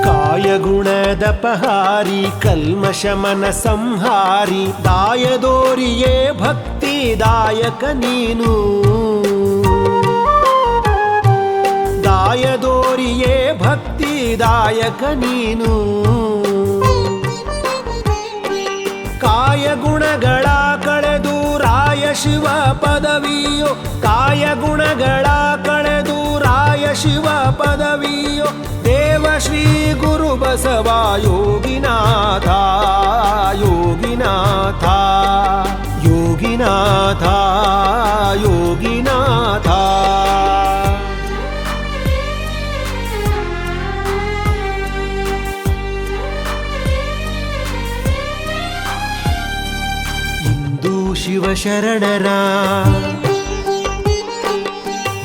ಕಾಯಗುಣದಪಹಾರಿ ಕಲ್ಮಷಮನ ಸಂಹಾರಿ ದಾಯದೋರಿಯೇ ಭಕ್ತಿದಾಯಕ ನೀನು ದಾಯದೋರಿಯೇ ಭಕ್ತಿದಾಯಕ ನೀನು ಕಾಯಗುಣಗಳ ಕಳೆದು ರಾಯ ಶಿವ ಪದವಿಯೋ ಕಾಯಗುಣಗಳ ಕಳೆದು ರಾಯ ಶಿವ ಪದವಿಯೋ ದೇವ ಶ್ರೀ ಗುರು ಬಸವ ಯೋಗಿನಾಥ ಯೋಗಿನಾಥ ಯೋಗಿನಾಥ ಯೋಗಿನಾಥ ಶಿವಶರಣರ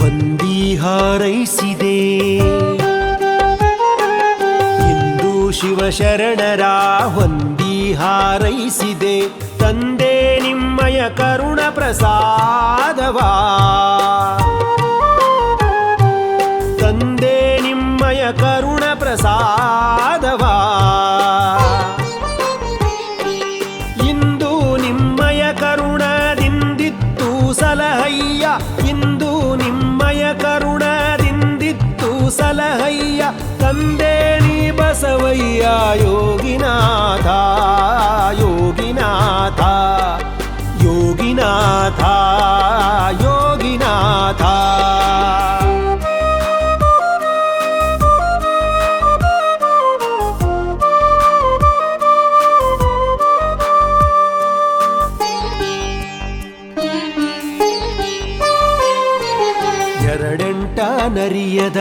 ವಂದಿ ಹಾರೈಸಿದೆ ಇಂದು ಶಿವಶರಣರ ವಂದಿ ಹಾರೈಸಿದೆ ತಂದೆ ನಿಮ್ಮಯ ಕರುಣ ಪ್ರಸಾದವಾ ತಂದೆ ನಿಮ್ಮಯ ಕರುಣ ಪ್ರಸಾದವಾ ಕರುಣದಿಂದಿತ್ತು ಸಲಹಯ್ಯ ಇಂದು ನಿಮ್ಮಯ ಕರುಣದಿಂದಿತ್ತು ಸಲಹಯ್ಯ ತಂದೆ ನೀ ಬಸವಯ್ಯ ಯೋಗಿನಾಥ ಯೋಗಿನಾಥ ಯೋಗಿನಾಥ ಯೋಗಿನಾಥ ನರಿಯದ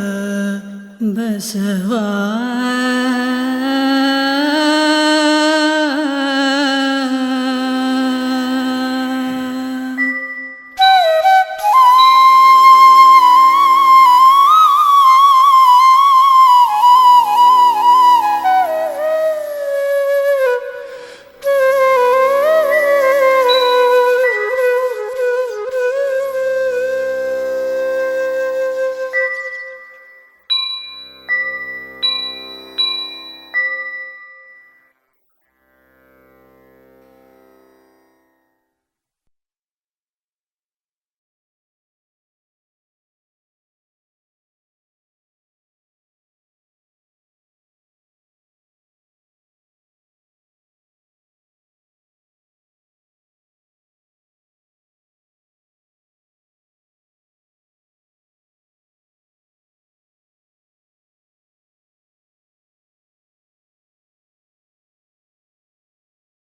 ಬಸವ